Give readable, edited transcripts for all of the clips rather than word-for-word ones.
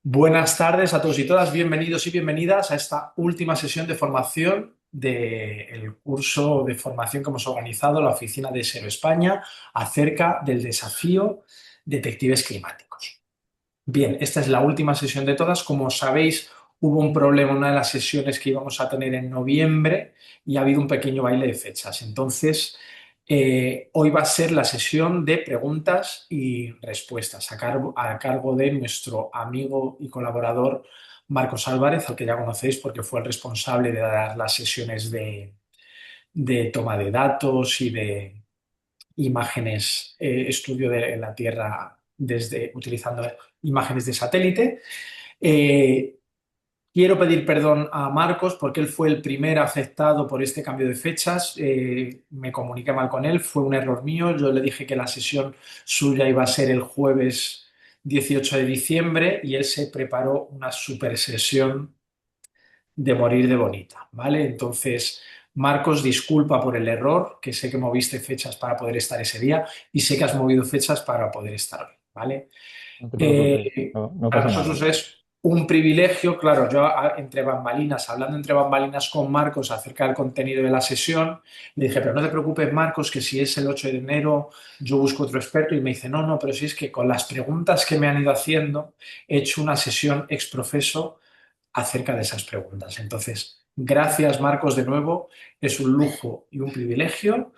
Buenas tardes a todos y todas, bienvenidos y bienvenidas a esta última sesión de formación del curso de formación que hemos organizado la Oficina de SEO España acerca del desafío Detectives Climáticos. Bien, esta es la última sesión de todas. Como sabéis, hubo un problema en una de las sesiones que íbamos a tener en noviembre y ha habido un pequeño baile de fechas. Entonces, hoy va a ser la sesión de preguntas y respuestas a cargo de nuestro amigo y colaborador Marcos Álvarez, al que ya conocéis porque fue el responsable de dar las sesiones de toma de datos y de imágenes, estudio de la Tierra desde utilizando imágenes de satélite. Eh, Quiero pedir perdón a Marcos porque él fue el primer afectado por este cambio de fechas. Me comuniqué mal con él, fue un error mío. Yo le dije que la sesión suya iba a ser el jueves 18 de diciembre y él se preparó una super sesión de morir de bonita, ¿vale? Entonces, Marcos, disculpa por el error, que sé que moviste fechas para poder estar ese día y sé que has movido fechas para poder estar hoy, ¿vale? No te preocupes, no Para pasa nada. nosotros es un privilegio, claro, yo entre bambalinas, hablando entre bambalinas con Marcos acerca del contenido de la sesión, le dije, pero no te preocupes, Marcos, que si es el 8 de enero yo busco otro experto y me dice, no, no, pero si es que con las preguntas que me han ido haciendo he hecho una sesión ex profeso acerca de esas preguntas. Entonces, gracias Marcos de nuevo, es un lujo y un privilegio.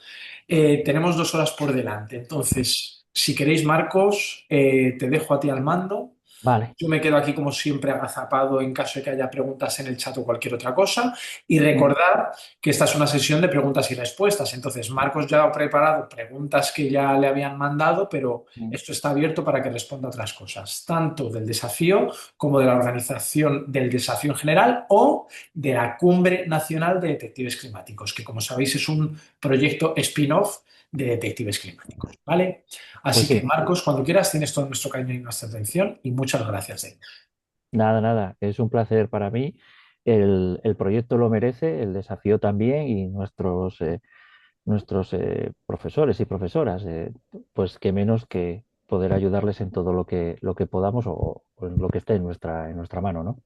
Tenemos 2 horas por delante, entonces, si queréis Marcos, te dejo a ti al mando. Vale, Yo me quedo aquí como siempre agazapado en caso de que haya preguntas en el chat o cualquier otra cosa. Y mm, recordar que esta es una sesión de preguntas y respuestas. Entonces, Marcos ya ha preparado preguntas que ya le habían mandado, pero mm. esto está abierto para que responda a otras cosas, tanto del desafío como de la organización del desafío en general o de la Cumbre Nacional de Detectives Climáticos, que como sabéis es un proyecto spin-off de detectives climáticos, ¿vale? Pues Así que, sí, Marcos, cuando quieras, tienes todo nuestro cariño y nuestra atención y muchas gracias. nada, nada, es un placer para mí. El proyecto lo merece, el desafío también y nuestros profesores y profesoras, pues qué menos que poder ayudarles en todo lo que podamos o en lo que esté en nuestra mano, ¿no?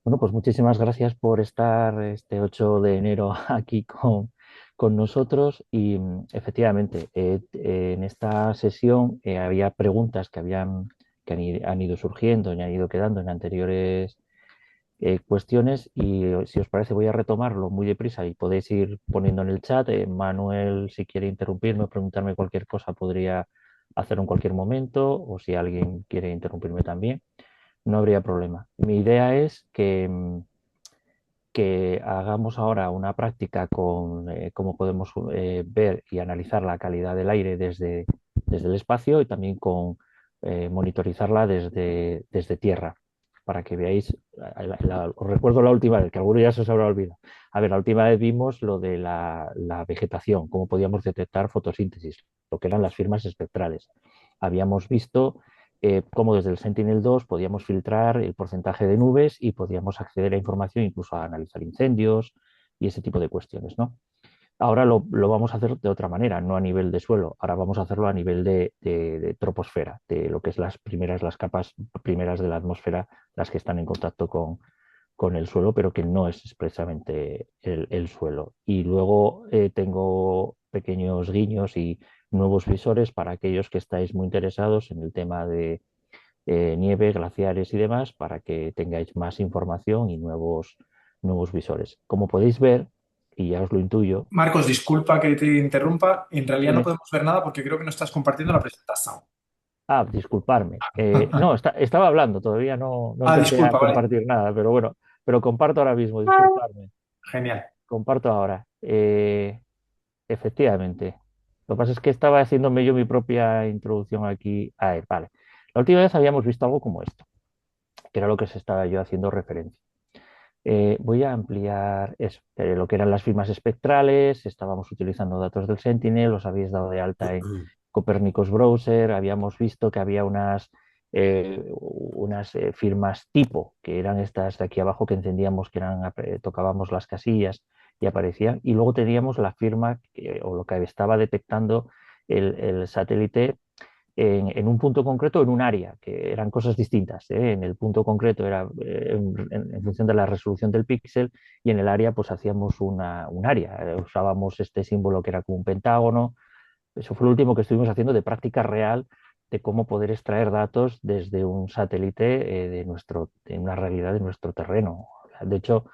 Bueno, pues muchísimas gracias por estar este 8 de enero aquí con nosotros y efectivamente en esta sesión había preguntas que han ido surgiendo y han ido quedando en anteriores cuestiones y si os parece voy a retomarlo muy deprisa y podéis ir poniendo en el chat. Manuel, si quiere interrumpirme o preguntarme cualquier cosa, podría hacerlo en cualquier momento o si alguien quiere interrumpirme también no habría problema. Mi idea es que hagamos ahora una práctica con cómo podemos ver y analizar la calidad del aire desde el espacio y también con monitorizarla desde tierra, para que veáis, os recuerdo la última vez, que alguno ya se os habrá olvidado. A ver, la última vez vimos lo de la vegetación, cómo podíamos detectar fotosíntesis, lo que eran las firmas espectrales. Habíamos visto cómo desde el Sentinel-2 podíamos filtrar el porcentaje de nubes y podíamos acceder a información, incluso a analizar incendios y ese tipo de cuestiones, ¿no? Ahora lo vamos a hacer de otra manera, no a nivel de suelo, ahora vamos a hacerlo a nivel de troposfera, de lo que es las capas primeras de la atmósfera, las que están en contacto con el suelo, pero que no es expresamente el suelo. Y luego tengo pequeños guiños y nuevos visores para aquellos que estáis muy interesados en el tema de nieve, glaciares y demás, para que tengáis más información y nuevos visores. Como podéis ver, y ya os lo intuyo, Marcos, disculpa que te interrumpa. En realidad no dime. podemos ver nada porque creo que no estás compartiendo la presentación. Disculparme. No, estaba hablando, todavía no Ah, empecé a disculpa, vale. compartir nada, pero bueno, pero comparto ahora mismo, disculparme. Genial. Comparto ahora. Efectivamente. Lo que pasa es que estaba haciéndome yo mi propia introducción aquí. A ver, vale. La última vez habíamos visto algo como esto, que era lo que se estaba yo haciendo referencia. Voy a ampliar eso, lo que eran las firmas espectrales, estábamos utilizando datos del Sentinel, los habéis dado de alta en Copernicus Browser, habíamos visto que había unas firmas tipo, que eran estas de aquí abajo que entendíamos que eran, tocábamos las casillas y aparecían, y luego teníamos la firma o lo que estaba detectando el satélite en un punto concreto, en un área, que eran cosas distintas, ¿eh? En el punto concreto era en función de la resolución del píxel y en el área pues hacíamos un área. Usábamos este símbolo que era como un pentágono. Eso fue lo último que estuvimos haciendo de práctica real de cómo poder extraer datos desde un satélite de una realidad de nuestro terreno. De hecho,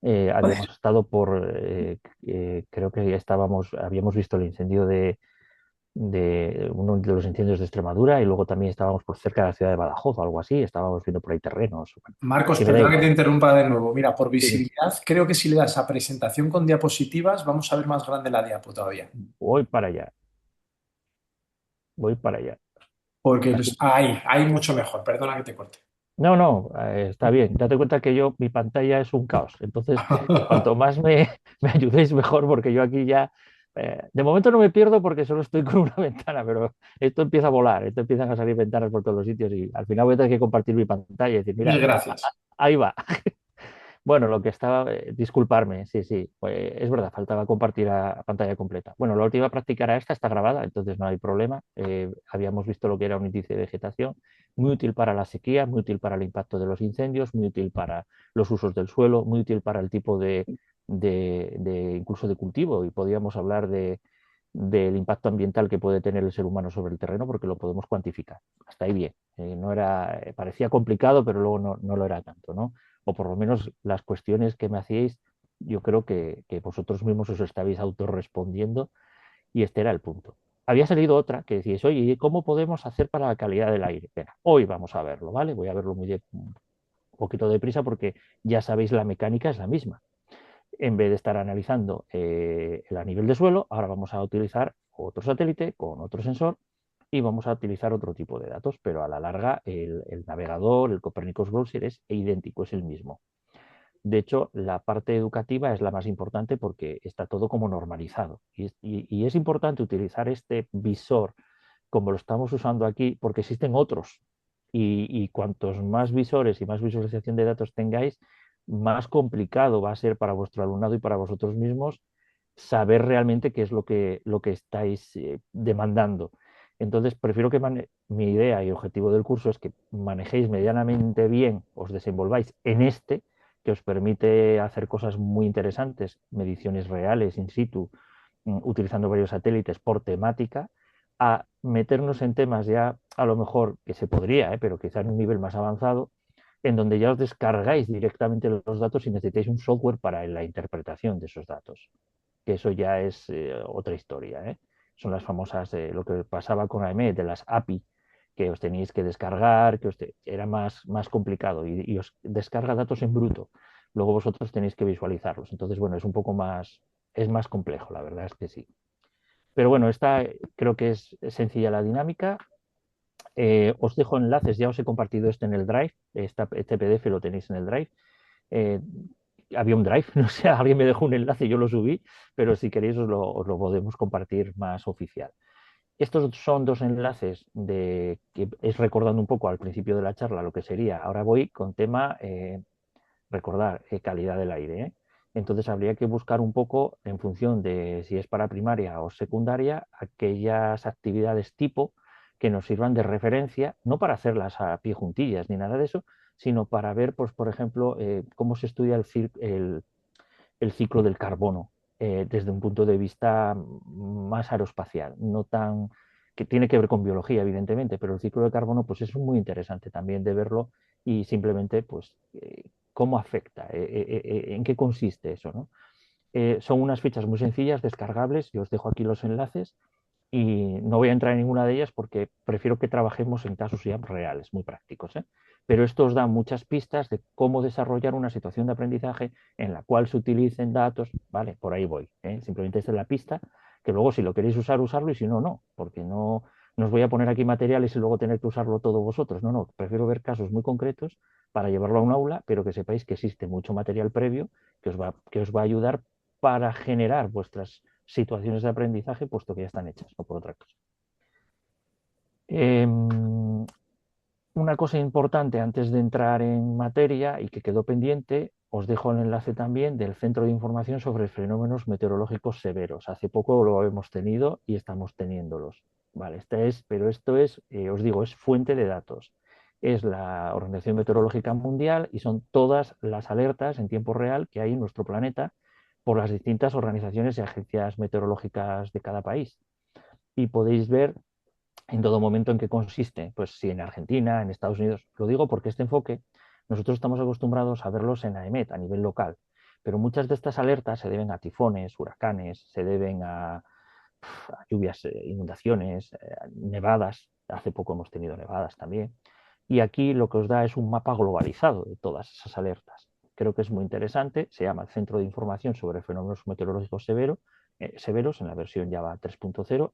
habíamos estado creo que habíamos visto el incendio de uno de los incendios de Extremadura y luego también estábamos por cerca de la ciudad de Badajoz o algo así, estábamos viendo por ahí terrenos, bueno, Marcos, que me da perdona que te igual. interrumpa de nuevo. Mira, por Sí, sí. visibilidad, creo que si le das a presentación con diapositivas, vamos a ver más grande la diapo todavía. Voy para allá, voy para allá. Porque Aquí. ahí mucho mejor. Perdona que te corte. No, no, está bien. Date cuenta que mi pantalla es un caos. Entonces, cuanto más me ayudéis, mejor, porque yo aquí ya, de momento no me pierdo porque solo estoy con una ventana, pero esto empieza a volar, esto empiezan a salir ventanas por todos los sitios y al final voy a tener que compartir mi pantalla y decir, Mil mira, gracias. ahí va. Bueno, lo que estaba, disculparme, sí, sí, pues es verdad, faltaba compartir a pantalla completa. Bueno, la última práctica era esta, está grabada, entonces no hay problema. Habíamos visto lo que era un índice de vegetación, muy útil para la sequía, muy útil para el impacto de los incendios, muy útil para los usos del suelo, muy útil para el tipo incluso de cultivo, y podíamos hablar del impacto ambiental que puede tener el ser humano sobre el terreno porque lo podemos cuantificar. Hasta ahí bien. No era, parecía complicado, pero luego no lo era tanto, ¿no? O por lo menos las cuestiones que me hacíais, yo creo que vosotros mismos os estabais autorrespondiendo y este era el punto. Había salido otra que decís, oye, ¿y cómo podemos hacer para la calidad del aire? Venga, hoy vamos a verlo, ¿vale? Voy a verlo un poquito deprisa porque ya sabéis la mecánica es la misma. En vez de estar analizando a nivel de suelo, ahora vamos a utilizar otro satélite con otro sensor y vamos a utilizar otro tipo de datos, pero a la larga el navegador, el Copernicus Browser es idéntico, es el mismo. De hecho, la parte educativa es la más importante porque está todo como normalizado. Y es importante utilizar este visor como lo estamos usando aquí porque existen otros. Y cuantos más visores y más visualización de datos tengáis, más complicado va a ser para vuestro alumnado y para vosotros mismos saber realmente qué es lo que estáis demandando. Entonces, prefiero que mi idea y objetivo del curso es que manejéis medianamente bien, os desenvolváis en este, que os permite hacer cosas muy interesantes, mediciones reales, in situ, utilizando varios satélites por temática, a meternos en temas ya a lo mejor que se podría, pero quizá en un nivel más avanzado, en donde ya os descargáis directamente los datos y necesitáis un software para la interpretación de esos datos, que eso ya es otra historia, ¿eh? Son las famosas, lo que pasaba con AEME, de las API, que os tenéis que descargar, era más complicado y os descarga datos en bruto. Luego vosotros tenéis que visualizarlos. Entonces, bueno, es más complejo, la verdad es que sí. Pero bueno, esta creo que es sencilla la dinámica. Os dejo enlaces, ya os he compartido este en el Drive, este PDF lo tenéis en el Drive. Eh, Había un Drive, no sé, alguien me dejó un enlace y yo lo subí, pero si queréis os lo podemos compartir más oficial. Estos son dos enlaces que es recordando un poco al principio de la charla lo que sería. Ahora voy con tema, recordar, calidad del aire, ¿eh? Entonces habría que buscar un poco en función de si es para primaria o secundaria aquellas actividades tipo que nos sirvan de referencia, no para hacerlas a pie juntillas ni nada de eso, sino para ver, pues, por ejemplo, cómo se estudia el ciclo del carbono desde un punto de vista más aeroespacial, no tan que tiene que ver con biología, evidentemente, pero el ciclo del carbono pues es muy interesante también de verlo y simplemente pues cómo afecta, en qué consiste eso, ¿no? Son unas fichas muy sencillas, descargables, yo os dejo aquí los enlaces y no voy a entrar en ninguna de ellas porque prefiero que trabajemos en casos ya reales, muy prácticos, ¿eh? Pero esto os da muchas pistas de cómo desarrollar una situación de aprendizaje en la cual se utilicen datos, ¿vale? Por ahí voy, ¿eh? Simplemente esta es la pista, que luego si lo queréis usar, usarlo y si no, no, porque no os voy a poner aquí materiales y luego tener que usarlo todo vosotros. No, no, prefiero ver casos muy concretos para llevarlo a un aula, pero que sepáis que existe mucho material previo que os va a ayudar para generar vuestras situaciones de aprendizaje, puesto que ya están hechas, no por otra cosa. Eh, una cosa importante antes de entrar en materia y que quedó pendiente, os dejo el enlace también del Centro de Información sobre Fenómenos Meteorológicos Severos. Hace poco lo hemos tenido y estamos teniéndolos. Vale, pero esto es, os digo, es fuente de datos. Es la Organización Meteorológica Mundial y son todas las alertas en tiempo real que hay en nuestro planeta por las distintas organizaciones y agencias meteorológicas de cada país. Y podéis ver en todo momento en qué consiste. Pues si en Argentina, en Estados Unidos, lo digo porque este enfoque nosotros estamos acostumbrados a verlos en AEMET a nivel local, pero muchas de estas alertas se deben a tifones, huracanes, se deben a lluvias, inundaciones, nevadas. Hace poco hemos tenido nevadas también. Y aquí lo que os da es un mapa globalizado de todas esas alertas. Creo que es muy interesante. Se llama Centro de Información sobre Fenómenos Meteorológicos Severos en la versión Java 3.0.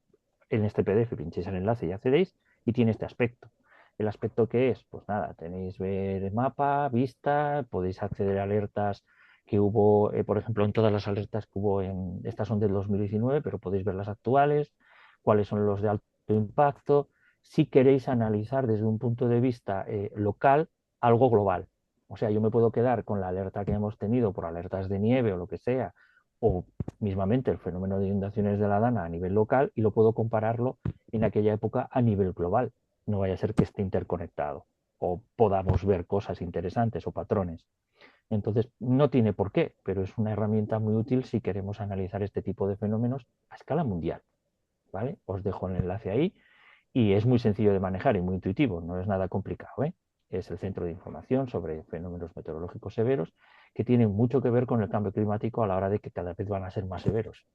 En este PDF pincháis el enlace y accedéis y tiene este aspecto. ¿El aspecto que es? Pues nada, tenéis ver el mapa, vista, podéis acceder a alertas que hubo, por ejemplo, en todas las alertas que hubo estas son del 2019, pero podéis ver las actuales, cuáles son los de alto impacto, si queréis analizar desde un punto de vista local algo global. O sea, yo me puedo quedar con la alerta que hemos tenido por alertas de nieve o lo que sea, o mismamente el fenómeno de inundaciones de la Dana a nivel local y lo puedo compararlo en aquella época a nivel global. No vaya a ser que esté interconectado o podamos ver cosas interesantes o patrones. Entonces, no tiene por qué, pero es una herramienta muy útil si queremos analizar este tipo de fenómenos a escala mundial. ¿Vale? Os dejo el enlace ahí y es muy sencillo de manejar y muy intuitivo, no es nada complicado, ¿eh? Es el Centro de Información sobre Fenómenos Meteorológicos Severos que tienen mucho que ver con el cambio climático a la hora de que cada vez van a ser más severos.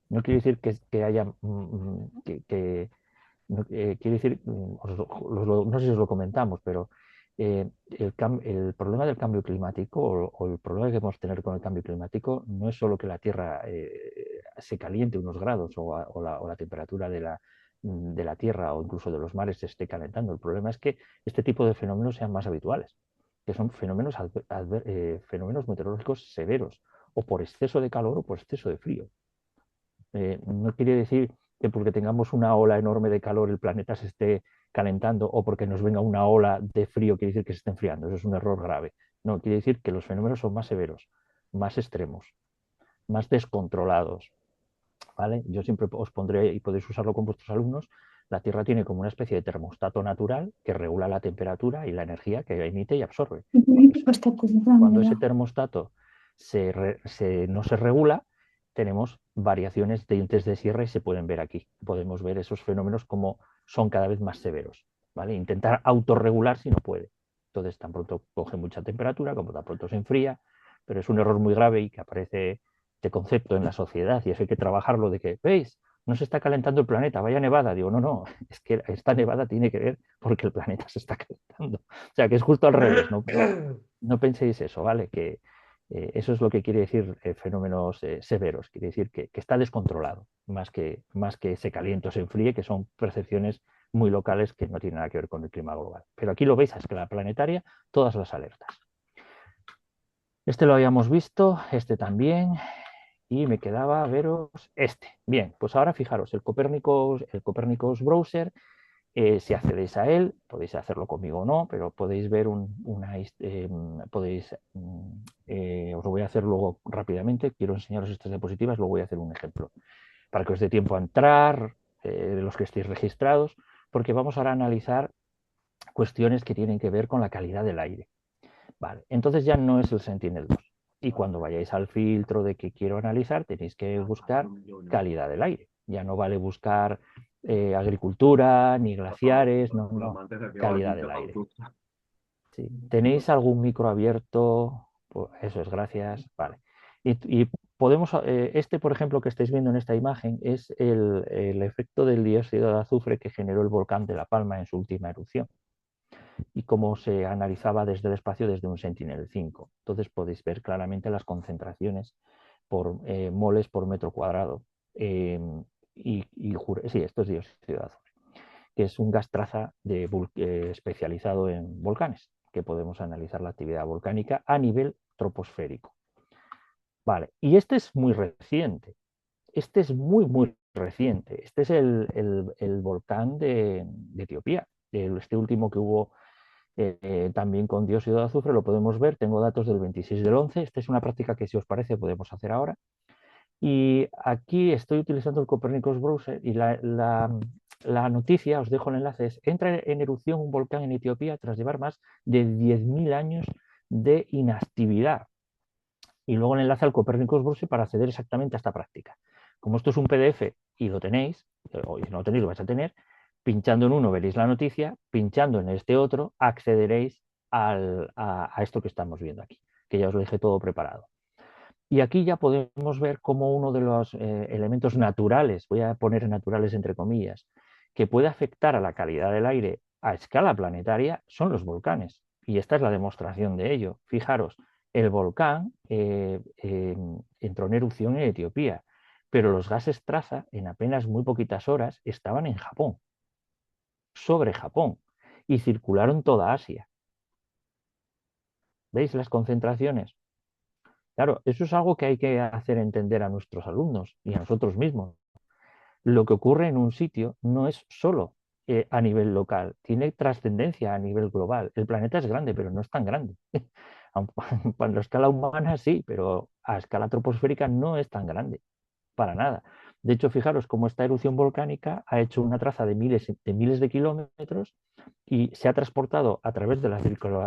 No quiere decir que haya no, quiere decir, no sé si os lo comentamos, pero el problema del cambio climático o el problema que vamos a tener con el cambio climático no es solo que la Tierra se caliente unos grados o la temperatura de la Tierra o incluso de los mares se esté calentando. El problema es que este tipo de fenómenos sean más habituales, que son fenómenos meteorológicos severos, o por exceso de calor o por exceso de frío. No quiere decir que porque tengamos una ola enorme de calor el planeta se esté calentando o porque nos venga una ola de frío quiere decir que se esté enfriando. Eso es un error grave. No, quiere decir que los fenómenos son más severos, más extremos, más descontrolados. ¿Vale? Yo siempre os pondré, y podéis usarlo con vuestros alumnos, la Tierra tiene como una especie de termostato natural que regula la temperatura y la energía que emite y absorbe. Cuando ese termostato no se regula, tenemos variaciones de dientes de sierra y se pueden ver aquí. Podemos ver esos fenómenos como son cada vez más severos. ¿Vale? Intentar autorregular si no puede. Entonces, tan pronto coge mucha temperatura como tan pronto se enfría, pero es un error muy grave y que aparece de concepto en la sociedad y eso hay que trabajarlo de que, ¿veis? No se está calentando el planeta, vaya nevada. Digo, no, no, es que esta nevada tiene que ver porque el planeta se está calentando. O sea, que es justo al revés, ¿no? No penséis eso, ¿vale? Que eso es lo que quiere decir fenómenos severos, quiere decir que está descontrolado, más que se caliente o se enfríe, que son percepciones muy locales que no tienen nada que ver con el clima global. Pero aquí lo veis a escala planetaria, todas las alertas. Este lo habíamos visto, este también, y me quedaba veros este. Bien, pues ahora fijaros, el Copernicus Browser, si accedéis a él, podéis hacerlo conmigo o no, pero podéis ver os lo voy a hacer luego rápidamente, quiero enseñaros estas diapositivas, luego voy a hacer un ejemplo, para que os dé tiempo a entrar, de los que estéis registrados, porque vamos ahora a analizar cuestiones que tienen que ver con la calidad del aire. Vale, entonces ya no es el Sentinel-2. Y cuando vayáis al filtro de que quiero analizar, tenéis que buscar calidad del aire. Ya no vale buscar agricultura, ni glaciares, no, no, calidad del aire. Sí. ¿Tenéis algún micro abierto? Pues eso es, gracias. Vale. Y podemos, este, por ejemplo, que estáis viendo en esta imagen, es el efecto del dióxido de azufre que generó el volcán de La Palma en su última erupción y cómo se analizaba desde el espacio desde un Sentinel-5. Entonces podéis ver claramente las concentraciones por moles por metro cuadrado. Sí, esto es dióxido de azufre, que es un gas traza especializado en volcanes, que podemos analizar la actividad volcánica a nivel troposférico. Vale, y este es muy reciente. Este es muy, muy reciente. Este es el volcán de Etiopía. Este último que hubo también con dióxido de azufre, lo podemos ver, tengo datos del 26 del 11, esta es una práctica que si os parece podemos hacer ahora. Y aquí estoy utilizando el Copernicus Browser y la noticia, os dejo el enlace, es: entra en erupción un volcán en Etiopía tras llevar más de 10.000 años de inactividad. Y luego el enlace al Copernicus Browser para acceder exactamente a esta práctica. Como esto es un PDF y lo tenéis, o si no lo tenéis lo vais a tener, pinchando en uno veréis la noticia, pinchando en este otro accederéis a esto que estamos viendo aquí, que ya os lo dejé todo preparado. Y aquí ya podemos ver cómo uno de los elementos naturales, voy a poner naturales entre comillas, que puede afectar a la calidad del aire a escala planetaria son los volcanes. Y esta es la demostración de ello. Fijaros, el volcán entró en erupción en Etiopía, pero los gases traza en apenas muy poquitas horas estaban en Japón, sobre Japón, y circularon toda Asia. ¿Veis las concentraciones? Claro, eso es algo que hay que hacer entender a nuestros alumnos y a nosotros mismos. Lo que ocurre en un sitio no es solo a nivel local, tiene trascendencia a nivel global. El planeta es grande, pero no es tan grande. A escala humana sí, pero a escala troposférica no es tan grande, para nada. De hecho, fijaros cómo esta erupción volcánica ha hecho una traza de miles de kilómetros y se ha transportado a través de la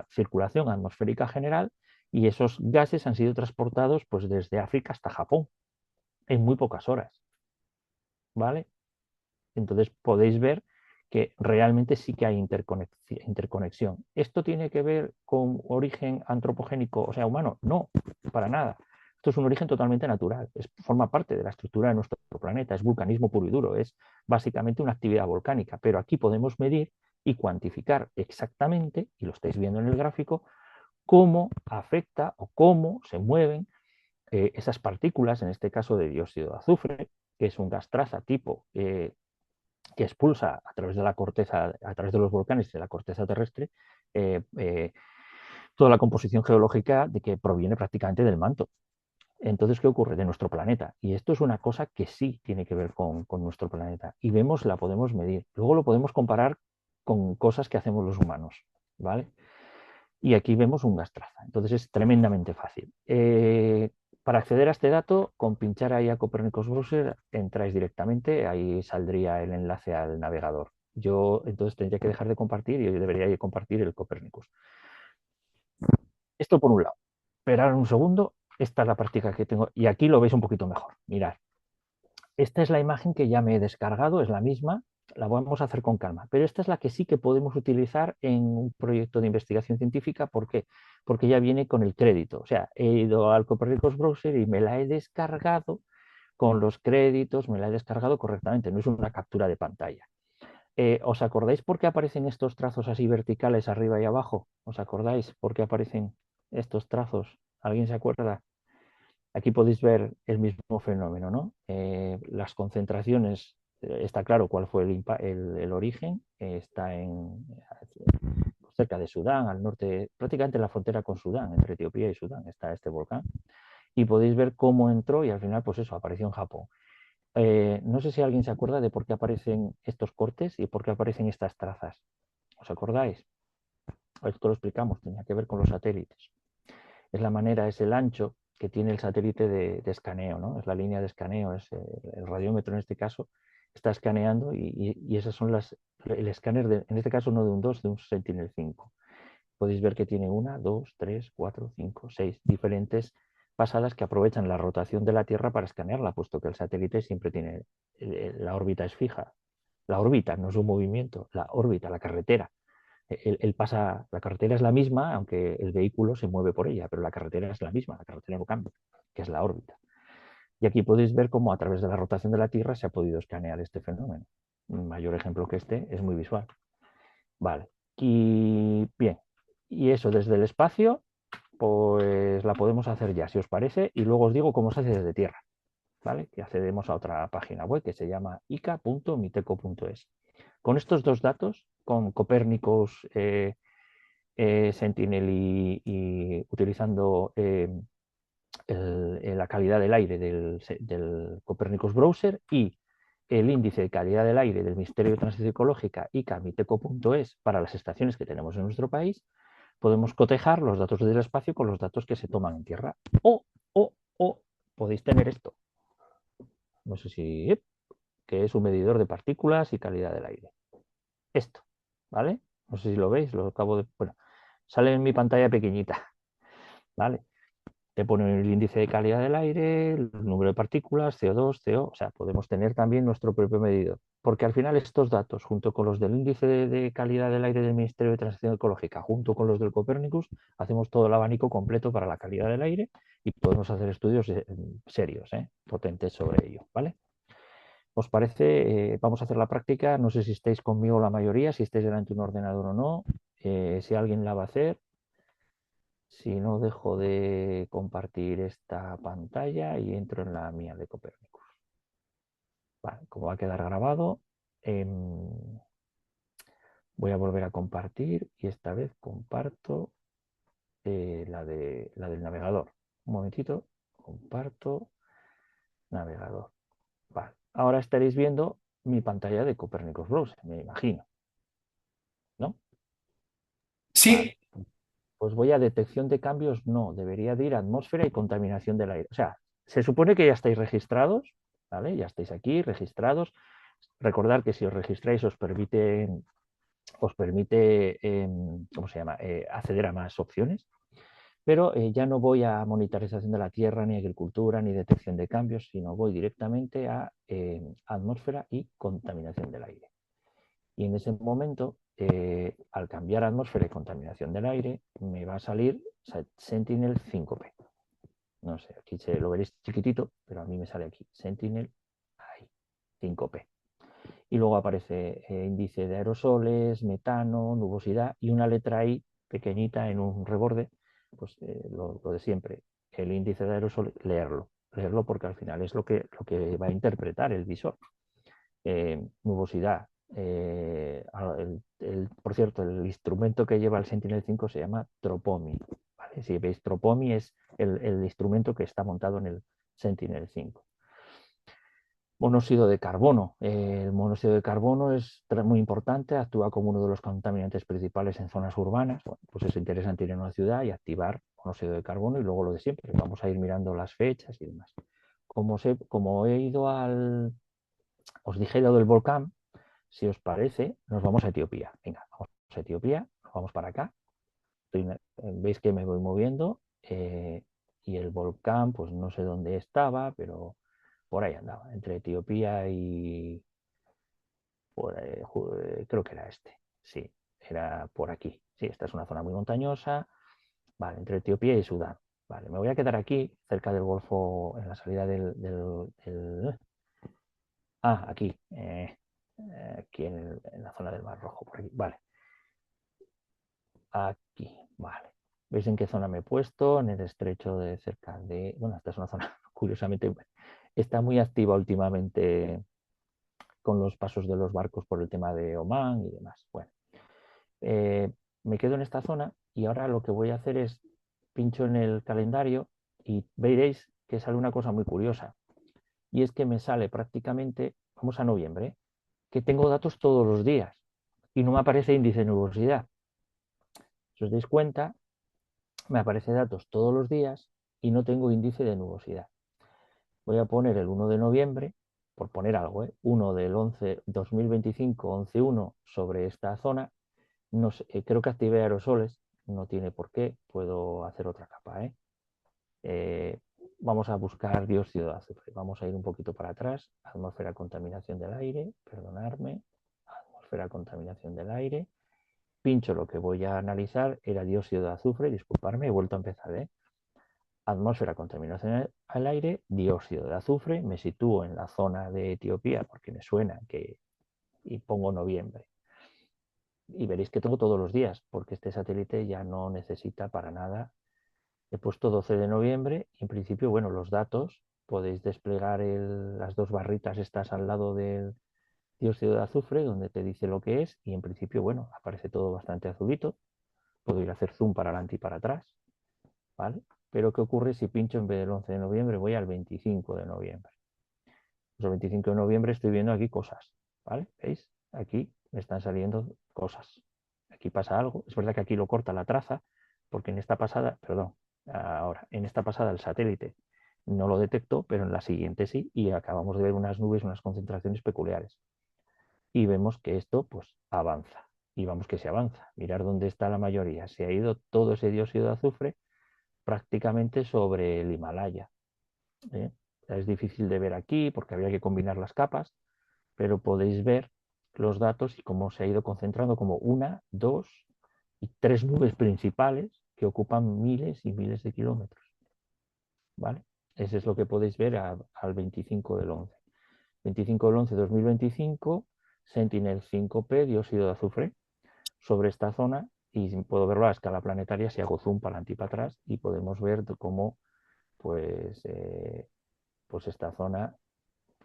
circulación atmosférica general, y esos gases han sido transportados pues, desde África hasta Japón en muy pocas horas. ¿Vale? Entonces podéis ver que realmente sí que hay interconexión. ¿Esto tiene que ver con origen antropogénico, o sea, humano? No, para nada. Esto es un origen totalmente natural, forma parte de la estructura de nuestro planeta, es vulcanismo puro y duro, es básicamente una actividad volcánica, pero aquí podemos medir y cuantificar exactamente, y lo estáis viendo en el gráfico, cómo afecta o cómo se mueven esas partículas, en este caso de dióxido de azufre, que es un gas traza tipo que expulsa a través de la corteza, a través de los volcanes y de la corteza terrestre, eh, eh, toda la composición geológica de que proviene prácticamente del manto. Entonces, ¿qué ocurre? De nuestro planeta. Y esto es una cosa que sí tiene que ver con nuestro planeta. Y vemos, la podemos medir. Luego lo podemos comparar con cosas que hacemos los humanos. ¿Vale? Y aquí vemos un gas traza. Entonces es tremendamente fácil. Para acceder a este dato, con pinchar ahí a Copernicus Browser, entráis directamente, ahí saldría el enlace al navegador. Yo entonces tendría que dejar de compartir y yo debería compartir el Copernicus. Esto por un lado. Esperar un segundo, esta es la práctica que tengo y aquí lo veis un poquito mejor. Mirad, esta es la imagen que ya me he descargado, es la misma, la vamos a hacer con calma, pero esta es la que sí que podemos utilizar en un proyecto de investigación científica. ¿Por qué? Porque ya viene con el crédito. O sea, he ido al Copernicus Browser y me la he descargado con los créditos, me la he descargado correctamente, no es una captura de pantalla. ¿Os acordáis por qué aparecen estos trazos así verticales arriba y abajo? ¿Os acordáis por qué aparecen estos trazos? ¿Alguien se acuerda? Aquí podéis ver el mismo fenómeno, ¿no? Las concentraciones, está claro cuál fue el origen, está cerca de Sudán, al norte, prácticamente en la frontera con Sudán, entre Etiopía y Sudán, está este volcán. Y podéis ver cómo entró y al final, pues eso, apareció en Japón. No sé si alguien se acuerda de por qué aparecen estos cortes y por qué aparecen estas trazas. ¿Os acordáis? Esto lo explicamos, tenía que ver con los satélites. Es la manera, es el ancho que tiene el satélite de escaneo, ¿no? Es la línea de escaneo, es el radiómetro en este caso, está escaneando y esas son el escáner, en este caso no de un 2, de un Sentinel-5. Podéis ver que tiene una, dos, tres, cuatro, cinco, seis diferentes pasadas que aprovechan la rotación de la Tierra para escanearla, puesto que el satélite siempre tiene, la órbita es fija. La órbita no es un movimiento, la órbita, la carretera pasa, la carretera es la misma, aunque el vehículo se mueve por ella, pero la carretera es la misma, la carretera no cambia, que es la órbita. Y aquí podéis ver cómo a través de la rotación de la Tierra se ha podido escanear este fenómeno. Un mayor ejemplo que este es muy visual. Vale. Y bien, y eso desde el espacio, pues la podemos hacer ya, si os parece, y luego os digo cómo se hace desde Tierra. ¿Vale? Que accedemos a otra página web que se llama ica.miteco.es. Con estos dos datos, con Copérnicos, Sentinel y utilizando la calidad del aire del Copernicus Browser y el índice de calidad del aire del Ministerio de Transición Ecológica, ICA.miteco.es, para las estaciones que tenemos en nuestro país, podemos cotejar los datos del espacio con los datos que se toman en tierra. O podéis tener esto. No sé si... que es un medidor de partículas y calidad del aire. Esto, ¿vale? No sé si lo veis, lo acabo de... Bueno, sale en mi pantalla pequeñita, ¿vale? Te pone el índice de calidad del aire, el número de partículas, CO2, CO, o sea, podemos tener también nuestro propio medidor. Porque al final estos datos, junto con los del índice de calidad del aire del Ministerio de Transición Ecológica, junto con los del Copernicus, hacemos todo el abanico completo para la calidad del aire y podemos hacer estudios serios, potentes sobre ello, ¿vale? ¿Os parece? Vamos a hacer la práctica. No sé si estáis conmigo la mayoría, si estáis delante de un ordenador o no, si alguien la va a hacer. Si no, dejo de compartir esta pantalla y entro en la mía de Copernicus. Vale, como va a quedar grabado, voy a volver a compartir y esta vez comparto la del navegador. Un momentito, comparto navegador. Vale, ahora estaréis viendo mi pantalla de Copernicus Browser, me imagino, ¿no? Vale, Sí, pues voy a detección de cambios, no, debería de ir a atmósfera y contaminación del aire. O sea, se supone que ya estáis registrados, ¿vale? Ya estáis aquí registrados. Recordad que si os registráis os permite ¿cómo se llama? Acceder a más opciones, pero ya no voy a monitorización de la Tierra, ni agricultura, ni detección de cambios, sino voy directamente a atmósfera y contaminación del aire. Y en ese momento, al cambiar atmósfera y contaminación del aire, me va a salir Sentinel 5P. No sé, aquí lo veréis chiquitito, pero a mí me sale aquí Sentinel ahí, 5P. Y luego aparece índice de aerosoles, metano, nubosidad y una letra I pequeñita en un reborde, pues lo de siempre. El índice de aerosoles, leerlo porque al final es lo que va a interpretar el visor. Nubosidad. Por cierto, el instrumento que lleva el Sentinel-5 se llama Tropomi. ¿Vale? Si veis, Tropomi es el instrumento que está montado en el Sentinel-5. Monóxido de carbono. El monóxido de carbono es muy importante, actúa como uno de los contaminantes principales en zonas urbanas. Bueno, pues es interesante ir a una ciudad y activar monóxido de carbono y luego lo de siempre. Vamos a ir mirando las fechas y demás. Como he ido os dije lo del volcán, si os parece, nos vamos a Etiopía. Venga, vamos a Etiopía, nos vamos para acá. Veis que me voy moviendo y el volcán, pues no sé dónde estaba, pero por ahí andaba, entre Etiopía y creo que era este. Sí, era por aquí. Sí, esta es una zona muy montañosa. Vale, entre Etiopía y Sudán. Vale, me voy a quedar aquí, cerca del Golfo, en la salida aquí. Aquí en la zona del Mar Rojo, por aquí. Vale, aquí, vale. ¿Veis en qué zona me he puesto? En el estrecho de cerca de... Bueno, esta es una zona, curiosamente, está muy activa últimamente con los pasos de los barcos por el tema de Omán y demás. Bueno, eh, me quedo en esta zona y ahora lo que voy a hacer es pincho en el calendario y veréis que sale una cosa muy curiosa. Y es que me sale prácticamente, vamos a noviembre, que tengo datos todos los días y no me aparece índice de nubosidad. Si os dais cuenta, me aparece datos todos los días y no tengo índice de nubosidad. Voy a poner el 1 de noviembre, por poner algo, 1 del 11, 2025, 11.1 sobre esta zona. No sé, creo que activé aerosoles, no tiene por qué, puedo hacer otra capa. Vamos a buscar dióxido de azufre. Vamos a ir un poquito para atrás. Atmósfera, contaminación del aire, perdonadme. Atmósfera, contaminación del aire. Pincho lo que voy a analizar, era dióxido de azufre, disculparme, he vuelto a empezar. Atmósfera, contaminación al aire, dióxido de azufre, me sitúo en la zona de Etiopía porque me suena y pongo noviembre. Y veréis que tengo todos los días, porque este satélite ya no necesita para nada. He puesto 12 de noviembre y en principio, bueno, los datos, podéis desplegar las dos barritas estas al lado del dióxido de azufre, donde te dice lo que es, y en principio, bueno, aparece todo bastante azulito. Puedo ir a hacer zoom para adelante y para atrás, ¿vale? Pero ¿qué ocurre si pincho en vez del 11 de noviembre, voy al 25 de noviembre? Pues el 25 de noviembre estoy viendo aquí cosas, ¿vale? ¿Veis? Aquí me están saliendo cosas. Aquí pasa algo. Es verdad que aquí lo corta la traza, porque en esta pasada, perdón, ahora, en esta pasada el satélite no lo detectó, pero en la siguiente sí, y acabamos de ver unas nubes, unas concentraciones peculiares. Y vemos que esto pues avanza, y vamos que se avanza. Mirar dónde está la mayoría. Se ha ido todo ese dióxido de azufre prácticamente sobre el Himalaya, ¿eh? Es difícil de ver aquí porque habría que combinar las capas, pero podéis ver los datos y cómo se ha ido concentrando como una, dos y tres nubes principales que ocupan miles y miles de kilómetros, ¿vale? Eso es lo que podéis ver al 25 del 11. 25 del 11 de 2025, Sentinel-5P, dióxido de azufre, sobre esta zona, y puedo verlo a escala planetaria si hago zoom para adelante y para atrás, y podemos ver cómo pues, pues esta zona,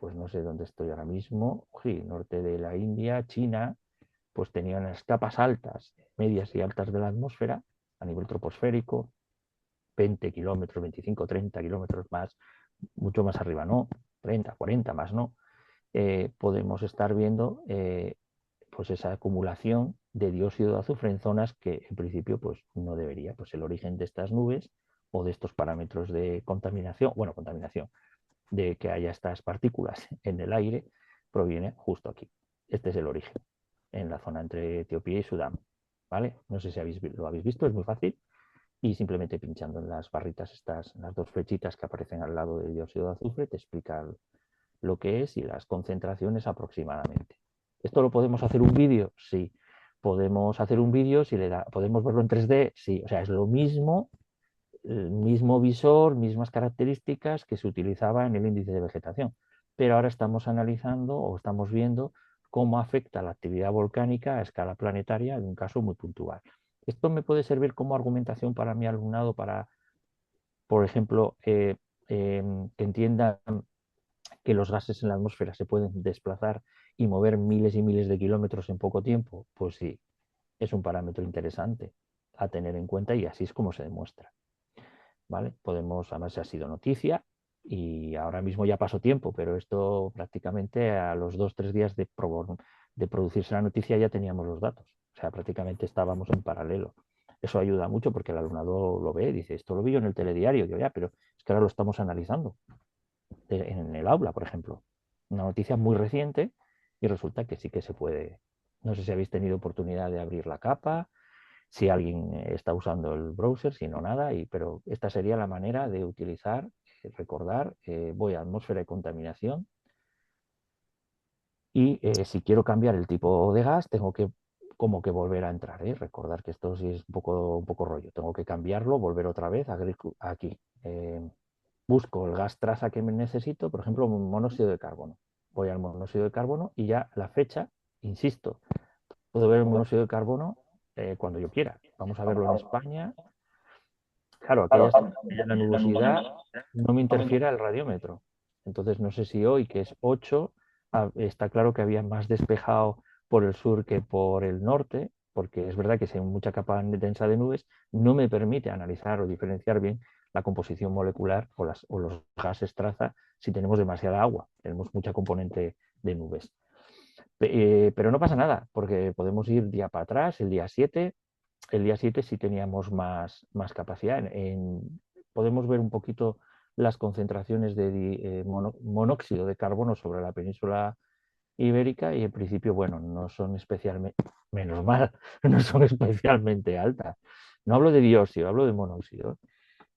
pues no sé dónde estoy ahora mismo, sí, norte de la India, China, pues tenía unas capas altas, medias y altas de la atmósfera a nivel troposférico, 20 kilómetros, 25, 30 kilómetros más, mucho más arriba no, 30, 40 más no, podemos estar viendo pues esa acumulación de dióxido de azufre en zonas que en principio pues no debería, pues el origen de estas nubes o de estos parámetros de contaminación, bueno, contaminación, de que haya estas partículas en el aire, proviene justo aquí. Este es el origen, en la zona entre Etiopía y Sudán. ¿Vale? No sé si lo habéis visto, es muy fácil. Y simplemente pinchando en las barritas estas, las dos flechitas que aparecen al lado del dióxido de azufre, te explica lo que es y las concentraciones aproximadamente. ¿Esto lo podemos hacer un vídeo? Sí. ¿Podemos hacer un vídeo? Si ¿podemos verlo en 3D? Sí. O sea, es lo mismo, el mismo visor, mismas características que se utilizaba en el índice de vegetación. Pero ahora estamos analizando o estamos viendo cómo afecta la actividad volcánica a escala planetaria en un caso muy puntual. Esto me puede servir como argumentación para mi alumnado para, por ejemplo, que entiendan que los gases en la atmósfera se pueden desplazar y mover miles y miles de kilómetros en poco tiempo. Pues sí, es un parámetro interesante a tener en cuenta y así es como se demuestra. ¿Vale? Podemos, además ha sido noticia y ahora mismo ya pasó tiempo, pero esto prácticamente a los 2 o 3 días de producirse la noticia ya teníamos los datos. O sea, prácticamente estábamos en paralelo. Eso ayuda mucho porque el alumnado lo ve y dice, esto lo vi yo en el telediario, yo ya, pero es que ahora lo estamos analizando en el aula, por ejemplo. Una noticia muy reciente y resulta que sí que se puede. No sé si habéis tenido oportunidad de abrir la capa, si alguien está usando el browser, si no nada, pero esta sería la manera de utilizar, recordar, voy a atmósfera de contaminación y si quiero cambiar el tipo de gas, tengo que como que volver a entrar, recordar que esto sí es un poco rollo, tengo que cambiarlo, volver otra vez aquí. Busco el gas traza que necesito, por ejemplo, monóxido de carbono. Voy al monóxido de carbono y ya la fecha, insisto, puedo ver el monóxido de carbono cuando yo quiera. Vamos a verlo en España. Claro, aquellas zonas que haya la nubosidad no me interfiere el radiómetro. Entonces no sé si hoy, que es 8, está claro que había más despejado por el sur que por el norte, porque es verdad que si hay mucha capa densa de nubes, no me permite analizar o diferenciar bien la composición molecular o los gases traza si tenemos demasiada agua, tenemos mucha componente de nubes. Pero no pasa nada, porque podemos ir día para atrás, el día 7 sí teníamos más capacidad. Podemos ver un poquito las concentraciones de monóxido de carbono sobre la península ibérica y en principio, bueno, no son especialmente, menos mal, no son especialmente altas. No hablo de dióxido, hablo de monóxido.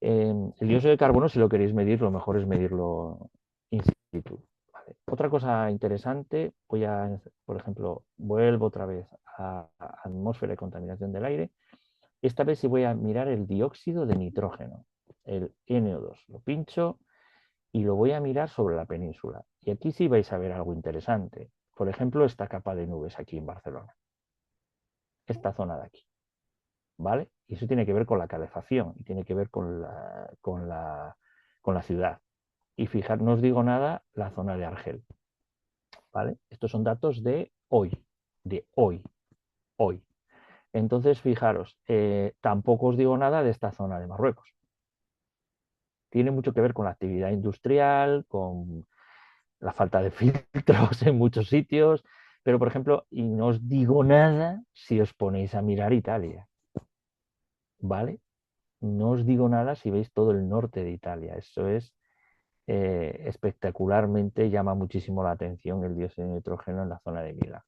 El dióxido de carbono, si lo queréis medir, lo mejor es medirlo in situ. Vale. Otra cosa interesante, por ejemplo, vuelvo otra vez a atmósfera y contaminación del aire. Esta vez sí voy a mirar el dióxido de nitrógeno, el NO2. Lo pincho y lo voy a mirar sobre la península. Y aquí sí vais a ver algo interesante. Por ejemplo, esta capa de nubes aquí en Barcelona. Esta zona de aquí. ¿Vale? Y eso tiene que ver con la calefacción y tiene que ver con la ciudad. Y fijar, no os digo nada, la zona de Argel. ¿Vale? Estos son datos de hoy. Entonces, fijaros, tampoco os digo nada de esta zona de Marruecos. Tiene mucho que ver con la actividad industrial, con la falta de filtros en muchos sitios, pero por ejemplo, y no os digo nada si os ponéis a mirar Italia, ¿vale? No os digo nada si veis todo el norte de Italia, eso es espectacularmente llama muchísimo la atención el dióxido de nitrógeno en la zona de Milán,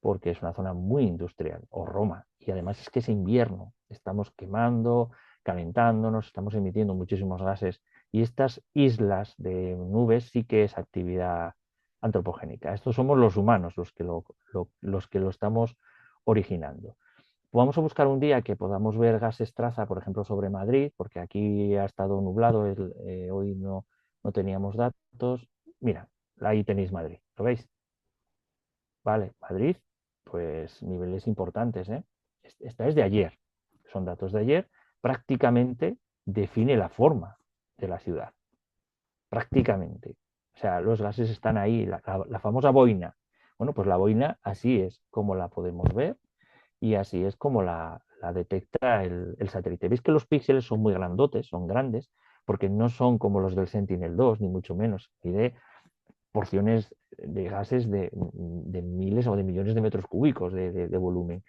porque es una zona muy industrial, o Roma, y además es que es invierno, estamos quemando, calentándonos, estamos emitiendo muchísimos gases, y estas islas de nubes sí que es actividad antropogénica. Estos somos los humanos los que lo estamos originando. Vamos a buscar un día que podamos ver gases traza, por ejemplo, sobre Madrid, porque aquí ha estado nublado, hoy no teníamos datos. Mira, ahí tenéis Madrid, ¿lo veis? Vale, Madrid, pues niveles importantes, ¿eh? Esta es de ayer, son datos de ayer, prácticamente define la forma de la ciudad, prácticamente. O sea, los gases están ahí, la famosa boina. Bueno, pues la boina así es como la podemos ver y así es como la detecta el satélite. Veis que los píxeles son muy grandotes, son grandes, porque no son como los del Sentinel-2, ni mucho menos. Mide porciones de gases de miles o de millones de metros cúbicos de volumen.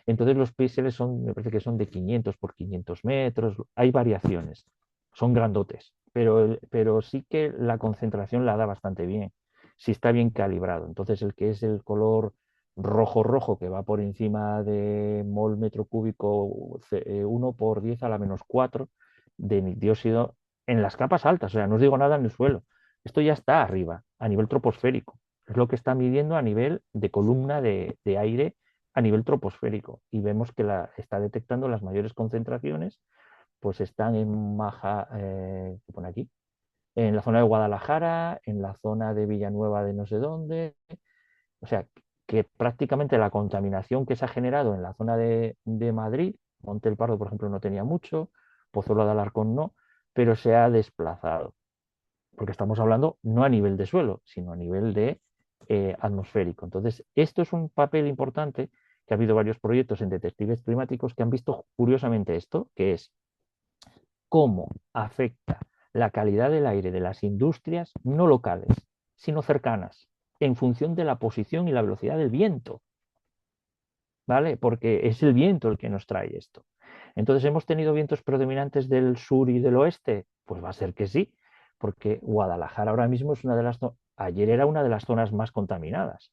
Entonces los píxeles son, me parece que son de 500 por 500 metros, hay variaciones, son grandotes, pero sí que la concentración la da bastante bien, si está bien calibrado. Entonces el que es el color rojo rojo que va por encima de mol metro cúbico 1 por 10 a la menos 4 de dióxido en las capas altas, o sea, no os digo nada en el suelo, esto ya está arriba, a nivel troposférico, es lo que está midiendo a nivel de columna de aire a nivel troposférico y vemos que está detectando las mayores concentraciones, pues están en Maja, ¿qué pone aquí? En la zona de Guadalajara, en la zona de Villanueva de no sé dónde, o sea, que prácticamente la contaminación que se ha generado en la zona de Madrid, Monte del Pardo, por ejemplo, no tenía mucho, Pozuelo de Alarcón no, pero se ha desplazado, porque estamos hablando no a nivel de suelo, sino a nivel de atmosférico. Entonces, esto es un papel importante que ha habido varios proyectos en detectives climáticos que han visto curiosamente esto, que es cómo afecta la calidad del aire de las industrias no locales, sino cercanas, en función de la posición y la velocidad del viento, ¿vale? Porque es el viento el que nos trae esto. Entonces, ¿hemos tenido vientos predominantes del sur y del oeste? Pues va a ser que sí, porque Guadalajara ahora mismo es una de las... Ayer era una de las zonas más contaminadas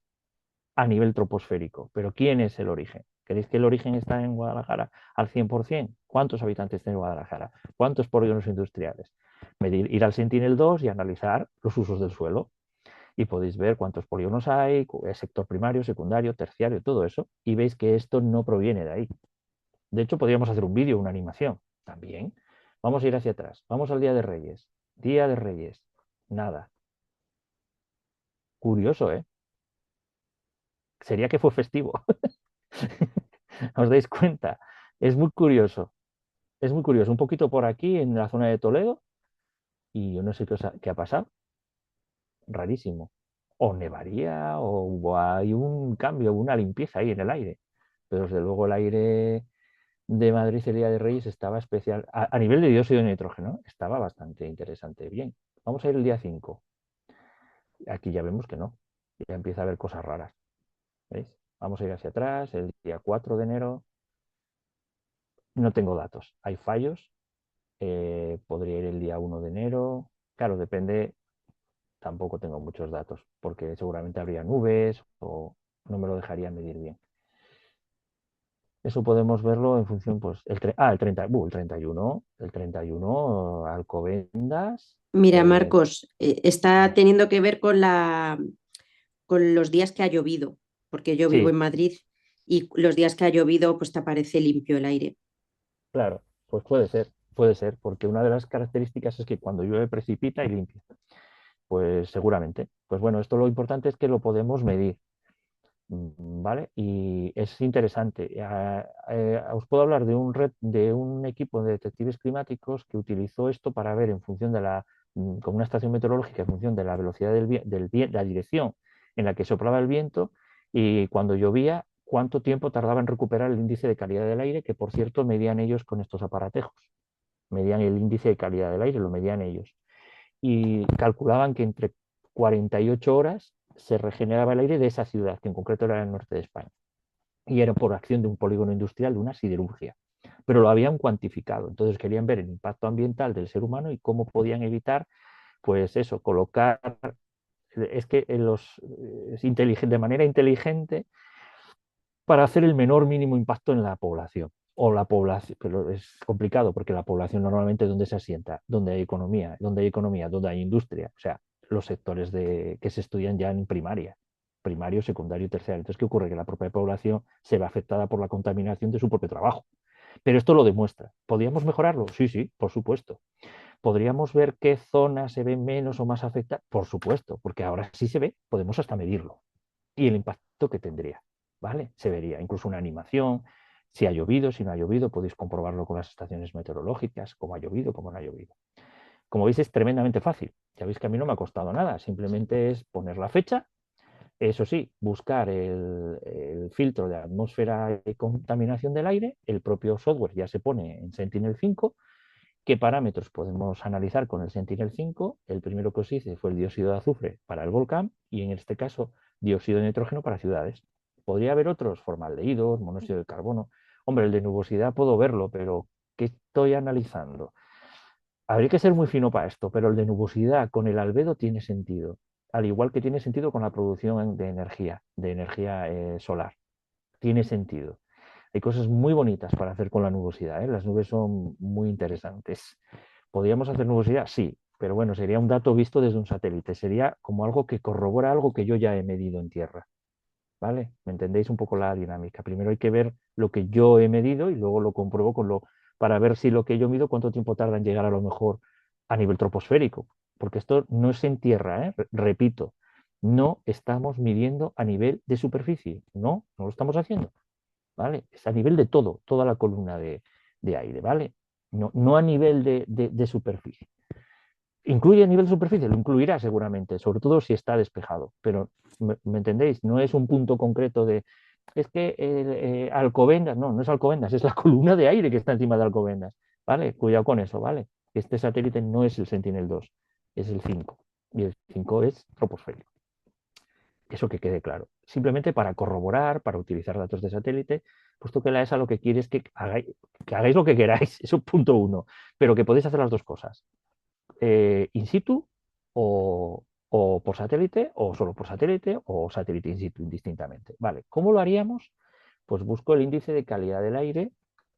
a nivel troposférico. Pero ¿quién es el origen? ¿Creéis que el origen está en Guadalajara al 100%? ¿Cuántos habitantes tiene Guadalajara? ¿Cuántos polígonos industriales? Ir al Sentinel-2 y analizar los usos del suelo. Y podéis ver cuántos polígonos hay, sector primario, secundario, terciario, todo eso. Y veis que esto no proviene de ahí. De hecho, podríamos hacer un vídeo, una animación también. Vamos a ir hacia atrás. Vamos al Día de Reyes. Día de Reyes. Nada. Curioso, ¿eh? Sería que fue festivo. ¿Os dais cuenta? Es muy curioso. Es muy curioso. Un poquito por aquí, en la zona de Toledo, y yo no sé qué ha pasado. Rarísimo. O nevaría, hay un cambio, una limpieza ahí en el aire. Pero desde luego el aire de Madrid el Día de Reyes estaba especial. A nivel de dióxido de nitrógeno, estaba bastante interesante. Bien, vamos a ir el día 5. Aquí ya vemos que no. Ya empieza a haber cosas raras. ¿Veis? Vamos a ir hacia atrás, el día 4 de enero. No tengo datos. Hay fallos. Podría ir el día 1 de enero. Claro, depende, tampoco tengo muchos datos, porque seguramente habría nubes o no me lo dejaría medir bien. Eso podemos verlo en función, pues, el 31 Alcobendas. Mira, eh, Marcos, está teniendo que ver con con los días que ha llovido, porque yo vivo sí, en Madrid y los días que ha llovido, pues te parece limpio el aire. claro, pues puede ser, porque una de las características es que cuando llueve precipita y limpia. Pues seguramente. Pues bueno, esto lo importante es que lo podemos medir. ¿Vale? Y es interesante. Os puedo hablar de un equipo de detectives climáticos que utilizó esto para ver en función con una estación meteorológica, en función de la velocidad la dirección en la que soplaba el viento y cuando llovía, cuánto tiempo tardaba en recuperar el índice de calidad del aire, que por cierto medían ellos con estos aparatejos. Medían el índice de calidad del aire, lo medían ellos y calculaban que entre 48 horas se regeneraba el aire de esa ciudad, que en concreto era el norte de España. Y era por acción de un polígono industrial, de una siderurgia. Pero lo habían cuantificado. Entonces querían ver el impacto ambiental del ser humano y cómo podían evitar Pues eso, colocar, es que de manera inteligente para hacer el menor mínimo impacto en la población. O la población, pero es complicado porque la población normalmente ¿dónde se asienta? Donde hay economía, donde hay industria, o sea, los sectores que se estudian ya en primaria, primario, secundario y terciario. Entonces, ¿qué ocurre? Que la propia población se ve afectada por la contaminación de su propio trabajo. Pero esto lo demuestra. ¿Podríamos mejorarlo? Sí, sí, por supuesto. ¿Podríamos ver qué zonas se ven menos o más afectadas? Por supuesto, porque ahora sí se ve, podemos hasta medirlo y el impacto que tendría, ¿vale? Se vería incluso una animación, si ha llovido, si no ha llovido, podéis comprobarlo con las estaciones meteorológicas, cómo ha llovido, cómo no ha llovido. Como veis, es tremendamente fácil. Ya veis que a mí no me ha costado nada, simplemente es poner la fecha, eso sí, buscar el filtro de atmósfera y contaminación del aire, el propio software ya se pone en Sentinel-5. ¿Qué parámetros podemos analizar con el Sentinel-5? El primero que os hice fue el dióxido de azufre para el volcán y en este caso dióxido de nitrógeno para ciudades. Podría haber otros, formaldehídos, monóxido de carbono. Hombre, el de nubosidad puedo verlo, pero ¿qué estoy analizando? Habría que ser muy fino para esto, pero el de nubosidad con el albedo tiene sentido, al igual que tiene sentido con la producción de energía solar. Tiene sentido. Hay cosas muy bonitas para hacer con la nubosidad, ¿eh? Las nubes son muy interesantes. ¿Podríamos hacer nubosidad? Sí, pero bueno, sería un dato visto desde un satélite. Sería como algo que corrobora algo que yo ya he medido en tierra. ¿Vale? ¿Me entendéis un poco la dinámica? Primero hay que ver lo que yo he medido y luego lo compruebo para ver si lo que yo mido, cuánto tiempo tarda en llegar a lo mejor a nivel troposférico. Porque esto no es en tierra, ¿eh? Repito, no estamos midiendo a nivel de superficie. No, no lo estamos haciendo. ¿Vale? Es a nivel de todo, toda la columna de aire, ¿vale? No, no a nivel de superficie. ¿Incluye a nivel de superficie? Lo incluirá seguramente, sobre todo si está despejado, pero ¿me entendéis? No es un punto concreto es que Alcobendas, no, no es Alcobendas, es la columna de aire que está encima de Alcobendas, ¿vale? Cuidado con eso, ¿vale? Este satélite no es el Sentinel-2, es el 5, y el 5 es troposférico. Eso que quede claro. Simplemente para corroborar, para utilizar datos de satélite, puesto que la ESA lo que quiere es que hagáis lo que queráis, eso punto uno, pero que podéis hacer las dos cosas, in situ o por satélite, o solo por satélite, o satélite in situ, indistintamente. Vale, ¿cómo lo haríamos? Pues busco el índice de calidad del aire,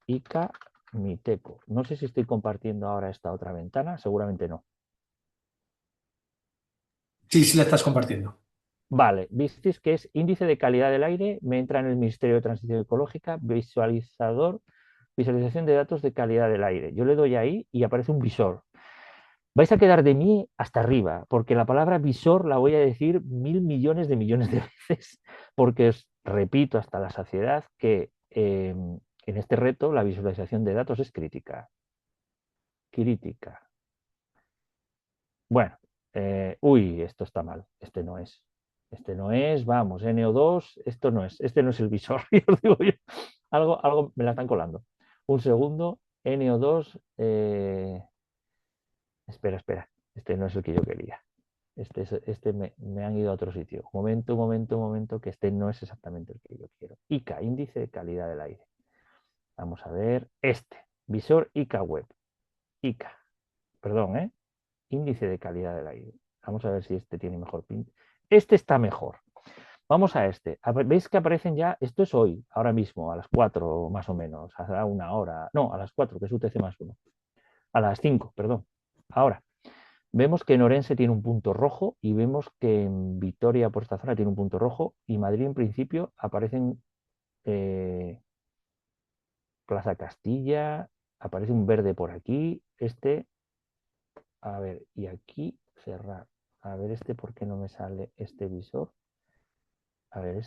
ICA Miteco. No sé si estoy compartiendo ahora esta otra ventana, seguramente no. Sí, sí, la estás compartiendo. Vale, visteis que es índice de calidad del aire, me entra en el Ministerio de Transición Ecológica, visualización de datos de calidad del aire. Yo le doy ahí y aparece un visor. Vais a quedar de mí hasta arriba, porque la palabra visor la voy a decir 1.000 millones de veces, porque os repito hasta la saciedad que en este reto la visualización de datos es crítica. Crítica. Bueno, uy, esto está mal, este no es. Este no es, vamos, NO2, esto no es, este no es el visor, y os digo yo, algo me la están colando. Un segundo, NO2, espera, este no es el que yo quería. Este me han ido a otro sitio. Un momento, que este no es exactamente el que yo quiero. ICA, índice de calidad del aire. Vamos a ver, visor ICA web. ICA, perdón, índice de calidad del aire. Vamos a ver si este tiene mejor pinta. Este está mejor. Vamos a este. ¿Veis que aparecen ya? Esto es hoy, ahora mismo, a las 4 más o menos, a una hora. No, a las 4, que es UTC más 1. A las 5, perdón. Ahora, vemos que en Orense tiene un punto rojo y vemos que en Vitoria por esta zona tiene un punto rojo y Madrid en principio aparecen Plaza Castilla, aparece un verde por aquí, a ver, y aquí cerrar. A ver ¿por qué no me sale este visor? A ver,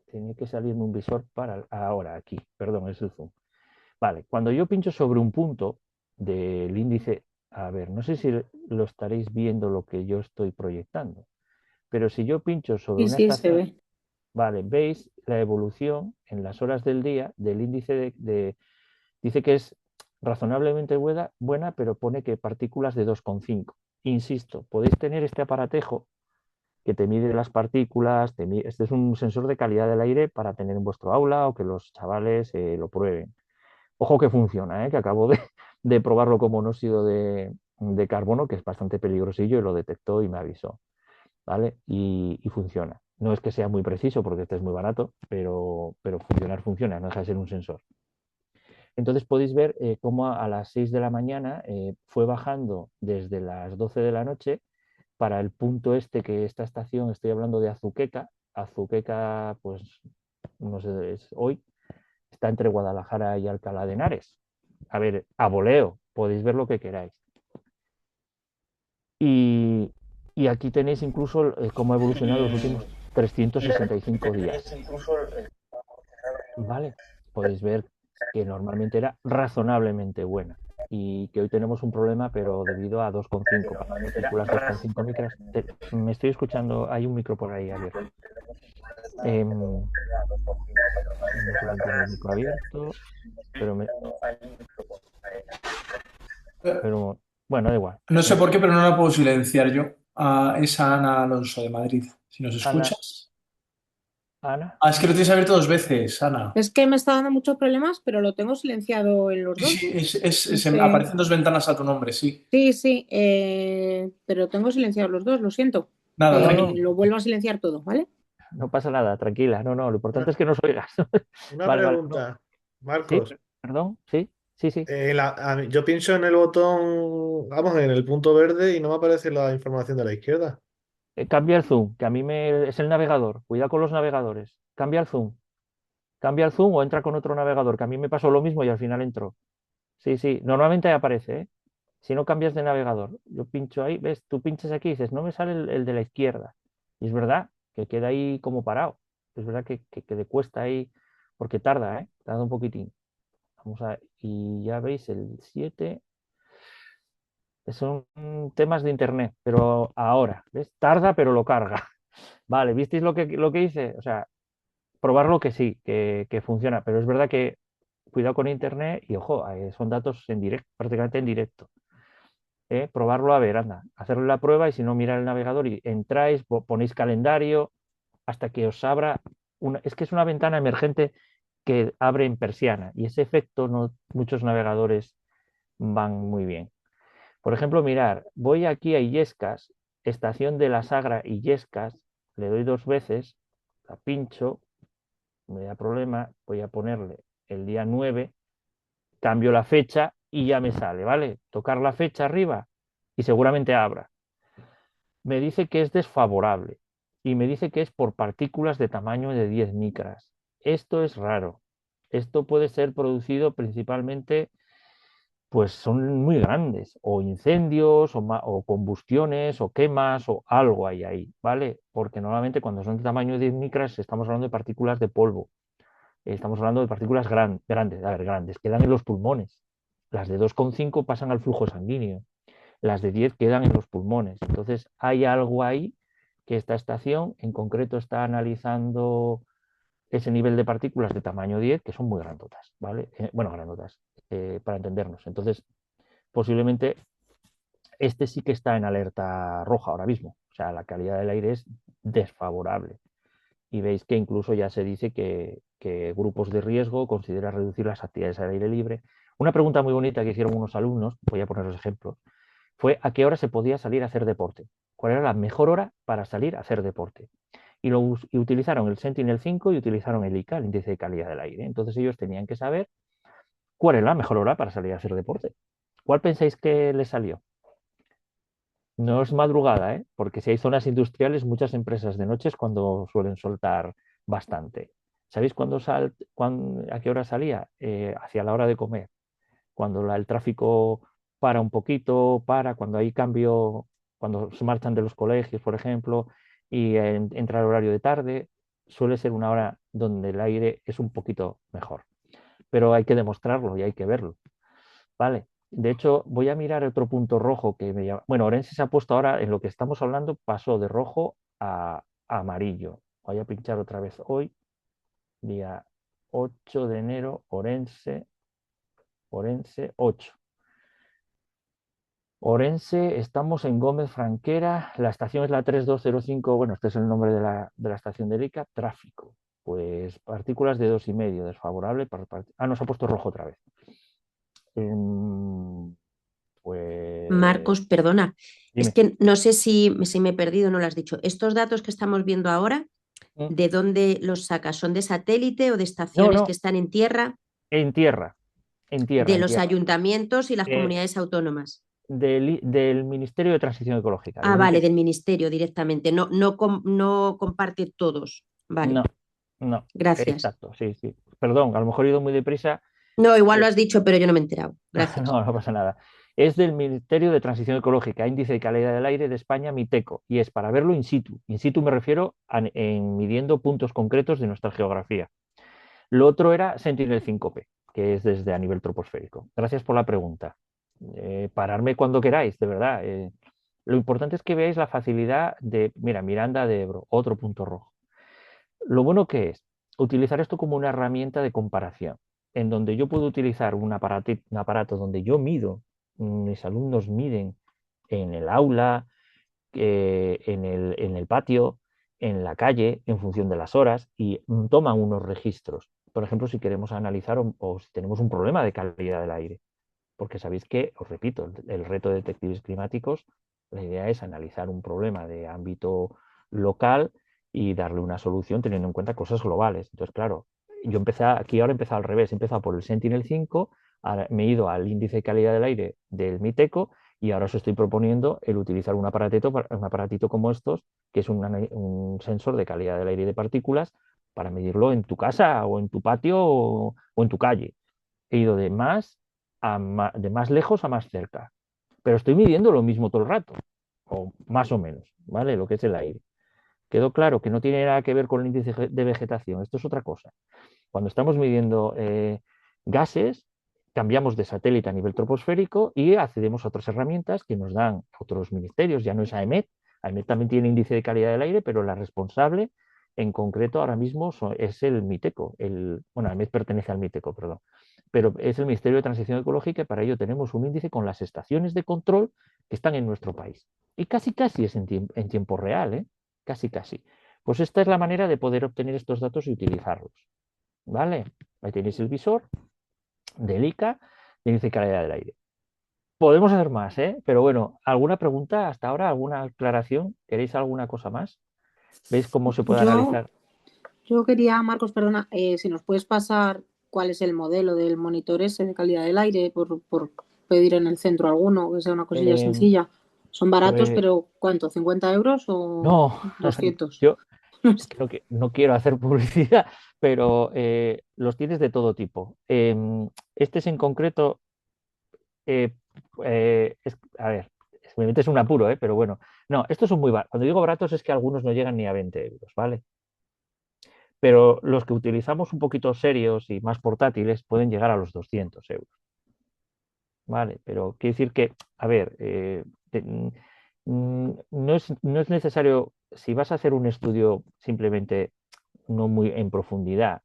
tenía que salirme un visor para ahora, aquí, perdón, es el zoom. Vale, cuando yo pincho sobre un punto del índice, a ver, no sé si lo estaréis viendo lo que yo estoy proyectando, pero si yo pincho sobre Sí, una sí, se estación, ve. vale, veis la evolución en las horas del día del índice dice que es razonablemente buena, pero pone que partículas de 2,5. Insisto, podéis tener este aparatejo que te mide las partículas, este es un sensor de calidad del aire para tener en vuestro aula o que los chavales lo prueben. Ojo que funciona, que acabo de probarlo con monóxido de carbono, que es bastante peligrosillo, y lo detectó y me avisó, ¿vale? Y funciona. No es que sea muy preciso porque este es muy barato, pero funcionar funciona, no deja de ser un sensor. Entonces podéis ver cómo a las 6 de la mañana fue bajando desde las 12 de la noche para el punto este, que esta estación, estoy hablando de Azuqueca. Azuqueca, pues no sé, es hoy, está entre Guadalajara y Alcalá de Henares. A ver, a voleo, podéis ver lo que queráis. Y, y aquí tenéis incluso cómo ha evolucionado los últimos 365 días. ¿Vale? Podéis ver que normalmente era razonablemente buena y que hoy tenemos un problema, pero debido a 2,5 partículas 2,5 micras. Me estoy escuchando, hay un micro por ahí abierto. No sé quién tiene el micro abierto, pero, Eh, pero bueno, da igual. No sé por qué, pero no la puedo silenciar yo. A esa Ana Alonso de Madrid. Si nos Ana, escuchas. Ana, Ah, es que lo tienes abierto dos veces, Ana. Es que me está dando muchos problemas, pero lo tengo silenciado en los Sí, sí, dos. No sé. aparecen dos ventanas a tu nombre, sí. Sí, sí, pero tengo silenciados los dos, lo siento. Nada, no, tranquilo. no, Lo vuelvo a silenciar todo, ¿vale? no pasa nada, tranquila, no, no, lo Una, importante es que nos oigas. una Vale, vale, no. pregunta, Sí, Marcos. perdón, sí, sí, sí. Yo pienso en el botón, vamos, en el punto verde y no me aparece la información de la izquierda. Cambia el zoom, que a mí me es el navegador. Cuidado con los navegadores. Cambia el zoom. Cambia el zoom o entra con otro navegador, que a mí me pasó lo mismo y al final entró. Sí, sí, normalmente aparece, ¿eh? Si no cambias de navegador. Yo pincho ahí, ves, tú pinchas aquí y dices, no me sale el de la izquierda. Y es verdad que queda ahí como parado. Es verdad que le cuesta ahí, porque tarda, ¿eh? Tarda un poquitín. Vamos a, y ya veis el 7. Son temas de internet, pero ahora, ¿ves? Tarda, pero lo carga. Vale, ¿visteis lo que hice? O sea, probarlo que sí, que funciona, pero es verdad que cuidado con internet y ojo, son datos en directo, prácticamente en directo. Probarlo a ver, anda, hacerle la prueba y si no, mirar el navegador y entráis, ponéis calendario hasta que os abra es que es una ventana emergente que abre en persiana y ese efecto no muchos navegadores van muy bien. Por ejemplo, mirar, voy aquí a Illescas, estación de la Sagra Illescas, le doy 2 veces, la pincho, me da problema, voy a ponerle el día 9, cambio la fecha y ya me sale, ¿vale? Tocar la fecha arriba y seguramente abra. Me dice que es desfavorable y me dice que es por partículas de tamaño de 10 micras. Esto es raro. Esto puede ser producido principalmente, pues son muy grandes, o incendios, o combustiones, o quemas, o algo hay ahí, ¿vale? Porque normalmente cuando son de tamaño de 10 micras estamos hablando de partículas de polvo. Estamos hablando de partículas grandes, a ver, grandes, quedan en los pulmones. Las de 2,5 pasan al flujo sanguíneo, las de 10 quedan en los pulmones. Entonces, hay algo ahí que esta estación en concreto está analizando ese nivel de partículas de tamaño 10, que son muy grandotas, ¿vale? Bueno, grandotas, para entendernos. Entonces, posiblemente este sí que está en alerta roja ahora mismo. O sea, la calidad del aire es desfavorable y veis que incluso ya se dice que grupos de riesgo considera reducir las actividades al aire libre. Una pregunta muy bonita que hicieron unos alumnos, voy a poner los ejemplos, fue a qué hora se podía salir a hacer deporte. ¿Cuál era la mejor hora para salir a hacer deporte? Y utilizaron el Sentinel-5 y utilizaron el ICA, el índice de calidad del aire. Entonces ellos tenían que saber cuál era la mejor hora para salir a hacer deporte. ¿Cuál pensáis que les salió? No es madrugada, ¿eh? Porque si hay zonas industriales, muchas empresas de noche es cuando suelen soltar bastante. ¿Sabéis a qué hora salía? Hacia la hora de comer. Cuando el tráfico para un poquito, cuando hay cambio, cuando se marchan de los colegios, por ejemplo, y entra el horario de tarde, suele ser una hora donde el aire es un poquito mejor. Pero hay que demostrarlo y hay que verlo. Vale. De hecho, voy a mirar otro punto rojo que me llama. Bueno, Orense se ha puesto ahora, en lo que estamos hablando, pasó de rojo a amarillo. Voy a pinchar otra vez hoy, día 8 de enero, Orense 8. Orense, estamos en Gómez Franquera, la estación es la 3205, bueno, este es el nombre de la estación de ICA, tráfico. Pues partículas de 2,5, desfavorable. No, se ha puesto rojo otra vez. Pues Marcos, perdona, es dime. que no sé si me he perdido o no lo has dicho. Estos datos que estamos viendo ahora, Mm. ¿de dónde los sacas? ¿Son de satélite o de No, estaciones que no, están en tierra? en tierra, en tierra, De en los tierra. ayuntamientos y las Eh, comunidades autónomas. del Ministerio de Transición Ecológica, Ah, del vale, MITEC. del ministerio directamente. No comparte todos. No, Vale, no, gracias. exacto, sí, sí. Perdón, a lo mejor he ido muy deprisa. No, igual lo Eh, has dicho, pero yo no me he enterado. Gracias. no, no pasa nada. Es del Ministerio de Transición Ecológica, Índice de Calidad del Aire de España, MITECO, y es para verlo in situ. In situ me refiero en midiendo puntos concretos de nuestra geografía. Lo otro era Sentinel-5P, que es desde a nivel troposférico. Gracias por la pregunta. Pararme cuando queráis, de verdad. Lo importante es que veáis la facilidad de, mira, Miranda de Ebro, otro punto rojo. Lo bueno que es utilizar esto como una herramienta de comparación, en donde yo puedo utilizar un aparato donde yo mido, mis alumnos miden en el aula, en el patio, en la calle, en función de las horas, y toman unos registros. Por ejemplo, si queremos analizar o si tenemos un problema de calidad del aire. Porque sabéis que, os repito, el reto de detectives climáticos, la idea es analizar un problema de ámbito local y darle una solución teniendo en cuenta cosas globales. Entonces, claro, yo ahora he empezado al revés, he empezado por el Sentinel-5, me he ido al índice de calidad del aire del MITECO y ahora os estoy proponiendo el utilizar un aparatito como estos, que es un sensor de calidad del aire y de partículas, para medirlo en tu casa o en tu patio o en tu calle. He ido de más lejos a más cerca, pero estoy midiendo lo mismo todo el rato, o más o menos, ¿vale? Lo que es el aire. Quedó claro que no tiene nada que ver con el índice de vegetación, esto es otra cosa. Cuando estamos midiendo gases, cambiamos de satélite a nivel troposférico y accedemos a otras herramientas que nos dan otros ministerios, ya no es AEMET. AEMET también tiene índice de calidad del aire, pero la responsable en concreto ahora mismo es el MITECO. Bueno, AEMET pertenece al MITECO, perdón, pero es el Ministerio de Transición Ecológica y para ello tenemos un índice con las estaciones de control que están en nuestro país. Y casi casi es en tiempo real, ¿eh? Casi casi. Pues esta es la manera de poder obtener estos datos y utilizarlos. ¿Vale? Ahí tenéis el visor del ICA, de índice de calidad del aire. Podemos hacer más, ¿eh? Pero bueno, ¿alguna pregunta hasta ahora? ¿Alguna aclaración? ¿Queréis alguna cosa más? ¿Veis cómo se puede Yo, analizar? yo quería, Marcos, perdona, si nos puedes pasar cuál es el modelo del monitor ese de calidad del aire, por pedir en el centro alguno, que sea una cosilla Eh, sencilla. Son baratos, pues pero ¿cuánto? ¿50 € o no, 200? yo es que no quiero hacer publicidad, pero los tienes de todo tipo. Este es en concreto, eh, a ver, me metes un apuro, pero bueno, no, estos son muy baratos. Cuando digo baratos es que algunos no llegan ni a 20 euros, ¿vale? Pero los que utilizamos un poquito serios y más portátiles pueden llegar a los 200 euros, ¿vale? Pero quiere decir que, a ver, no es necesario, si vas a hacer un estudio simplemente no muy en profundidad,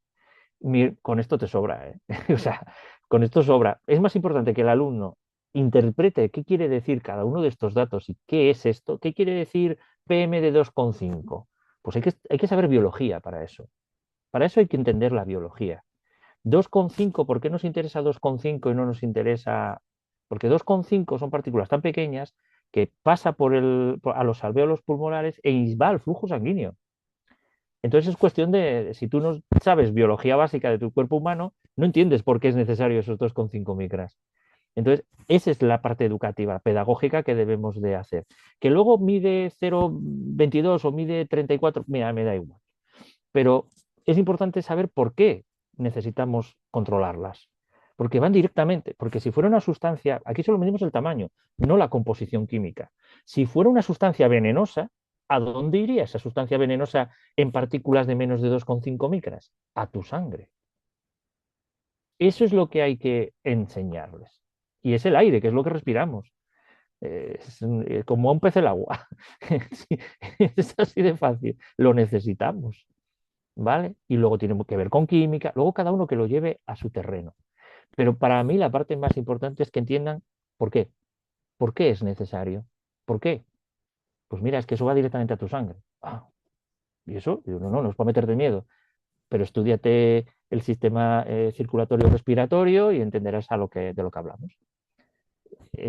con esto te sobra, ¿eh? O sea, con esto sobra. Es más importante que el alumno interprete qué quiere decir cada uno de estos datos y qué es esto, qué quiere decir PM de 2,5. Pues hay que saber biología para eso. Para eso hay que entender la biología. 2,5, ¿por qué nos interesa 2,5 y no nos interesa? Porque 2,5 son partículas tan pequeñas que pasa a los alvéolos pulmonares e va al flujo sanguíneo. Entonces es cuestión de, si tú no sabes biología básica de tu cuerpo humano, no entiendes por qué es necesario esos 2,5 micras. Entonces, esa es la parte educativa, pedagógica que debemos de hacer. Que luego mide 0,22 o mide 34, mira, me da igual. Pero es importante saber por qué necesitamos controlarlas. Porque van directamente, porque si fuera una sustancia, aquí solo medimos el tamaño, no la composición química. Si fuera una sustancia venenosa, ¿a dónde iría esa sustancia venenosa en partículas de menos de 2,5 micras? A tu sangre. Eso es lo que hay que enseñarles. Y es el aire, que es lo que respiramos. Es como un pez el agua. Sí, es así de fácil. Lo necesitamos. ¿Vale? Y luego tiene que ver con química, luego cada uno que lo lleve a su terreno. Pero para mí la parte más importante es que entiendan por qué. ¿Por qué es necesario? ¿Por qué? Pues mira, es que eso va directamente a tu sangre. Ah, ¿y eso? Digo, no, no es para meterte miedo, pero estudiate el sistema circulatorio respiratorio y entenderás de lo que hablamos.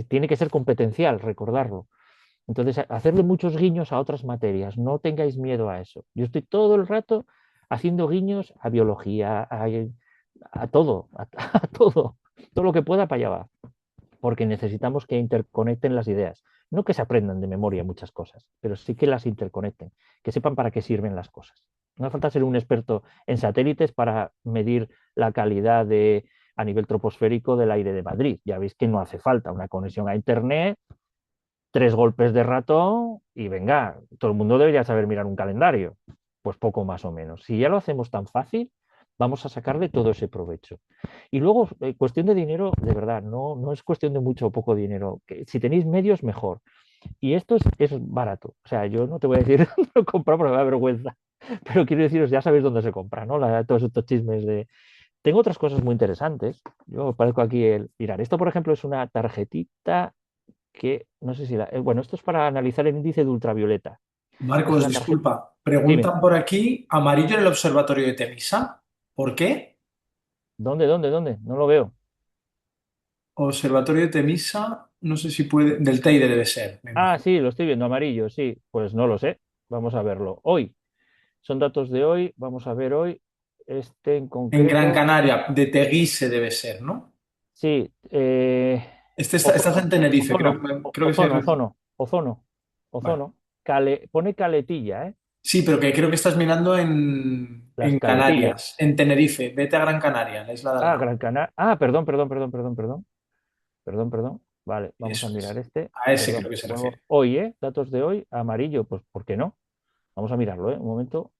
tiene que ser competencial, recordarlo. Entonces, hacerle muchos guiños a otras materias, no tengáis miedo a eso. Yo estoy todo el rato haciendo guiños a biología, a todo, a todo lo que pueda para allá va, porque necesitamos que interconecten las ideas. No que se aprendan de memoria muchas cosas, pero sí que las interconecten, que sepan para qué sirven las cosas. No hace falta ser un experto en satélites para medir la calidad a nivel troposférico del aire de Madrid. Ya veis que no hace falta una conexión a Internet, 3 golpes de ratón y venga, todo el mundo debería saber mirar un calendario. Pues poco más o menos. Si ya lo hacemos tan fácil, vamos a sacarle todo ese provecho. Y luego, cuestión de dinero, de verdad, no es cuestión de mucho o poco dinero. Que si tenéis medios, mejor. Y esto es barato. O sea, yo no te voy a decir no comprar porque me da vergüenza. Pero quiero deciros, ya sabéis dónde se compra, ¿no? Todos estos chismes de. Tengo otras cosas muy interesantes. Yo parezco aquí el. Mirar, esto, por ejemplo, es una tarjetita que no sé si bueno, esto es para analizar el índice de ultravioleta. Es Marcos, una tarjeta. disculpa, Dime, preguntan por aquí, amarillo en el observatorio de Temisa. ¿Por qué? ¿dónde? No lo veo. Observatorio de Temisa, no sé si puede, del Teide debe ser, me Ah, imagino. sí, lo estoy viendo, amarillo, sí. Pues no lo sé. Vamos a verlo. Hoy, son datos de hoy. Vamos a ver hoy. Este en En Gran concreto. Canaria, de Teguise debe ser, ¿no? Sí. Estás en Tenerife, creo que sí. Ozono. Vale. Pone caletilla, ¿eh? Sí, pero que creo que estás mirando Las en caletillas. Canarias, en Tenerife. Vete a Gran Canaria, la isla de al Ah, lado. Gran Canaria. Ah, perdón. Vale, vamos a Eso mirar es. este. A ese Perdón, creo que se pongo refiere. hoy, ¿eh? Datos de hoy, amarillo, pues ¿por qué no? Vamos a mirarlo, ¿eh? Un momento.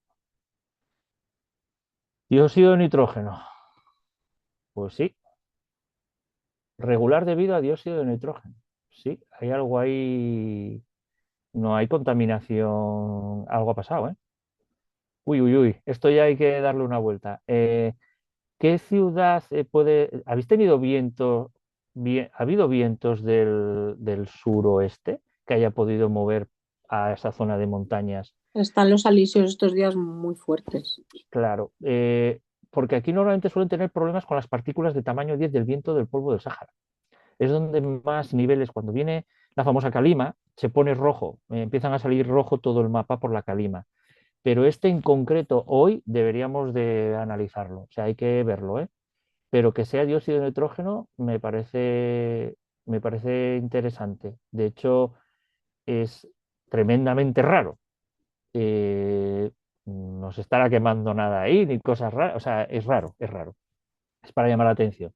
Dióxido de nitrógeno. Pues sí, regular debido a dióxido de nitrógeno. Sí, hay algo ahí. No hay contaminación. Algo ha pasado, ¿eh? Uy. Esto ya hay que darle una vuelta. ¿Qué ciudad puede. ¿Habéis tenido vientos? ¿Ha habido vientos del suroeste que haya podido mover a esa zona de montañas? Están los alisios estos días muy fuertes. Claro, porque aquí normalmente suelen tener problemas con las partículas de tamaño 10 del viento del polvo del Sáhara. Es donde más niveles, cuando viene la famosa calima, se pone rojo, empiezan a salir rojo todo el mapa por la calima. Pero este en concreto hoy deberíamos de analizarlo, o sea, hay que verlo, ¿eh? Pero que sea dióxido de nitrógeno me parece interesante. De hecho, es tremendamente raro. No se estará quemando nada ahí, ni cosas raras. O sea, es raro, es raro. Es para llamar la atención,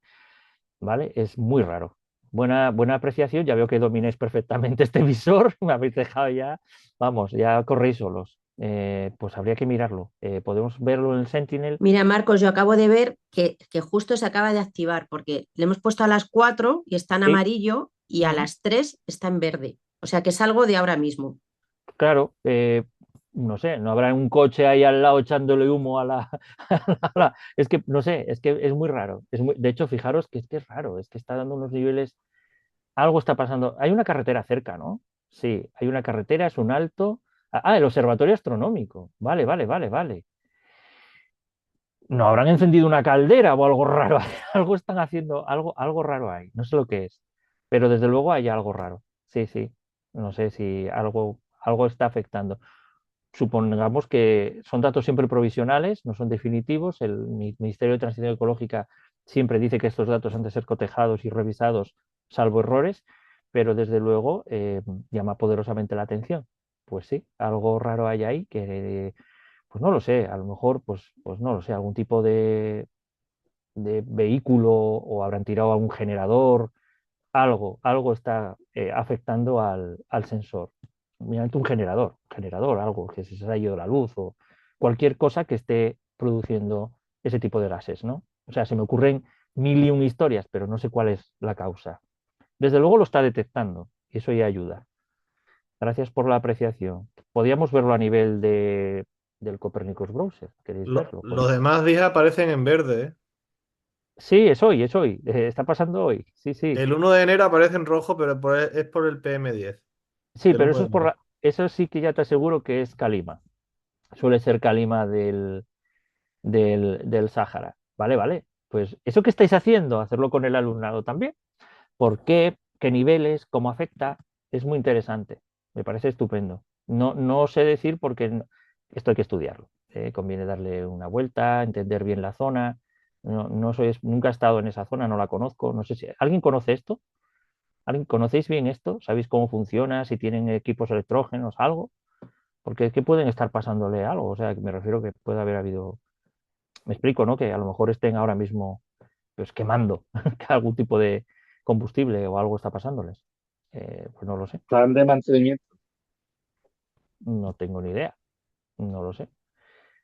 ¿vale? Es muy raro. Buena apreciación. Ya veo que domináis perfectamente este visor. Me habéis dejado ya, vamos, ya corréis solos. Pues habría que mirarlo. Podemos verlo en el Sentinel. Mira, Marcos, yo acabo de ver que justo se acaba de activar porque le hemos puesto a las 4 y está en Sí, amarillo y a Ujú. las 3 está en verde. O sea que es algo de ahora mismo. claro. No sé, no habrá un coche ahí al lado echándole humo a la, Es que, no sé, es que es muy raro. De hecho, fijaros que es raro, es que está dando unos niveles. Algo está pasando. Hay una carretera cerca, ¿no? Sí, hay una carretera, es un alto. El observatorio astronómico. Vale. No habrán encendido una caldera o algo raro. Algo están haciendo, algo raro hay. No sé lo que es. Pero desde luego hay algo raro. Sí. No sé si algo está afectando. Supongamos que son datos siempre provisionales, no son definitivos. El Ministerio de Transición Ecológica siempre dice que estos datos han de ser cotejados y revisados, salvo errores, pero desde luego llama poderosamente la atención. Pues sí, algo raro hay ahí que, pues no lo sé, a lo mejor, pues no lo sé, algún tipo de vehículo o habrán tirado a un generador, algo está afectando al sensor. Mediante un generador, algo que se ha ido la luz o cualquier cosa que esté produciendo ese tipo de gases, ¿no? O sea, se me ocurren mil y un historias, pero no sé cuál es la causa. Desde luego lo está detectando y eso ya ayuda. Gracias por la apreciación. Podríamos verlo a nivel del Copernicus Browser. ¿Queréis verlo? Los demás días aparecen en verde, ¿eh? Sí, es hoy. Está pasando hoy. Sí. El 1 de enero aparece en rojo, pero es por el PM10 Sí, del pero 1 eso de es por enero. eso sí que ya te aseguro que es calima. Suele ser calima del Sáhara. Vale. Pues eso que estáis haciendo, hacerlo con el alumnado también. ¿Por qué? qué niveles, cómo afecta, es muy interesante, me parece estupendo. No sé decir porque esto hay que estudiarlo, conviene darle una vuelta, entender bien la zona. No soy, nunca he estado en esa zona, no la conozco, no sé si alguien conoce esto. ¿Alguien conocéis bien esto? ¿Sabéis cómo funciona? Si tienen equipos electrógenos, algo. Porque es que pueden estar pasándole algo. O sea, que me refiero que puede haber habido. Me explico, ¿no? Que a lo mejor estén ahora mismo pues, quemando que algún tipo de combustible o algo está pasándoles. Pues no lo sé. Plan de mantenimiento. No tengo ni idea. No lo sé.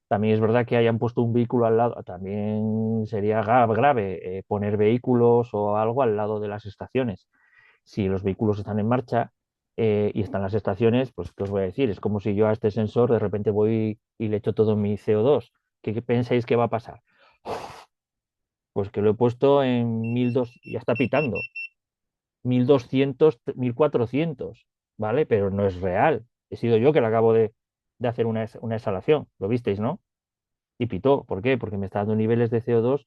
También es verdad que hayan puesto un vehículo al lado. También sería grave poner vehículos o algo al lado de las estaciones. Si los vehículos están en marcha y están las estaciones, pues ¿qué os voy a decir? Es como si yo a este sensor de repente voy y le echo todo mi CO2. ¿Qué pensáis que va a pasar? Pues que lo he puesto en 1200, ya está pitando, 1200, 1400, ¿vale? Pero no es real. He sido yo que le acabo de hacer una exhalación. ¿Lo visteis, no? Y pitó. ¿Por qué? Porque me está dando niveles de CO2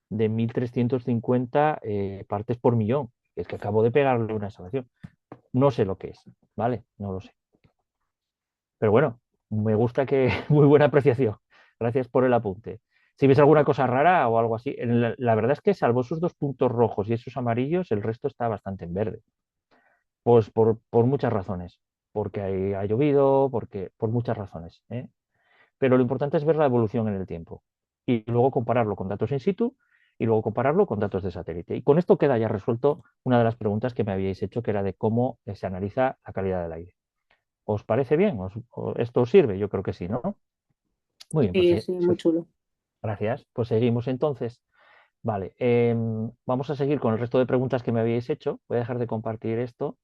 de 1350 partes por millón. Es que acabo de pegarle una exhalación. No sé lo que es, ¿vale? No lo sé. Pero bueno, me gusta que... Muy buena apreciación. Gracias por el apunte. Si ves alguna cosa rara o algo así, la verdad es que salvo esos dos puntos rojos y esos amarillos, el resto está bastante en verde. Pues por muchas razones. Porque ha llovido, por muchas razones, ¿eh? Pero lo importante es ver la evolución en el tiempo y luego compararlo con datos in situ y luego compararlo con datos de satélite. Y con esto queda ya resuelto una de las preguntas que me habíais hecho, que era de cómo se analiza la calidad del aire. ¿Os parece bien? ¿Esto os sirve? Yo creo que sí, ¿no? Muy bien, pues Sí, sí, muy chulo. gracias. Pues seguimos entonces. Vale, vamos a seguir con el resto de preguntas que me habíais hecho. Voy a dejar de compartir esto.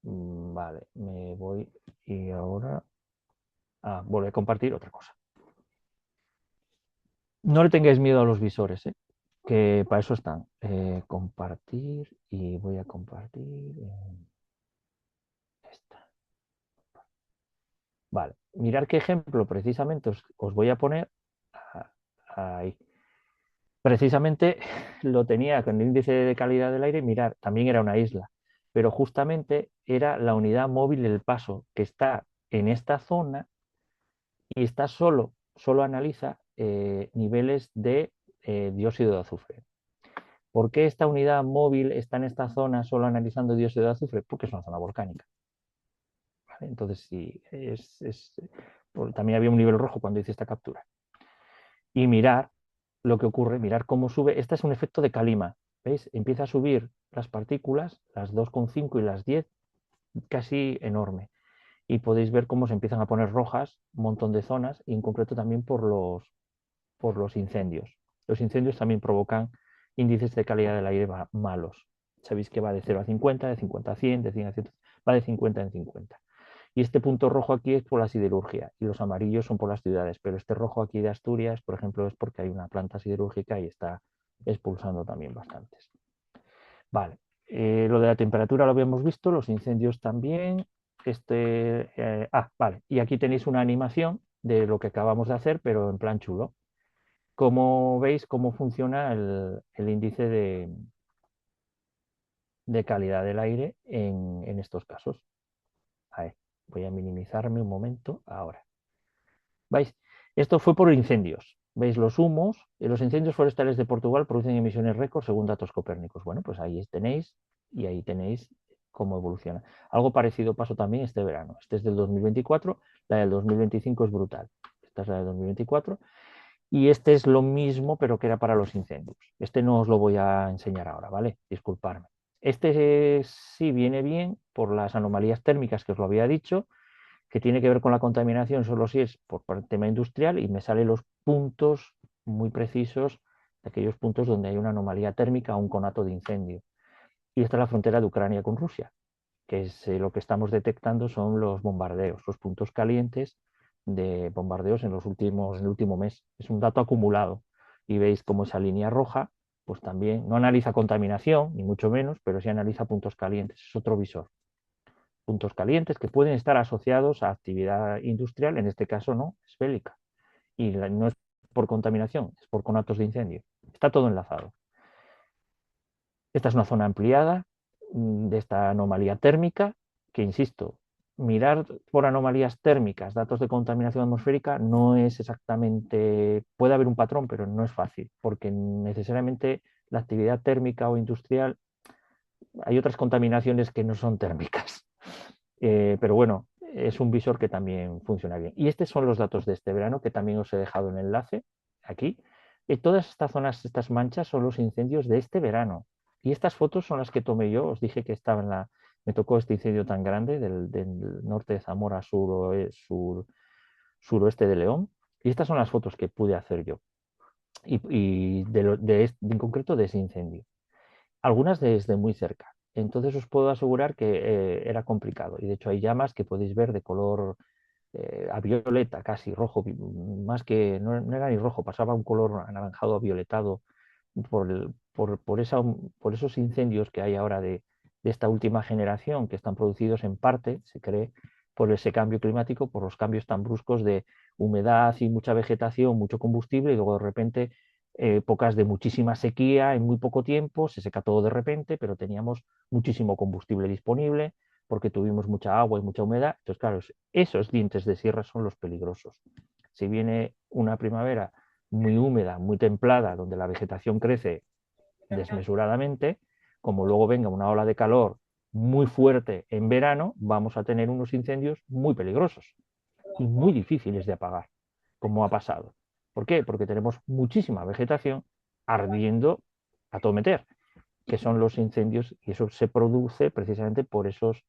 Vale, me voy y ahora vuelvo a compartir otra cosa. No le tengáis miedo a los visores, ¿eh? Que para eso están. Compartir y voy a compartir esta. Vale, mirar qué ejemplo precisamente os voy a poner ahí. Precisamente lo tenía con el índice de calidad del aire, mirar, también era una isla, pero justamente era la unidad móvil El Paso, que está en esta zona y está solo analiza niveles de dióxido de azufre. ¿Por qué esta unidad móvil está en esta zona solo analizando dióxido de azufre? Porque es una zona volcánica. ¿Vale? Entonces, sí, también había un nivel rojo cuando hice esta captura. Y mirar lo que ocurre, mirar cómo sube. Este es un efecto de calima. ¿Veis? Empieza a subir las partículas, las 2,5 y las 10, casi enorme. Y podéis ver cómo se empiezan a poner rojas un montón de zonas, y en concreto también por los incendios. Los incendios también provocan índices de calidad del aire malos. Sabéis que va de 0 a 50, de 50 a 100, de 100 a 100, va de 50 en 50. Y este punto rojo aquí es por la siderurgia y los amarillos son por las ciudades, pero este rojo aquí de Asturias, por ejemplo, es porque hay una planta siderúrgica y está expulsando también bastantes. Vale, lo de la temperatura lo habíamos visto, los incendios también. Vale, y aquí tenéis una animación de lo que acabamos de hacer, pero en plan chulo. ¿Cómo veis cómo funciona el índice de calidad del aire en estos casos? A ver, voy a minimizarme un momento ahora. ¿Veis? Esto fue por incendios. ¿Veis los humos? Los incendios forestales de Portugal producen emisiones récord según datos copérnicos. Bueno, pues ahí tenéis y ahí tenéis cómo evoluciona. Algo parecido pasó también este verano. Este es del 2024, la del 2025 es brutal. Esta es la del 2024 y este es lo mismo, pero que era para los incendios. Este no os lo voy a enseñar ahora, ¿vale? Disculparme. Este sí viene bien por las anomalías térmicas que os lo había dicho, que tiene que ver con la contaminación solo si es por tema industrial y me salen los puntos muy precisos de aquellos puntos donde hay una anomalía térmica o un conato de incendio. Y esta es la frontera de Ucrania con Rusia, que es lo que estamos detectando son los bombardeos, los puntos calientes de bombardeos en el último mes. Es un dato acumulado y veis como esa línea roja pues también no analiza contaminación, ni mucho menos, pero sí analiza puntos calientes. Es otro visor. Puntos calientes que pueden estar asociados a actividad industrial, en este caso no, es bélica. Y no es por contaminación, es por conatos de incendio. Está todo enlazado. Esta es una zona ampliada. de esta anomalía térmica, que insisto, mirar por anomalías térmicas, datos de contaminación atmosférica, no es exactamente, puede haber un patrón, pero no es fácil, porque necesariamente la actividad térmica o industrial, hay otras contaminaciones que no son térmicas. Pero bueno, es un visor que también funciona bien. Y estos son los datos de este verano, que también os he dejado en el enlace aquí. Todas estas zonas, estas manchas, son los incendios de este verano. Y estas fotos son las que tomé yo. Os dije que estaba en la... Me tocó este incendio tan grande del norte de Zamora, suroeste de León. Y estas son las fotos que pude hacer yo. Y en concreto de ese incendio. Algunas desde muy cerca. Entonces os puedo asegurar que era complicado. Y de hecho hay llamas que podéis ver de color a violeta, casi rojo, más que no era ni rojo, pasaba un color anaranjado a violetado por esos incendios que hay ahora de esta última generación, que están producidos en parte, se cree, por ese cambio climático, por los cambios tan bruscos de humedad y mucha vegetación, mucho combustible, y luego de repente épocas de muchísima sequía en muy poco tiempo, se seca todo de repente, pero teníamos muchísimo combustible disponible porque tuvimos mucha agua y mucha humedad. Entonces, claro, esos dientes de sierra son los peligrosos. Si viene una primavera muy húmeda, muy templada, donde la vegetación crece desmesuradamente, como luego venga una ola de calor muy fuerte en verano, vamos a tener unos incendios muy peligrosos y muy difíciles de apagar, como ha pasado. ¿Por qué? Porque tenemos muchísima vegetación ardiendo a todo meter, que son los incendios, y eso se produce precisamente por esos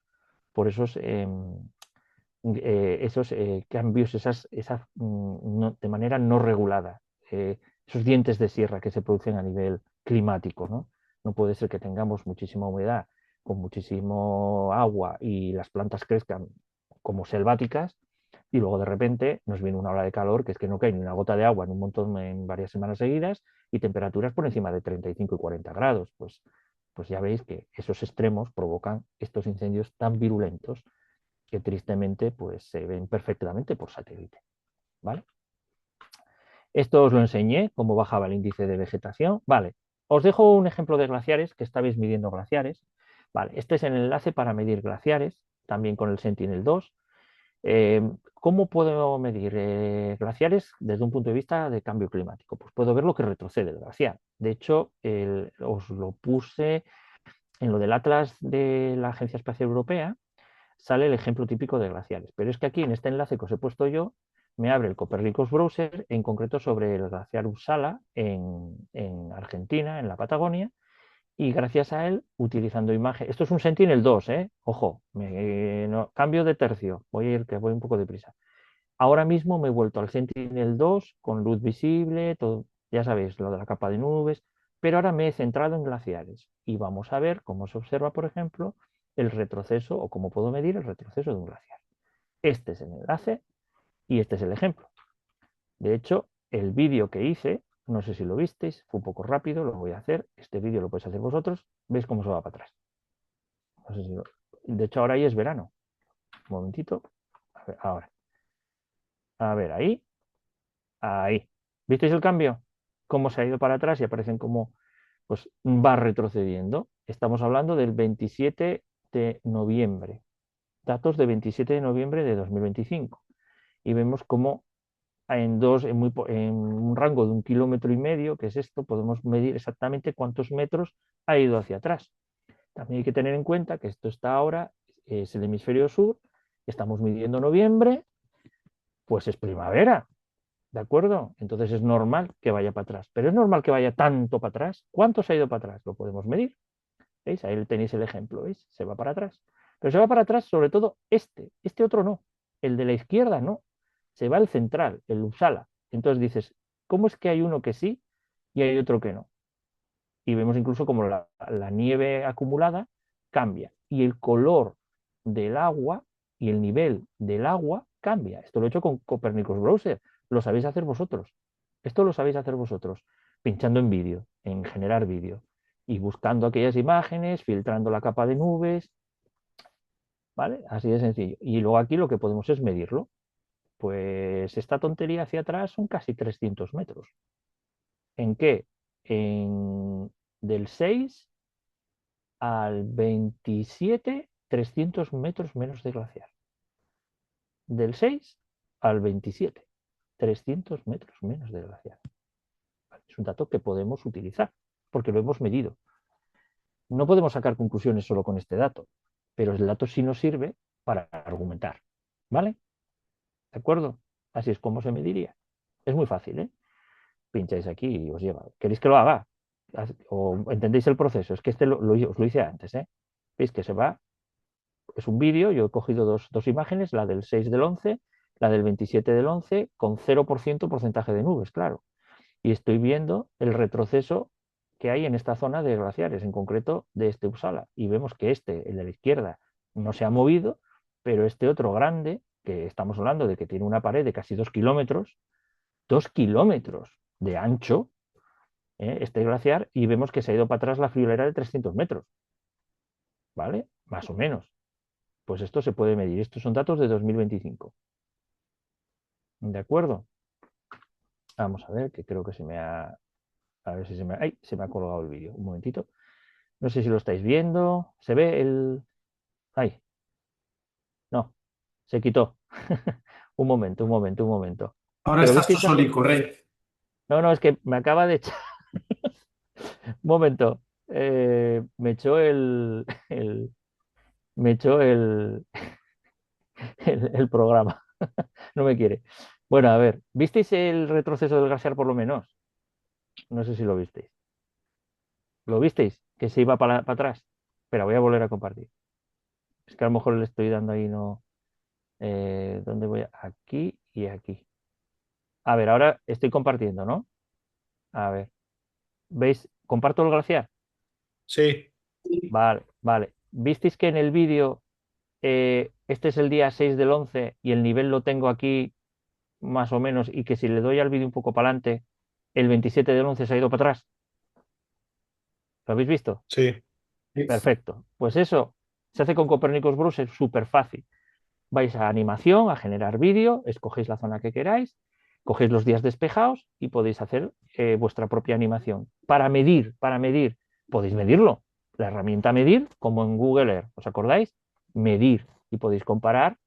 cambios, de manera no regulada, esos dientes de sierra que se producen a nivel climático, ¿no? No puede ser que tengamos muchísima humedad, con muchísimo agua y las plantas crezcan como selváticas, y luego de repente nos viene una ola de calor que es que no cae ni una gota de agua en un montón, en varias semanas seguidas, y temperaturas por encima de 35 y 40 grados. Pues ya veis que esos extremos provocan estos incendios tan virulentos que tristemente pues, se ven perfectamente por satélite. ¿Vale? Esto os lo enseñé, cómo bajaba el índice de vegetación. Vale, os dejo un ejemplo de glaciares, que estabais midiendo glaciares. Vale, este es el enlace para medir glaciares, también con el Sentinel-2. ¿Cómo puedo medir glaciares desde un punto de vista de cambio climático? Pues puedo ver lo que retrocede el glaciar. De hecho, os lo puse en lo del Atlas de la Agencia Espacial Europea, sale el ejemplo típico de glaciares. Pero es que aquí, en este enlace que os he puesto yo, me abre el Copernicus Browser, en concreto sobre el glaciar Uppsala en Argentina, en la Patagonia, y gracias a él, utilizando imagen, esto es un Sentinel-2, ojo, cambio de tercio, que voy un poco deprisa. Ahora mismo me he vuelto al Sentinel-2 con luz visible, todo, ya sabéis, lo de la capa de nubes, pero ahora me he centrado en glaciares y vamos a ver cómo se observa, por ejemplo, el retroceso o cómo puedo medir el retroceso de un glaciar. Este es el enlace y este es el ejemplo. De hecho, el vídeo que hice, no sé si lo visteis, fue un poco rápido, lo voy a hacer. Este vídeo lo podéis hacer vosotros. ¿Veis cómo se va para atrás? No sé si De hecho, ahora ahí es verano. Un momentito. A ver, ahora. A ver, ahí. Ahí. ¿Visteis el cambio? Cómo se ha ido para atrás y aparecen como pues va retrocediendo. Estamos hablando del 27 de noviembre. Datos de 27 de noviembre de 2025. Y vemos cómo en un rango de 1,5 kilómetros, que es esto, podemos medir exactamente cuántos metros ha ido hacia atrás. También hay que tener en cuenta que esto está ahora, es el hemisferio sur, estamos midiendo noviembre, pues es primavera, ¿de acuerdo? Entonces es normal que vaya para atrás, pero es normal que vaya tanto para atrás. ¿Cuánto se ha ido para atrás? Lo podemos medir. ¿Veis? Ahí tenéis el ejemplo, ¿veis? Se va para atrás. Pero se va para atrás sobre todo este otro no, el de la izquierda no, se va al central, el Uppsala. Entonces dices, ¿cómo es que hay uno que sí y hay otro que no? Y vemos incluso como la nieve acumulada cambia y el color del agua y el nivel del agua cambia. Esto lo he hecho con Copernicus Browser, lo sabéis hacer vosotros. Esto lo sabéis hacer vosotros, pinchando en vídeo, en generar vídeo y buscando aquellas imágenes, filtrando la capa de nubes, ¿vale? Así de sencillo. Y luego aquí lo que podemos es medirlo. Pues esta tontería hacia atrás son casi 300 metros. ¿En qué? Del 6 al 27, 300 metros menos de glaciar. Del 6 al 27, 300 metros menos de glaciar. Es un dato que podemos utilizar porque lo hemos medido. No podemos sacar conclusiones solo con este dato, pero el dato sí nos sirve para argumentar. ¿Vale? ¿De acuerdo? Así es como se mediría. Es muy fácil, ¿eh? Pincháis aquí y os lleva. ¿Queréis que lo haga? ¿O entendéis el proceso? Es que este os lo hice antes, ¿eh? Veis que se va. Es un vídeo, yo he cogido dos imágenes, la del 6 del 11, la del 27 del 11, con 0% porcentaje de nubes, claro. Y estoy viendo el retroceso que hay en esta zona de glaciares, en concreto de este Uppsala. Y vemos que el de la izquierda, no se ha movido, pero este otro grande, que estamos hablando de que tiene una pared de casi 2 kilómetros de ancho, este glaciar, y vemos que se ha ido para atrás la friolera de 300 metros. ¿Vale? Más o menos. Pues esto se puede medir. Estos son datos de 2025. ¿De acuerdo? Vamos a ver, que creo que se me ha... A ver si se me... ¡Ay! Se me ha colgado el vídeo. Un momentito. No sé si lo estáis viendo. ¿Se ve el...? ¡Ay! No. Se quitó. Un momento, un momento, un momento. Ahora ¿Pero estás tú visteis algo? solico, Rey. No, no, es que me acaba de echar... Un momento. Me echó me echó el programa. No me quiere. Bueno, a ver. ¿Visteis el retroceso del glaciar por lo menos? No sé si lo visteis. ¿Lo visteis? Que se iba para atrás. Pero voy a volver a compartir. Es que a lo mejor le estoy dando ahí, no. ¿Dónde voy? Aquí y aquí. A ver, ahora estoy compartiendo, ¿no? A ver. ¿Veis? ¿Comparto el glaciar? Sí, Vale, vale. ¿Visteis que en el vídeo este es el día 6 del 11 y el nivel lo tengo aquí más o menos y que si le doy al vídeo un poco para adelante, el 27 del 11 se ha ido para atrás? ¿Lo habéis visto? sí. Perfecto. Pues eso se hace con Copernicus Browser, es súper fácil. Vais a animación, a generar vídeo, escogéis la zona que queráis, cogéis los días despejados y podéis hacer vuestra propia animación. Para medir, podéis medirlo. La herramienta medir, como en Google Earth, ¿os acordáis? Medir y podéis comparar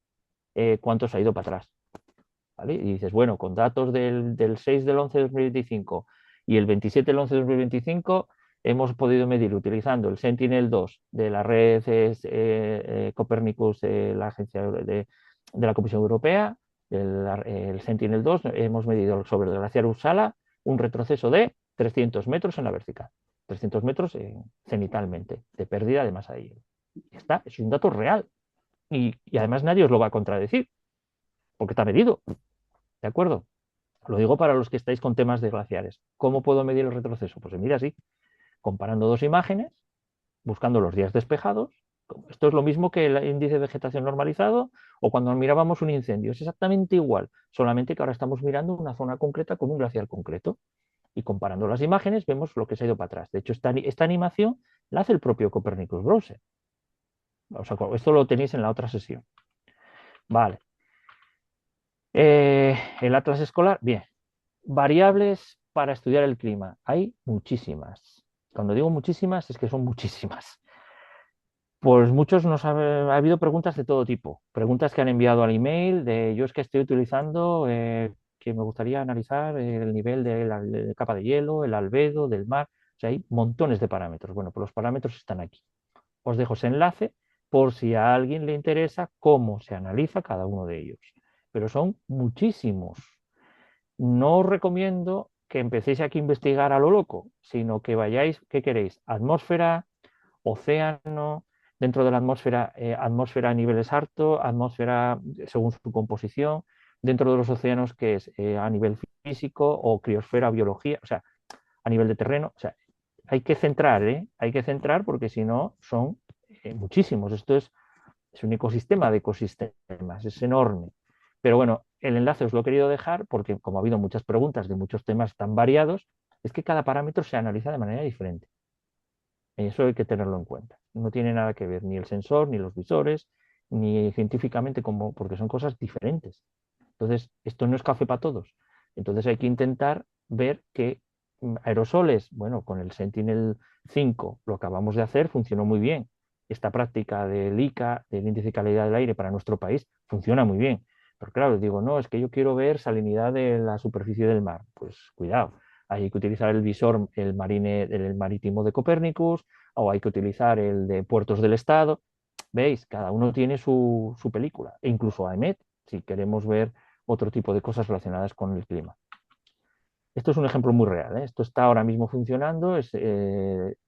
cuánto se ha ido para atrás. ¿Vale? Y dices, bueno, con datos del 6 del 11 de 2025 y el 27 del 11 de 2025 hemos podido medir utilizando el Sentinel-2 de la red Copernicus de la agencia de la Comisión Europea, el Sentinel-2, hemos medido sobre el glaciar Uppsala un retroceso de 300 metros en la vertical, 300 metros cenitalmente, de pérdida de masa de hielo. Está, es un dato real y además nadie os lo va a contradecir, porque está medido. ¿De acuerdo? Lo digo para los que estáis con temas de glaciares. ¿Cómo puedo medir el retroceso? Pues se mide así, comparando dos imágenes, buscando los días despejados. Esto es lo mismo que el índice de vegetación normalizado o cuando mirábamos un incendio. Es exactamente igual, solamente que ahora estamos mirando una zona concreta con un glaciar concreto. Y comparando las imágenes vemos lo que se ha ido para atrás. De hecho, esta animación la hace el propio Copernicus Browser. Esto lo tenéis en la otra sesión. Vale. El atlas escolar, bien. Variables para estudiar el clima. Hay muchísimas. Cuando digo muchísimas, es que son muchísimas. Pues muchos ha habido preguntas de todo tipo. Preguntas que han enviado al email de yo es que estoy utilizando que me gustaría analizar el nivel de la capa de hielo, el albedo del mar. O sea, hay montones de parámetros. Bueno, pues los parámetros están aquí. Os dejo ese enlace por si a alguien le interesa cómo se analiza cada uno de ellos. Pero son muchísimos. No os recomiendo que empecéis aquí a investigar a lo loco, sino que vayáis, ¿qué queréis? Atmósfera, océano, dentro de la atmósfera, atmósfera a niveles altos, atmósfera según su composición, dentro de los océanos que es a nivel físico o criosfera, biología, o sea, a nivel de terreno, o sea, hay que centrar, hay que centrar porque si no son muchísimos. Esto es un ecosistema de ecosistemas, es enorme. Pero bueno, el enlace os lo he querido dejar porque como ha habido muchas preguntas de muchos temas tan variados, es que cada parámetro se analiza de manera diferente. Eso hay que tenerlo en cuenta. No tiene nada que ver ni el sensor, ni los visores, ni científicamente, porque son cosas diferentes. Entonces, esto no es café para todos. Entonces hay que intentar ver que aerosoles, bueno, con el Sentinel 5 lo acabamos de hacer, funcionó muy bien. Esta práctica del ICA, del índice de calidad del aire para nuestro país, funciona muy bien. Pero claro, digo, no, es que yo quiero ver salinidad de la superficie del mar. Pues cuidado, hay que utilizar el visor, el marítimo de Copernicus, o hay que utilizar el de Puertos del Estado. ¿Veis? Cada uno tiene su película, e incluso AEMET, si queremos ver otro tipo de cosas relacionadas con el clima. Esto es un ejemplo muy real, ¿eh? Esto está ahora mismo funcionando, es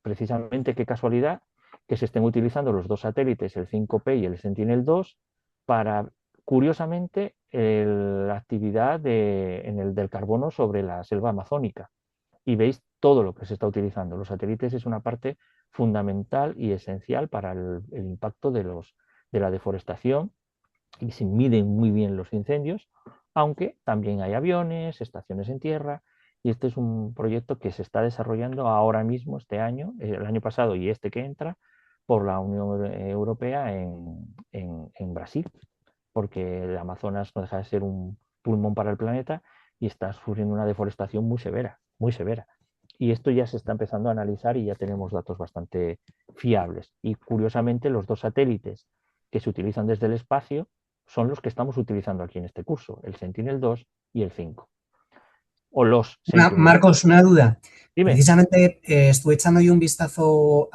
precisamente qué casualidad que se estén utilizando los dos satélites, el 5P y el Sentinel-2, para, curiosamente, la actividad del carbono sobre la selva amazónica. Y veis todo lo que se está utilizando. Los satélites es una parte fundamental y esencial para el impacto de la deforestación y se miden muy bien los incendios, aunque también hay aviones, estaciones en tierra, y este es un proyecto que se está desarrollando ahora mismo, este año, el año pasado y este que entra, por la Unión Europea en Brasil, porque el Amazonas no deja de ser un pulmón para el planeta y está sufriendo una deforestación muy severa, muy severa. Y esto ya se está empezando a analizar y ya tenemos datos bastante fiables. Y curiosamente, los dos satélites que se utilizan desde el espacio son los que estamos utilizando aquí en este curso, el Sentinel-2 y el 5. O los Sentinel. Marcos, una duda. Dime. Precisamente estuve echando yo un vistazo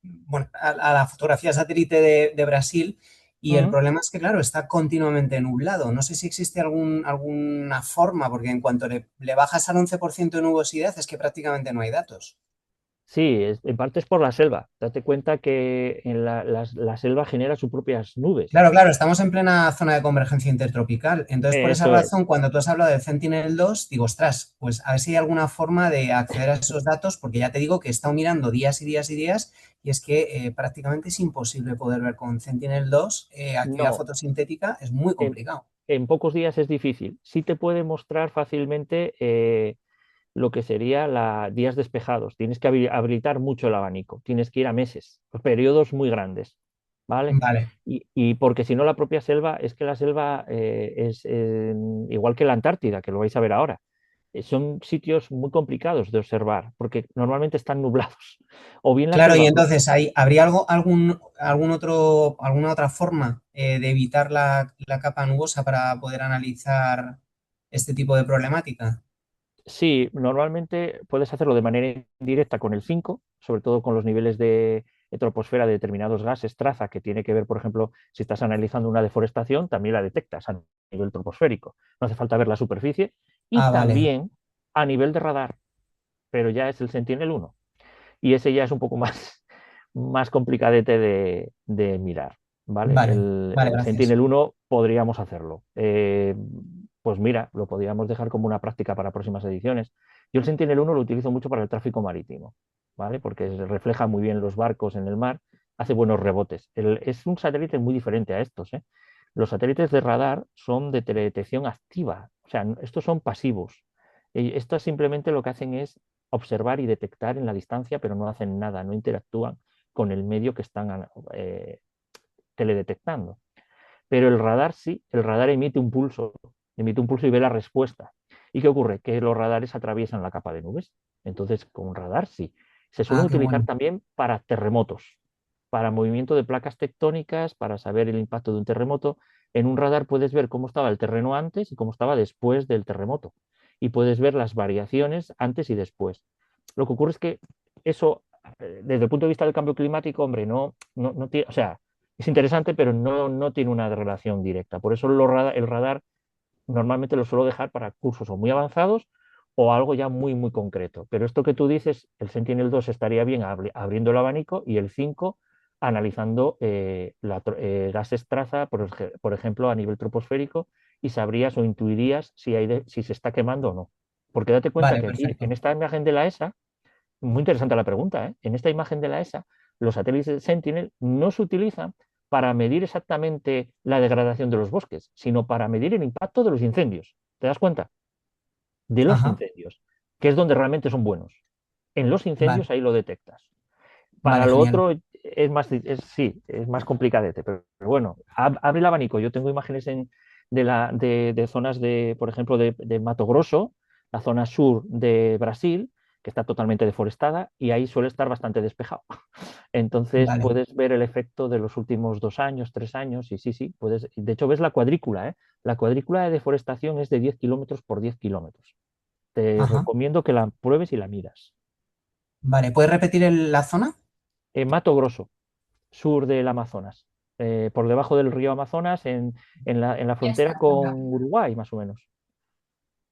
bueno, a la fotografía satélite de Brasil y el problema es que, claro, está continuamente nublado. No sé si existe alguna forma, porque en cuanto le bajas al 11% de nubosidad es que prácticamente no hay datos. Sí, en parte es por la selva. Date cuenta que en la selva genera sus propias nubes. Claro, claro, estamos en plena zona de convergencia intertropical. Entonces, por esa Eso es. razón, cuando tú has hablado del Sentinel-2, digo, ostras, pues a ver si hay alguna forma de acceder a esos datos, porque ya te digo que he estado mirando días y días y días, y es que prácticamente es imposible poder ver con Sentinel-2 actividad No, fotosintética, es muy en, complicado. en pocos días es difícil. Sí te puede mostrar fácilmente lo que sería días despejados. Tienes que habilitar mucho el abanico, tienes que ir a meses, periodos muy grandes, ¿vale? Vale. Y porque si no la propia selva, es que la selva es igual que la Antártida, que lo vais a ver ahora. Son sitios muy complicados de observar, porque normalmente están nublados. O bien la Claro, y selva entonces, ¿habría alguna otra forma de evitar la capa nubosa para poder analizar este tipo de problemática? sí, normalmente puedes hacerlo de manera indirecta con el 5, sobre todo con los niveles de troposfera de determinados gases traza, que tiene que ver, por ejemplo, si estás analizando una deforestación, también la detectas a nivel troposférico. No hace falta ver la superficie. Y Ah, vale, también a nivel de radar, pero ya es el Sentinel-1. Y ese ya es un poco más complicadete de mirar, ¿vale? vale, vale, El gracias. Sentinel-1 podríamos hacerlo. Pues mira, lo podríamos dejar como una práctica para próximas ediciones. Yo el Sentinel-1 lo utilizo mucho para el tráfico marítimo, ¿vale? Porque refleja muy bien los barcos en el mar, hace buenos rebotes. Es un satélite muy diferente a estos, ¿eh? Los satélites de radar son de teledetección activa, o sea, estos son pasivos. Estos simplemente lo que hacen es observar y detectar en la distancia, pero no hacen nada, no interactúan con el medio que están teledetectando. Pero el radar sí, el radar emite un pulso y ve la respuesta. ¿Y qué ocurre? Que los radares atraviesan la capa de nubes. Entonces, con un radar sí. Se suelen Ah, qué utilizar bueno. también para terremotos, para movimiento de placas tectónicas, para saber el impacto de un terremoto. En un radar puedes ver cómo estaba el terreno antes y cómo estaba después del terremoto. Y puedes ver las variaciones antes y después. Lo que ocurre es que eso, desde el punto de vista del cambio climático, hombre, no tiene, o sea, es interesante, pero no tiene una relación directa. Por eso el radar normalmente lo suelo dejar para cursos o muy avanzados o algo ya muy concreto. Pero esto que tú dices, el Sentinel-2 estaría bien abriendo el abanico y el 5 analizando gases traza, por ejemplo, a nivel troposférico, y sabrías o intuirías si se está quemando o no. Porque date cuenta Vale, que aquí, en perfecto. esta imagen de la ESA, muy interesante la pregunta, ¿eh? En esta imagen de la ESA, los satélites de Sentinel no se utilizan para medir exactamente la degradación de los bosques, sino para medir el impacto de los incendios. ¿Te das cuenta? De los Ajá, incendios, que es donde realmente son buenos. En los vale, incendios ahí lo detectas. Para vale, lo genial. otro sí, es más complicadete, pero bueno, abre el abanico. Yo tengo imágenes de zonas por ejemplo, de Mato Grosso, la zona sur de Brasil, que está totalmente deforestada y ahí suele estar bastante despejado. Entonces Vale, puedes ver el efecto de los últimos 2 años, 3 años, y sí, puedes. De hecho, ves la cuadrícula, ¿eh? La cuadrícula de deforestación es de 10 kilómetros por 10 kilómetros. Te ajá. recomiendo que la pruebes y la miras. Vale, ¿puedes repetir la zona? Mato Grosso, sur del Amazonas, por debajo del río Amazonas, en la Ya frontera está, con venga. Uruguay, más o menos.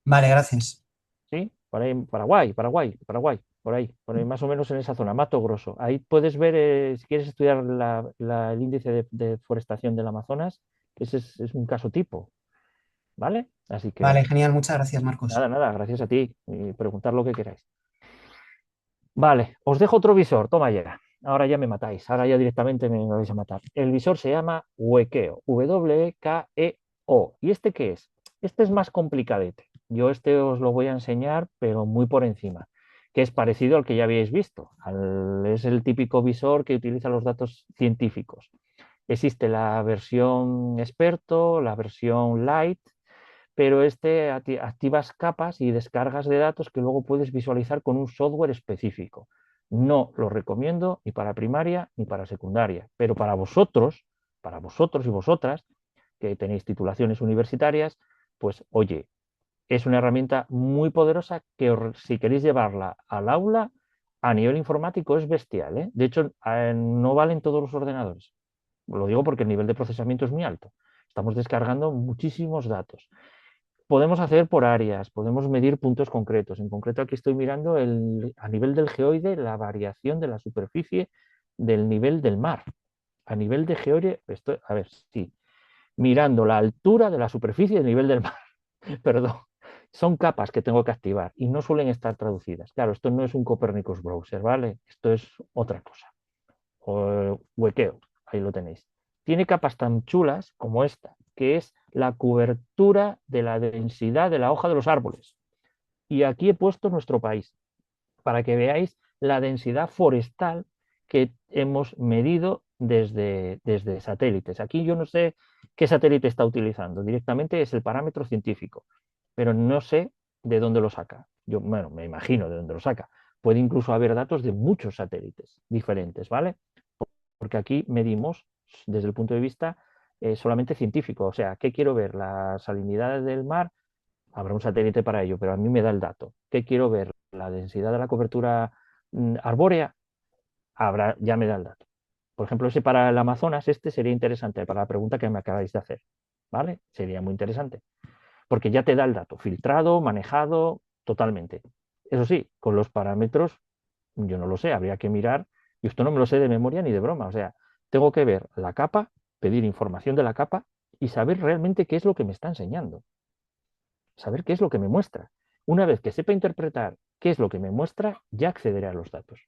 Vale, gracias. ¿Sí? Por ahí, Paraguay, por ahí más o menos en esa zona, Mato Grosso. Ahí puedes ver, si quieres estudiar el índice de deforestación del Amazonas, ese es un caso tipo, ¿vale? Así que Vale, genial, muchas gracias, Marcos. nada, gracias a ti y preguntar lo que queráis. Vale, os dejo otro visor, toma ya. Ahora ya me matáis, ahora ya directamente me vais a matar. El visor se llama Wekeo, W-E-K-E-O. ¿Y este qué es? Este es más complicadete. Yo este os lo voy a enseñar, pero muy por encima, que es parecido al que ya habéis visto. Es el típico visor que utiliza los datos científicos. Existe la versión experto, la versión light, pero activas capas y descargas de datos que luego puedes visualizar con un software específico. No lo recomiendo ni para primaria ni para secundaria, pero para vosotros y vosotras que tenéis titulaciones universitarias, pues oye, es una herramienta muy poderosa que si queréis llevarla al aula a nivel informático es bestial, ¿eh? De hecho, no valen todos los ordenadores. Lo digo porque el nivel de procesamiento es muy alto. Estamos descargando muchísimos datos. Podemos hacer por áreas, podemos medir puntos concretos. En concreto, aquí estoy mirando a nivel del geoide la variación de la superficie del nivel del mar. A nivel de geoide, a ver, sí, mirando la altura de la superficie del nivel del mar. Perdón, son capas que tengo que activar y no suelen estar traducidas. Claro, esto no es un Copernicus Browser, ¿vale? Esto es otra cosa. O Wekeo, ahí lo tenéis. Tiene capas tan chulas como esta, que es la cobertura de la densidad de la hoja de los árboles. Y aquí he puesto nuestro país, para que veáis la densidad forestal que hemos medido desde satélites. Aquí yo no sé qué satélite está utilizando, directamente es el parámetro científico, pero no sé de dónde lo saca. Yo, bueno, me imagino de dónde lo saca. Puede incluso haber datos de muchos satélites diferentes, ¿vale? Porque aquí medimos desde el punto de vista solamente científico. O sea, ¿qué quiero ver? La salinidad del mar, habrá un satélite para ello, pero a mí me da el dato. ¿Qué quiero ver? La densidad de la cobertura arbórea, ya me da el dato. Por ejemplo, ese para el Amazonas, este sería interesante para la pregunta que me acabáis de hacer. ¿Vale? Sería muy interesante. Porque ya te da el dato, filtrado, manejado, totalmente. Eso sí, con los parámetros, yo no lo sé, habría que mirar, y esto no me lo sé de memoria ni de broma, o sea, tengo que ver la capa, pedir información de la capa y saber realmente qué es lo que me está enseñando, saber qué es lo que me muestra. Una vez que sepa interpretar qué es lo que me muestra, ya accederé a los datos.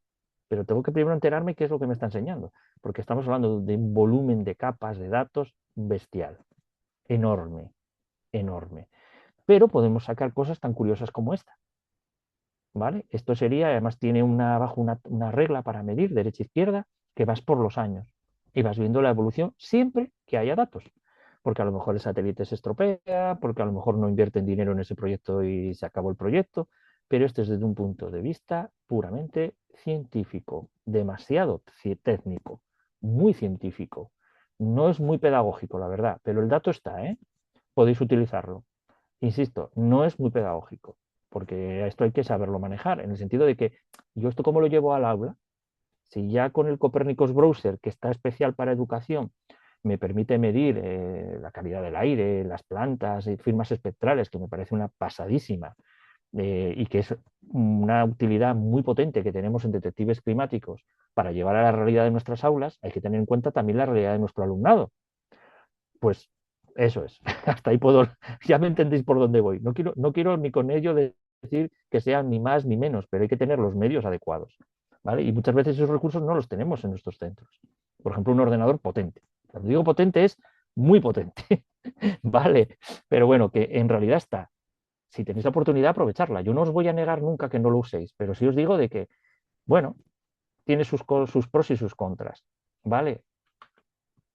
Pero tengo que primero enterarme qué es lo que me está enseñando, porque estamos hablando de un volumen de capas de datos bestial, enorme, enorme. Pero podemos sacar cosas tan curiosas como esta. ¿Vale? Esto sería, además tiene abajo una regla para medir derecha-izquierda que vas por los años y vas viendo la evolución siempre que haya datos. Porque a lo mejor el satélite se estropea, porque a lo mejor no invierten dinero en ese proyecto y se acabó el proyecto, pero esto es desde un punto de vista puramente científico, demasiado técnico, muy científico. No es muy pedagógico, la verdad, pero el dato está, ¿eh? Podéis utilizarlo. Insisto, no es muy pedagógico, porque esto hay que saberlo manejar, en el sentido de que yo esto cómo lo llevo al aula, si ya con el Copernicus Browser, que está especial para educación, me permite medir la calidad del aire, las plantas y firmas espectrales, que me parece una pasadísima, y que es una utilidad muy potente que tenemos en detectives climáticos para llevar a la realidad de nuestras aulas, hay que tener en cuenta también la realidad de nuestro alumnado. Pues eso es, hasta ahí puedo, ya me entendéis por dónde voy. No quiero ni con ello decir que sean ni más ni menos, pero hay que tener los medios adecuados, ¿vale? Y muchas veces esos recursos no los tenemos en nuestros centros. Por ejemplo, un ordenador potente. Cuando digo potente es muy potente, ¿vale? Pero bueno, que en realidad está. Si tenéis la oportunidad, aprovecharla. Yo no os voy a negar nunca que no lo uséis, pero sí os digo de que, bueno, tiene sus pros y sus contras, ¿vale?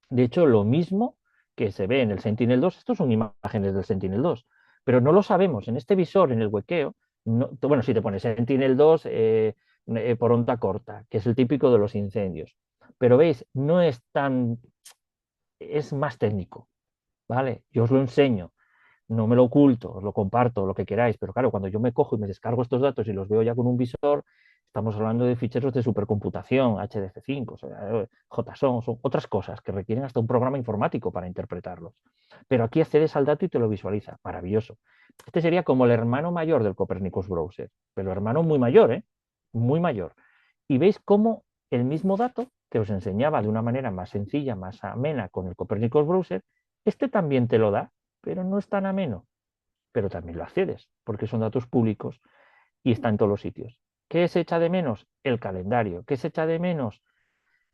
De hecho, lo mismo que se ve en el Sentinel-2, estos son imágenes del Sentinel-2, pero no lo sabemos. En este visor, en el Wekeo, Bueno, si te pones Sentinel-2 por onda corta, que es el típico de los incendios. Pero veis, no es tan, es más técnico, ¿vale? Yo os lo enseño, no me lo oculto, os lo comparto, lo que queráis, pero claro, cuando yo me cojo y me descargo estos datos y los veo ya con un visor, estamos hablando de ficheros de supercomputación, HDF5, o sea, JSON, son otras cosas que requieren hasta un programa informático para interpretarlos. Pero aquí accedes al dato y te lo visualiza, maravilloso. Este sería como el hermano mayor del Copernicus Browser, pero hermano muy mayor, ¿eh? Muy mayor. Y veis cómo el mismo dato que os enseñaba de una manera más sencilla, más amena con el Copernicus Browser, este también te lo da, pero no es tan ameno, pero también lo accedes, porque son datos públicos y está en todos los sitios. ¿Qué se echa de menos? El calendario. ¿Qué se echa de menos?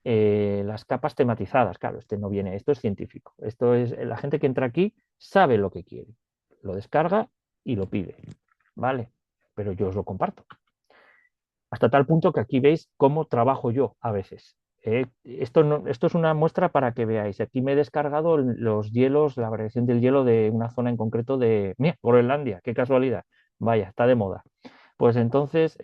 Las capas tematizadas. Claro, este no viene, esto es científico. Esto es, la gente que entra aquí sabe lo que quiere. Lo descarga y lo pide. ¿Vale? Pero yo os lo comparto. Hasta tal punto que aquí veis cómo trabajo yo a veces. Esto es una muestra para que veáis. Aquí me he descargado los hielos, la variación del hielo de una zona en concreto de mira, Groenlandia. Qué casualidad. Vaya, está de moda. Pues entonces,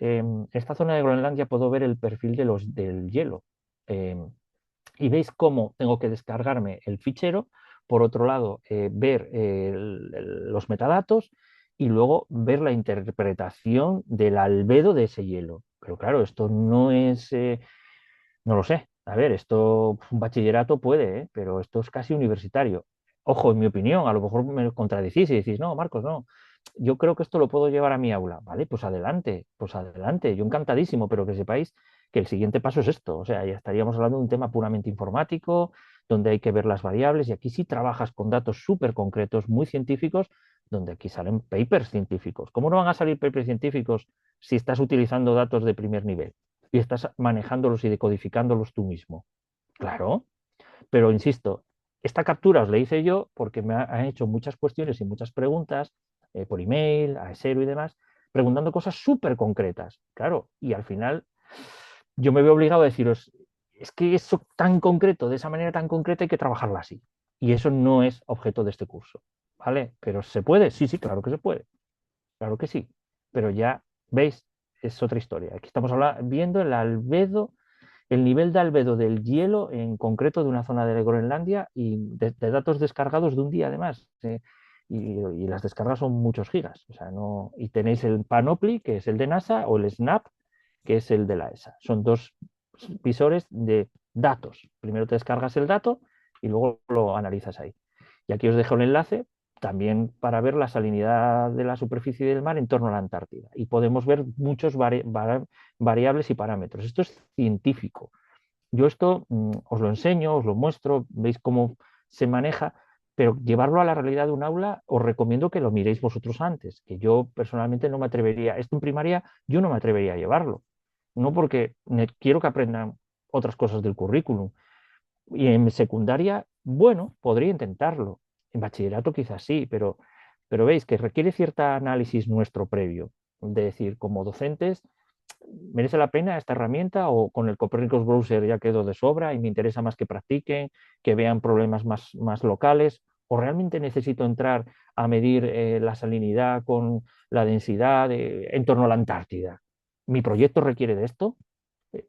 esta zona de Groenlandia puedo ver el perfil del hielo. Y veis cómo tengo que descargarme el fichero, por otro lado, ver los metadatos y luego ver la interpretación del albedo de ese hielo. Pero claro, esto no es, no lo sé. A ver, esto un bachillerato puede, pero esto es casi universitario. Ojo, en mi opinión, a lo mejor me contradecís y decís, no, Marcos, no. Yo creo que esto lo puedo llevar a mi aula. Vale, pues adelante, pues adelante. Yo encantadísimo, pero que sepáis que el siguiente paso es esto. O sea, ya estaríamos hablando de un tema puramente informático, donde hay que ver las variables, y aquí sí trabajas con datos súper concretos, muy científicos, donde aquí salen papers científicos. ¿Cómo no van a salir papers científicos si estás utilizando datos de primer nivel y estás manejándolos y decodificándolos tú mismo? Claro, pero insisto, esta captura os la hice yo porque han hecho muchas cuestiones y muchas preguntas por email, a Esero y demás, preguntando cosas súper concretas. Claro, y al final yo me veo obligado a deciros, es que eso tan concreto, de esa manera tan concreta, hay que trabajarla así. Y eso no es objeto de este curso. ¿Vale? Pero ¿se puede? Sí, sí, claro que se puede. Claro que sí. Pero ya veis, es otra historia. Aquí estamos viendo el albedo, el nivel de albedo del hielo, en concreto de una zona de Groenlandia, y de datos descargados de un día además. Y las descargas son muchos gigas. O sea, no, y tenéis el Panoply, que es el de NASA, o el SNAP, que es el de la ESA. Son dos visores de datos. Primero te descargas el dato y luego lo analizas ahí. Y aquí os dejo el enlace también para ver la salinidad de la superficie del mar en torno a la Antártida. Y podemos ver muchos variables y parámetros. Esto es científico. Yo esto os lo enseño, os lo muestro, veis cómo se maneja, pero llevarlo a la realidad de un aula os recomiendo que lo miréis vosotros antes, que yo personalmente no me atrevería, esto en primaria yo no me atrevería a llevarlo, no porque quiero que aprendan otras cosas del currículum. Y en secundaria, bueno, podría intentarlo. En bachillerato quizás sí, pero veis que requiere cierto análisis nuestro previo, de decir, como docentes, ¿merece la pena esta herramienta o con el Copernicus Browser ya quedo de sobra y me interesa más que practiquen, que vean problemas más locales? ¿O realmente necesito entrar a medir la salinidad con la densidad en torno a la Antártida? ¿Mi proyecto requiere de esto?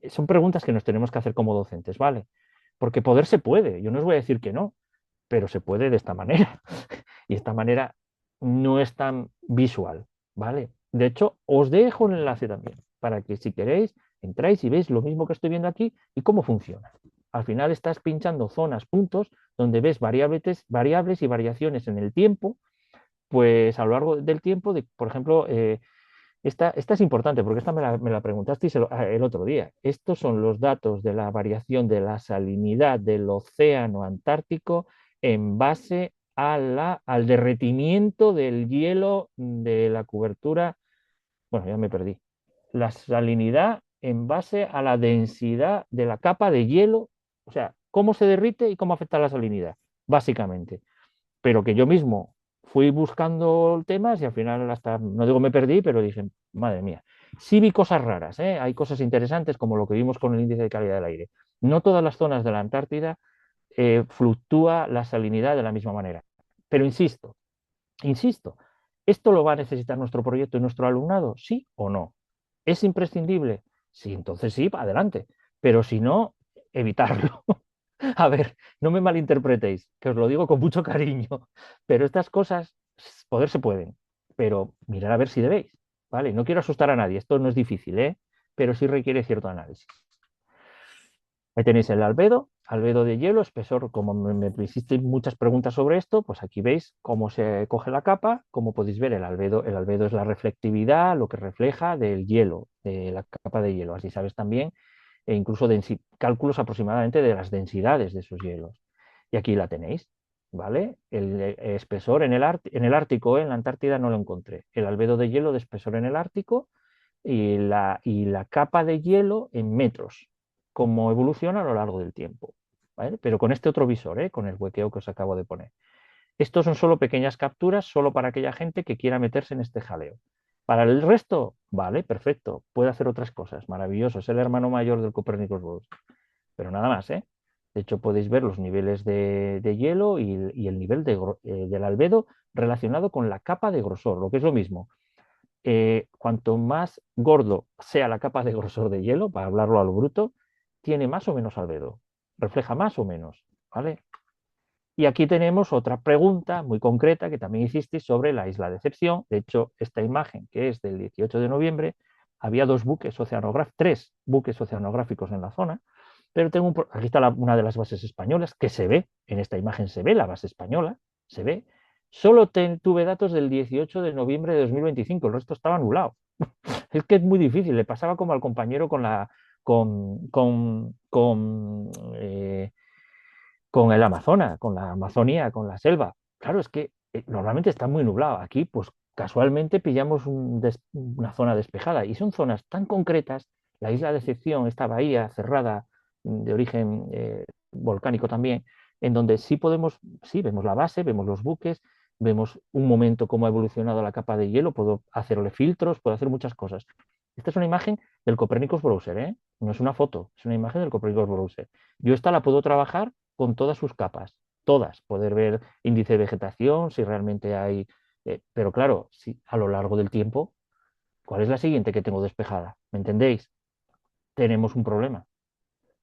Son preguntas que nos tenemos que hacer como docentes, ¿vale? Porque poder se puede, yo no os voy a decir que no, pero se puede de esta manera. Y esta manera no es tan visual, ¿vale? De hecho, os dejo el enlace también, para que si queréis, entráis y veis lo mismo que estoy viendo aquí y cómo funciona. Al final estás pinchando zonas, puntos, donde ves variables y variaciones en el tiempo, pues a lo largo del tiempo, por ejemplo, esta es importante porque esta me la preguntasteis el otro día. Estos son los datos de la variación de la salinidad del océano Antártico en base al derretimiento del hielo de la cobertura. Bueno, ya me perdí. La salinidad en base a la densidad de la capa de hielo, o sea, cómo se derrite y cómo afecta la salinidad, básicamente. Pero que yo mismo fui buscando temas y al final hasta, no digo me perdí, pero dije, madre mía, sí vi cosas raras, ¿eh? Hay cosas interesantes como lo que vimos con el índice de calidad del aire. No todas las zonas de la Antártida fluctúa la salinidad de la misma manera. Pero insisto, ¿Esto lo va a necesitar nuestro proyecto y nuestro alumnado? ¿Sí o no? ¿Es imprescindible? Sí, entonces sí, adelante. Pero si no, evitarlo. A ver, no me malinterpretéis, que os lo digo con mucho cariño, pero estas cosas poder se pueden, pero mirar a ver si debéis, ¿vale? No quiero asustar a nadie, esto no es difícil, ¿eh? Pero sí requiere cierto análisis. Ahí tenéis el albedo de hielo, espesor, como me hicisteis muchas preguntas sobre esto, pues aquí veis cómo se coge la capa, como podéis ver, el albedo es la reflectividad, lo que refleja del hielo, de la capa de hielo, así sabes también, e incluso cálculos aproximadamente de las densidades de esos hielos. Y aquí la tenéis, ¿vale? El espesor en el Ártico, en la Antártida no lo encontré, el albedo de hielo de espesor en el Ártico y la capa de hielo en metros, cómo evoluciona a lo largo del tiempo. ¿Vale? Pero con este otro visor, con el huequeo que os acabo de poner. Estos son solo pequeñas capturas, solo para aquella gente que quiera meterse en este jaleo. Para el resto, vale, perfecto, puede hacer otras cosas, maravilloso, es el hermano mayor del Copernicus Browser, pero nada más, ¿eh? De hecho, podéis ver los niveles de hielo y el nivel del albedo relacionado con la capa de grosor, lo que es lo mismo. Cuanto más gordo sea la capa de grosor de hielo, para hablarlo a lo bruto, tiene más o menos albedo, refleja más o menos, ¿vale? Y aquí tenemos otra pregunta muy concreta que también hicisteis sobre la isla de Decepción. De hecho, esta imagen, que es del 18 de noviembre, había tres buques oceanográficos en la zona, pero aquí está una de las bases españolas, que se ve, en esta imagen se ve la base española, se ve. Solo tuve datos del 18 de noviembre de 2025, el resto estaba anulado. Es que es muy difícil, le pasaba como al compañero con el Amazonas, con la Amazonía, con la selva. Claro, es que normalmente está muy nublado. Aquí, pues casualmente pillamos una zona despejada y son zonas tan concretas, la isla de Decepción, esta bahía cerrada de origen volcánico también, en donde sí vemos la base, vemos los buques, vemos un momento cómo ha evolucionado la capa de hielo, puedo hacerle filtros, puedo hacer muchas cosas. Esta es una imagen del Copernicus Browser, ¿eh? No es una foto, es una imagen del Copernicus Browser. Yo esta la puedo trabajar con todas sus capas, todas, poder ver índice de vegetación, si realmente hay, pero claro, si a lo largo del tiempo, ¿cuál es la siguiente que tengo despejada? ¿Me entendéis? Tenemos un problema,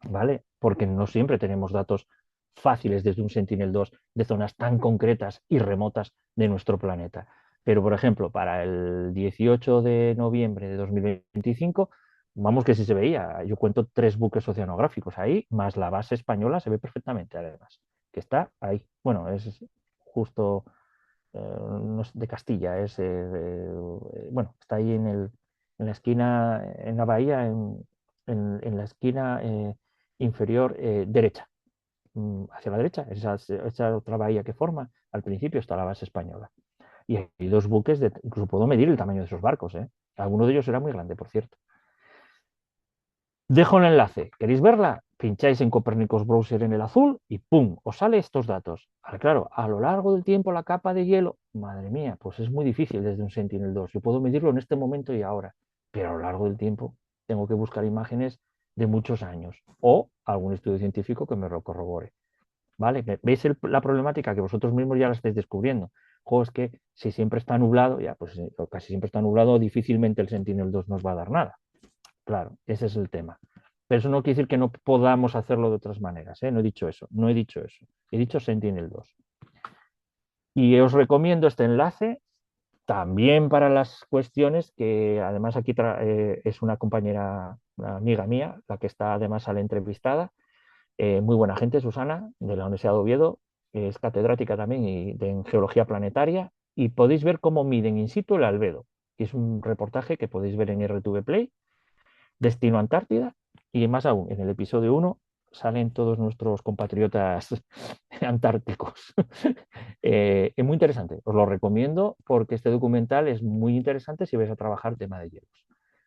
¿vale? Porque no siempre tenemos datos fáciles desde un Sentinel-2 de zonas tan concretas y remotas de nuestro planeta. Pero, por ejemplo, para el 18 de noviembre de 2025, vamos que sí se veía. Yo cuento 3 buques oceanográficos ahí, más la base española, se ve perfectamente además, que está ahí. Bueno, es justo no es de Castilla, bueno, está ahí en la esquina, en la bahía, en la esquina inferior derecha, hacia la derecha, esa otra bahía que forma, al principio está la base española. Y hay 2 buques, incluso puedo medir el tamaño de esos barcos, ¿eh? Alguno de ellos era muy grande, por cierto. Dejo el enlace. ¿Queréis verla? Pincháis en Copernicus Browser en el azul y ¡pum! Os sale estos datos. Ahora, claro, a lo largo del tiempo la capa de hielo, madre mía, pues es muy difícil desde un Sentinel-2. Yo puedo medirlo en este momento y ahora, pero a lo largo del tiempo tengo que buscar imágenes de muchos años o algún estudio científico que me lo corrobore. ¿Vale? ¿Veis la problemática que vosotros mismos ya la estáis descubriendo? Es que si siempre está nublado, ya pues casi siempre está nublado, difícilmente el Sentinel-2 nos va a dar nada. Claro, ese es el tema. Pero eso no quiere decir que no podamos hacerlo de otras maneras, ¿eh? No he dicho eso, no he dicho eso. He dicho Sentinel-2. Y os recomiendo este enlace también para las cuestiones que además aquí es una compañera, una amiga mía, la que está además a la entrevistada, muy buena gente, Susana, de la Universidad de Oviedo, es catedrática también en geología planetaria, y podéis ver cómo miden in situ el albedo. Y es un reportaje que podéis ver en RTV Play, Destino Antártida, y más aún, en el episodio 1 salen todos nuestros compatriotas antárticos. Es muy interesante, os lo recomiendo porque este documental es muy interesante si vais a trabajar tema de hielos.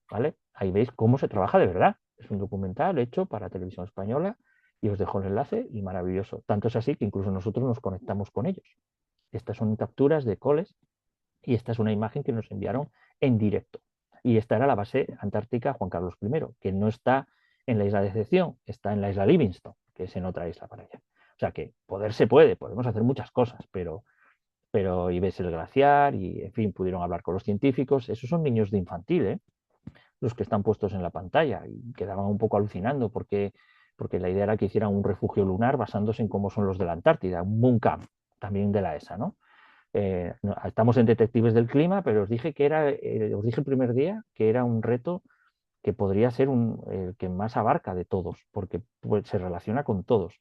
¿Vale? Ahí veis cómo se trabaja de verdad. Es un documental hecho para Televisión Española y os dejo el enlace y maravilloso. Tanto es así que incluso nosotros nos conectamos con ellos. Estas son capturas de coles y esta es una imagen que nos enviaron en directo. Y esta era la base antártica Juan Carlos I, que no está en la isla de Decepción, está en la isla Livingstone, que es en otra isla para allá. O sea que poder se puede, podemos hacer muchas cosas, pero pero y ves el glaciar y, en fin, pudieron hablar con los científicos. Esos son niños de infantil, ¿eh? Los que están puestos en la pantalla y quedaban un poco alucinando porque la idea era que hicieran un refugio lunar basándose en cómo son los de la Antártida, un moon camp, también de la ESA, ¿no? Estamos en Detectives del Clima, pero os dije os dije el primer día que era un reto que podría ser el que más abarca de todos, porque pues, se relaciona con todos.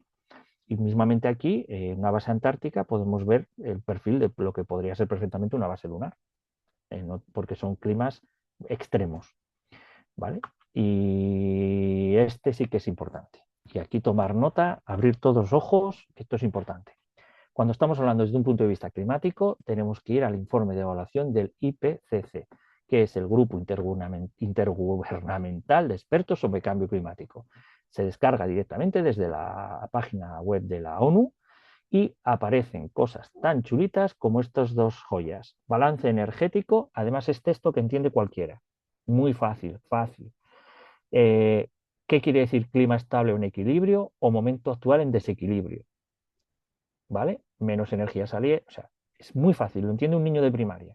Y mismamente aquí, en una base antártica, podemos ver el perfil de lo que podría ser perfectamente una base lunar, porque son climas extremos, ¿vale? Y este sí que es importante. Y aquí tomar nota, abrir todos los ojos, esto es importante. Cuando estamos hablando desde un punto de vista climático, tenemos que ir al informe de evaluación del IPCC, que es el Grupo Intergubernamental de Expertos sobre Cambio Climático. Se descarga directamente desde la página web de la ONU y aparecen cosas tan chulitas como estas dos joyas. Balance energético, además es texto que entiende cualquiera. Muy fácil, fácil. ¿Qué quiere decir clima estable o en equilibrio o momento actual en desequilibrio? ¿Vale? Menos energía saliente, o sea, es muy fácil, lo entiende un niño de primaria.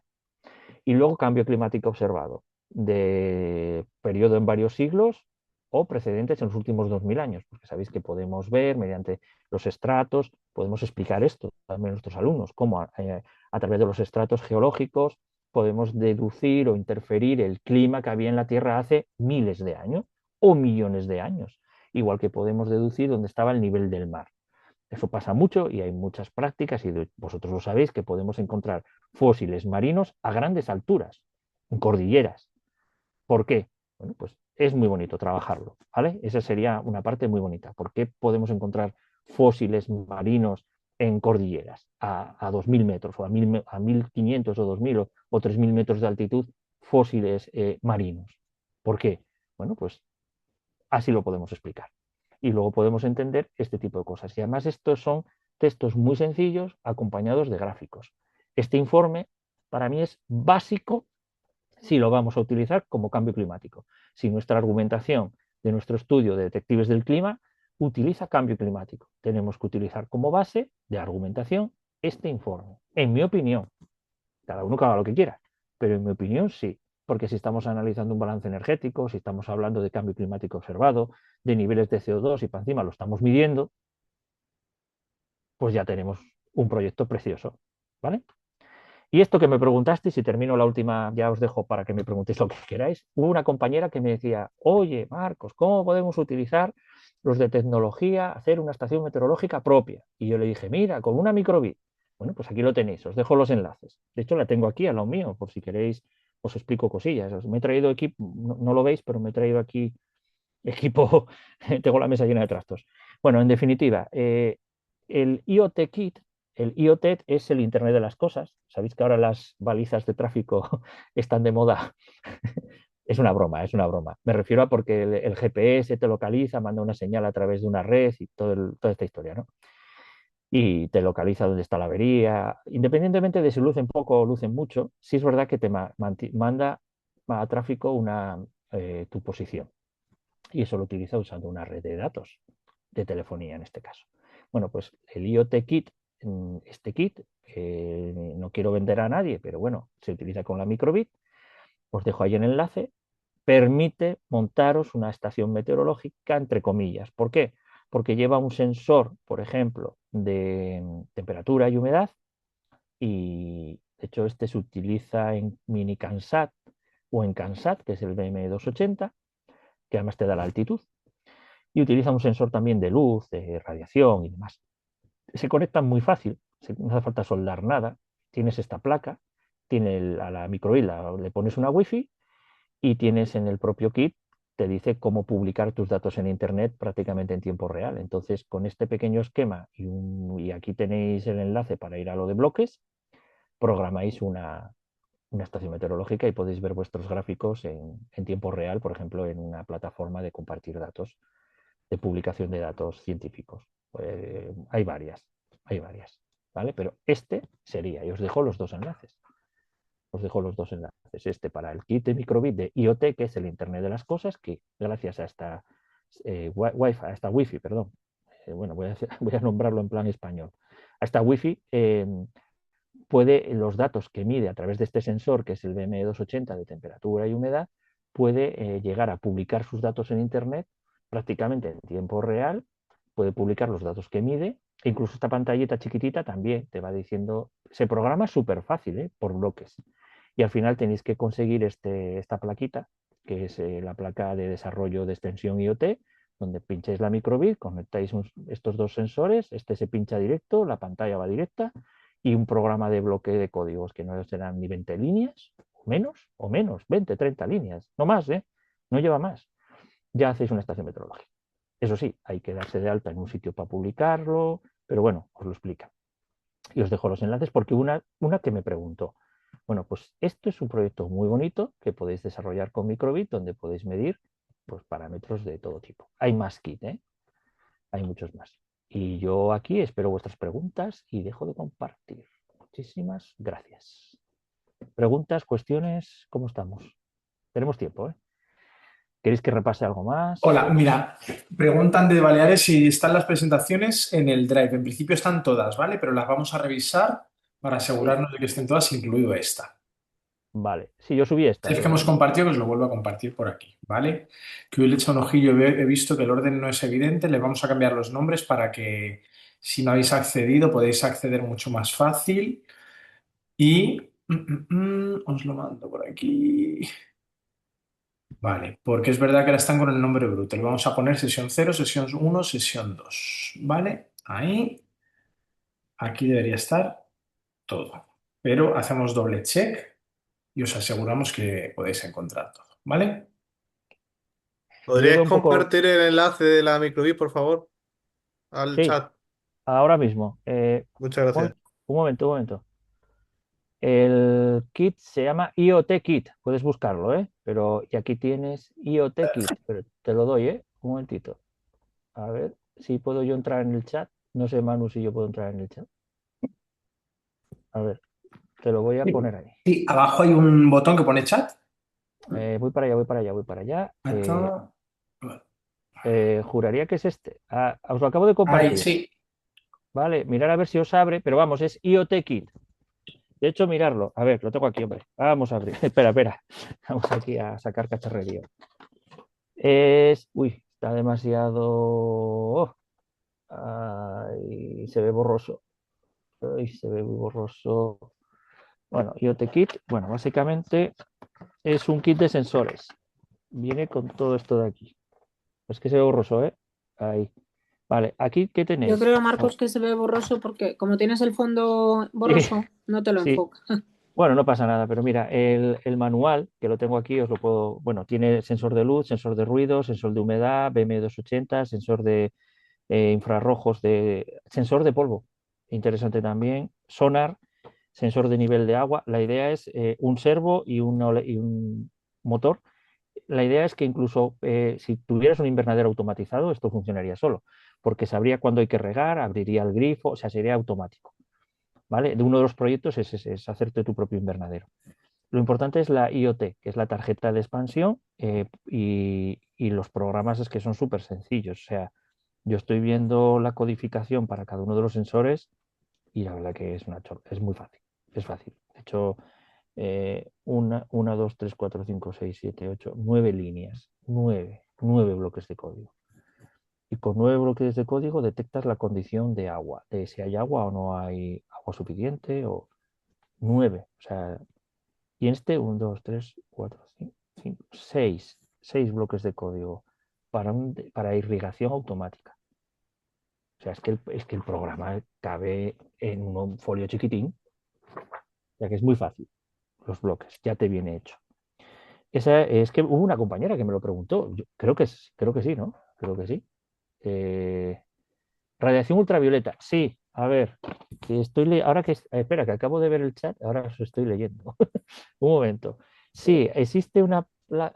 Y luego cambio climático observado, de periodo en varios siglos o precedentes en los últimos 2000 años, porque sabéis que podemos ver mediante los estratos, podemos explicar esto también a nuestros alumnos, cómo a través de los estratos geológicos podemos deducir o interferir el clima que había en la Tierra hace miles de años o millones de años, igual que podemos deducir dónde estaba el nivel del mar. Eso pasa mucho y hay muchas prácticas, y vosotros lo sabéis, que podemos encontrar fósiles marinos a grandes alturas, en cordilleras. ¿Por qué? Bueno, pues es muy bonito trabajarlo, ¿vale? Esa sería una parte muy bonita. ¿Por qué podemos encontrar fósiles marinos en cordilleras a 2000 metros o a 1500 o 2000 o 3000 metros de altitud, fósiles marinos? ¿Por qué? Bueno, pues así lo podemos explicar. Y luego podemos entender este tipo de cosas. Y además estos son textos muy sencillos acompañados de gráficos. Este informe para mí es básico si lo vamos a utilizar como cambio climático. Si nuestra argumentación de nuestro estudio de detectives del clima utiliza cambio climático, tenemos que utilizar como base de argumentación este informe. En mi opinión, cada uno que haga lo que quiera, pero en mi opinión sí, porque si estamos analizando un balance energético, si estamos hablando de cambio climático observado, de niveles de CO2 y para encima lo estamos midiendo, pues ya tenemos un proyecto precioso, ¿vale? Y esto que me preguntaste, si termino la última, ya os dejo para que me preguntéis lo que queráis. Hubo una compañera que me decía, oye, Marcos, ¿cómo podemos utilizar los de tecnología, hacer una estación meteorológica propia? Y yo le dije, mira, con una microbit. Bueno, pues aquí lo tenéis, os dejo los enlaces. De hecho, la tengo aquí a lo mío, por si queréis, os explico cosillas. Me he traído equipo, no lo veis, pero me he traído aquí equipo, tengo la mesa llena de trastos. Bueno, en definitiva, el IoT Kit, el IoT es el Internet de las cosas. Sabéis que ahora las balizas de tráfico están de moda. Es una broma, es una broma. Me refiero a porque el GPS te localiza, manda una señal a través de una red y toda esta historia, ¿no? Y te localiza dónde está la avería. Independientemente de si lucen poco o lucen mucho, sí es verdad que te manda a tráfico tu posición. Y eso lo utiliza usando una red de datos, de telefonía en este caso. Bueno, pues el IoT Kit, este kit, no quiero vender a nadie, pero bueno, se utiliza con la microbit, os dejo ahí el enlace, permite montaros una estación meteorológica entre comillas. ¿Por qué? Porque lleva un sensor, por ejemplo, de temperatura y humedad, y de hecho este se utiliza en mini CanSat o en CanSat, que es el BM280, que además te da la altitud, y utiliza un sensor también de luz, de radiación y demás. Se conectan muy fácil, no hace falta soldar nada, tienes esta placa, a la microhila le pones una wifi y tienes en el propio kit, te dice cómo publicar tus datos en internet prácticamente en tiempo real. Entonces, con este pequeño esquema y aquí tenéis el enlace para ir a lo de bloques, programáis una estación meteorológica y podéis ver vuestros gráficos en tiempo real, por ejemplo, en una plataforma de compartir datos, de publicación de datos científicos. Hay varias, ¿vale? Pero este sería, y os dejo los dos enlaces. Os dejo los dos enlaces. Este para el kit de microbit de IoT, que es el Internet de las Cosas, que gracias a esta Wi-Fi, a esta Wi-Fi, perdón, bueno, voy a nombrarlo en plan español, a esta Wi-Fi los datos que mide a través de este sensor, que es el BM280 de temperatura y humedad, puede llegar a publicar sus datos en Internet prácticamente en tiempo real, puede publicar los datos que mide, e incluso esta pantallita chiquitita también te va diciendo, se programa súper fácil, por bloques. Y al final tenéis que conseguir esta plaquita, que es la placa de desarrollo de extensión IoT, donde pincháis la microbit, conectáis estos dos sensores, este se pincha directo, la pantalla va directa, y un programa de bloque de códigos que no serán ni 20 líneas, o menos, 20, 30 líneas, no más, no lleva más. Ya hacéis una estación meteorológica. Eso sí, hay que darse de alta en un sitio para publicarlo, pero bueno, os lo explica. Y os dejo los enlaces porque una que me preguntó, bueno, pues esto es un proyecto muy bonito que podéis desarrollar con microbit, donde podéis medir pues, parámetros de todo tipo. Hay más kit, hay muchos más. Y yo aquí espero vuestras preguntas y dejo de compartir. Muchísimas gracias. Preguntas, cuestiones, ¿cómo estamos? Tenemos tiempo, ¿eh? ¿Queréis que repase algo más? Hola, mira, preguntan de Baleares si están las presentaciones en el Drive. En principio están todas, ¿vale? Pero las vamos a revisar para asegurarnos de que estén todas, incluido esta. Vale, sí, yo subí esta. Es que hemos compartido, que os lo vuelvo a compartir por aquí, ¿vale? Que hoy le he echado un ojillo y he visto que el orden no es evidente. Le vamos a cambiar los nombres para que si no habéis accedido podéis acceder mucho más fácil. Y os lo mando por aquí. Vale, porque es verdad que ahora están con el nombre bruto. Le vamos a poner sesión 0, sesión 1, sesión 2. ¿Vale? Ahí. Aquí debería estar todo. Pero hacemos doble check y os aseguramos que podéis encontrar todo. ¿Vale? Yo ¿Podríais veo un poco... compartir el enlace de la microbit, por favor, al Sí, chat? ahora mismo. Muchas gracias. Un momento. El kit se llama IoT Kit. Puedes buscarlo, ¿eh? Pero y aquí tienes IoT Kit. Pero te lo doy, ¿eh? Un momentito. A ver si puedo yo entrar en el chat. No sé, Manu, si yo puedo entrar en el chat. A ver, te lo voy a poner ahí. Sí, abajo hay un botón que pone chat. Voy para allá. Acá. Juraría que es este. Os lo acabo de Ahí, compartir. sí. Vale, mirar a ver si os abre, pero vamos, es IoT Kit. De hecho, mirarlo. A ver, lo tengo aquí, hombre. Vamos a abrir. Espera. Vamos aquí a sacar cacharrería. Uy, está demasiado... Ay, se ve borroso. Ay, se ve muy borroso. Bueno, IoT Kit, bueno, básicamente es un kit de sensores. Viene con todo esto de aquí. Es que se ve borroso, ¿eh? Ahí. Vale, aquí, ¿qué tenéis? Yo creo, Marcos, que se ve borroso porque como tienes el fondo borroso, no te lo Sí. enfoca. Bueno, no pasa nada, pero mira, el manual, que lo tengo aquí, os lo puedo... Bueno, tiene sensor de luz, sensor de ruido, sensor de humedad, BM280, sensor de infrarrojos, sensor de polvo, interesante también, sonar, sensor de nivel de agua. La idea es un servo y un motor. La idea es que incluso si tuvieras un invernadero automatizado, esto funcionaría solo, porque sabría cuándo hay que regar, abriría el grifo, o sea, sería automático. ¿Vale? De uno de los proyectos es hacerte tu propio invernadero. Lo importante es la IoT, que es la tarjeta de expansión, y los programas es que son súper sencillos. O sea, yo estoy viendo la codificación para cada uno de los sensores y la verdad que es muy fácil. Es fácil. De hecho, 1, 2, 3, 4, 5, 6, 7, 8, 9 líneas. 9 bloques de código. Y con 9 bloques de código detectas la condición de agua, de si hay agua o no hay agua suficiente, o 9. O sea, y en este 1, 2, 3, 4, 5, 6 bloques de código para irrigación automática. O sea, es que el programa cabe en un folio chiquitín, ya que es muy fácil. Los bloques, ya te viene hecho. Es que hubo una compañera que me lo preguntó. Yo creo que sí, ¿no? Creo que sí. Radiación ultravioleta, sí. A ver, que ahora que espera, que acabo de ver el chat, ahora os estoy leyendo. Un momento. Sí, existe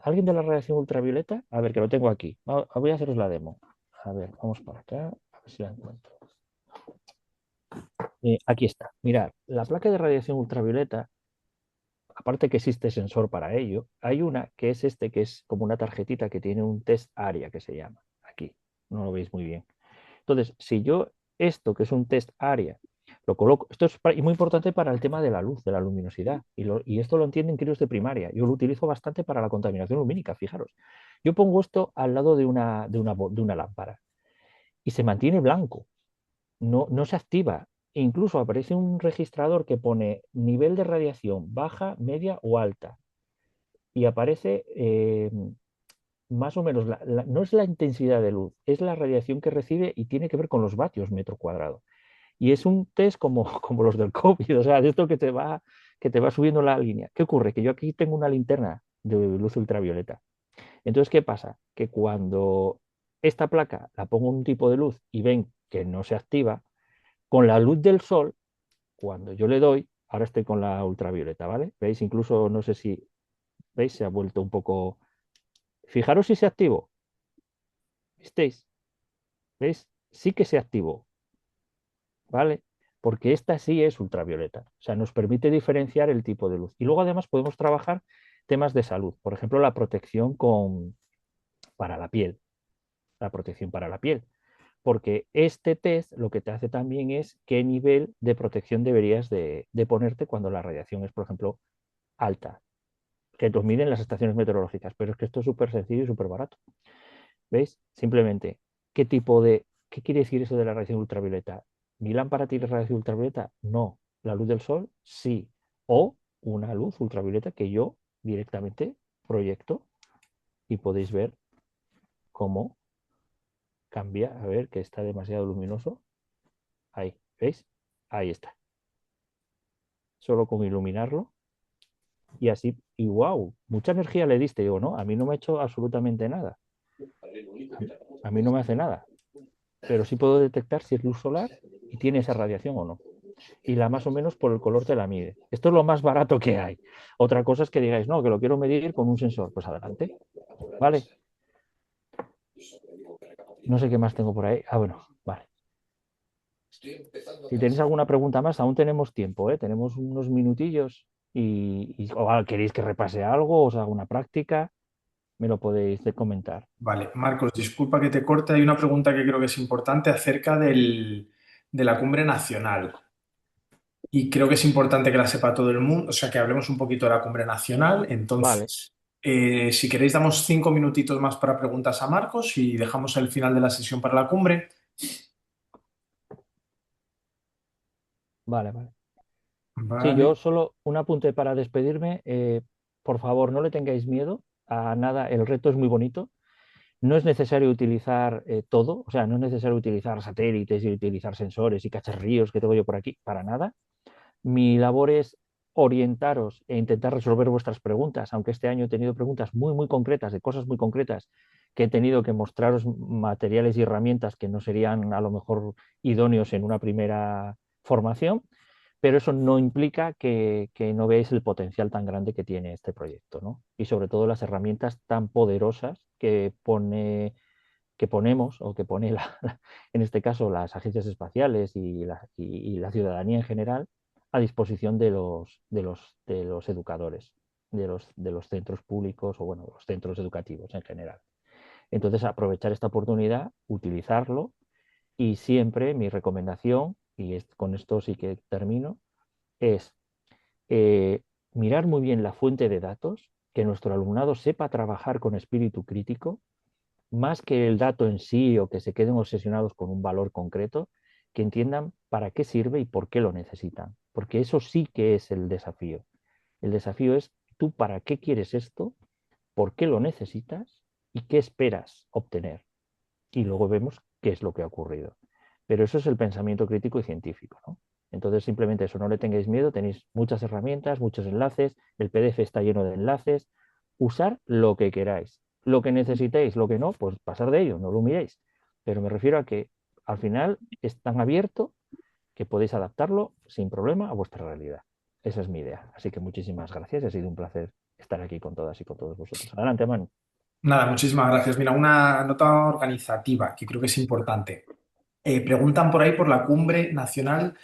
alguien de la radiación ultravioleta. A ver, que lo tengo aquí. Voy a haceros la demo. A ver, vamos para acá, a ver si la encuentro. Aquí está. Mirad, la placa de radiación ultravioleta, aparte que existe sensor para ello, hay una que es que es como una tarjetita que tiene un test área que se llama. Aquí, no lo veis muy bien. Entonces, si yo esto, que es un test área, Lo coloco. Esto es muy importante para el tema de la luz, de la luminosidad. Y esto lo entienden críos de primaria. Yo lo utilizo bastante para la contaminación lumínica, fijaros. Yo pongo esto al lado de una lámpara y se mantiene blanco, no se activa. Incluso aparece un registrador que pone nivel de radiación baja, media o alta. Y aparece más o menos, no es la intensidad de luz, es la radiación que recibe y tiene que ver con los vatios metro cuadrado. Y es un test como, como los del COVID, o sea, de esto que te va subiendo la línea. ¿Qué ocurre? Que yo aquí tengo una linterna de luz ultravioleta. Entonces, ¿qué pasa? Que cuando esta placa la pongo en un tipo de luz y ven que no se activa, con la luz del sol, cuando yo le doy, ahora estoy con la ultravioleta, ¿vale? ¿Veis? Incluso, no sé si veis, se ha vuelto un poco... Fijaros si se activó. ¿Visteis? ¿Veis? Sí que se activó, ¿vale? Porque esta sí es ultravioleta. O sea, nos permite diferenciar el tipo de luz. Y luego además podemos trabajar temas de salud. Por ejemplo, la protección para la piel. La protección para la piel. Porque este test lo que te hace también es qué nivel de protección deberías de ponerte cuando la radiación es, por ejemplo, alta. Que los miden las estaciones meteorológicas. Pero es que esto es súper sencillo y súper barato. ¿Veis? Simplemente, ¿qué quiere decir eso de la radiación ultravioleta? ¿Mi lámpara tiene radiación ultravioleta? No. ¿La luz del sol? Sí. O una luz ultravioleta que yo directamente proyecto y podéis ver cómo cambia. A ver, que está demasiado luminoso. Ahí, ¿veis? Ahí está. Solo con iluminarlo. Y así, y wow, mucha energía le diste. Digo, no, a mí no me ha hecho absolutamente nada. A mí no me hace nada. Pero sí puedo detectar si es luz solar y tiene esa radiación o no. Y la más o menos por el color te la mide. Esto es lo más barato que hay. Otra cosa es que digáis, no, que lo quiero medir con un sensor. Pues adelante. ¿Vale? No sé qué más tengo por ahí. Ah, bueno, vale. Si tenéis alguna pregunta más, aún tenemos tiempo, ¿eh? Tenemos unos minutillos o queréis que repase algo, os haga una práctica, me lo podéis comentar. Vale, Marcos, disculpa que te corte. Hay una pregunta que creo que es importante acerca de la cumbre nacional. Y creo que es importante que la sepa todo el mundo, o sea, que hablemos un poquito de la cumbre nacional. Vale, Entonces, si queréis, damos 5 minutitos más para preguntas a Marcos y dejamos el final de la sesión para la cumbre. vale, vale. Sí, Vale, yo solo un apunte para despedirme. Por favor, no le tengáis miedo a nada. El reto es muy bonito. No es necesario utilizar todo, o sea, no es necesario utilizar satélites y utilizar sensores y cacharrillos que tengo yo por aquí, para nada. Mi labor es orientaros e intentar resolver vuestras preguntas, aunque este año he tenido preguntas muy, muy concretas, de cosas muy concretas, que he tenido que mostraros materiales y herramientas que no serían a lo mejor idóneos en una primera formación, pero eso no implica que no veáis el potencial tan grande que tiene este proyecto, ¿no? Y sobre todo las herramientas tan poderosas que ponemos o que pone en este caso las agencias espaciales y la ciudadanía en general a disposición de los educadores, de los centros públicos o bueno, de los centros educativos en general. Entonces, aprovechar esta oportunidad, utilizarlo y siempre mi recomendación, y con esto sí que termino, es mirar muy bien la fuente de datos, que nuestro alumnado sepa trabajar con espíritu crítico, más que el dato en sí o que se queden obsesionados con un valor concreto, que entiendan para qué sirve y por qué lo necesitan. Porque eso sí que es el desafío. El desafío es tú para qué quieres esto, por qué lo necesitas y qué esperas obtener. Y luego vemos qué es lo que ha ocurrido. Pero eso es el pensamiento crítico y científico, ¿no? Entonces, simplemente eso, no le tengáis miedo, tenéis muchas herramientas, muchos enlaces, el PDF está lleno de enlaces, usar lo que queráis, lo que necesitéis, lo que no, pues pasar de ello, no lo miréis. Pero me refiero a que al final es tan abierto que podéis adaptarlo sin problema a vuestra realidad. Esa es mi idea. Así que muchísimas gracias, ha sido un placer estar aquí con todas y con todos vosotros. Adelante, Manu. nada, muchísimas gracias. Mira, una nota organizativa que creo que es importante. Preguntan por ahí por la cumbre nacional.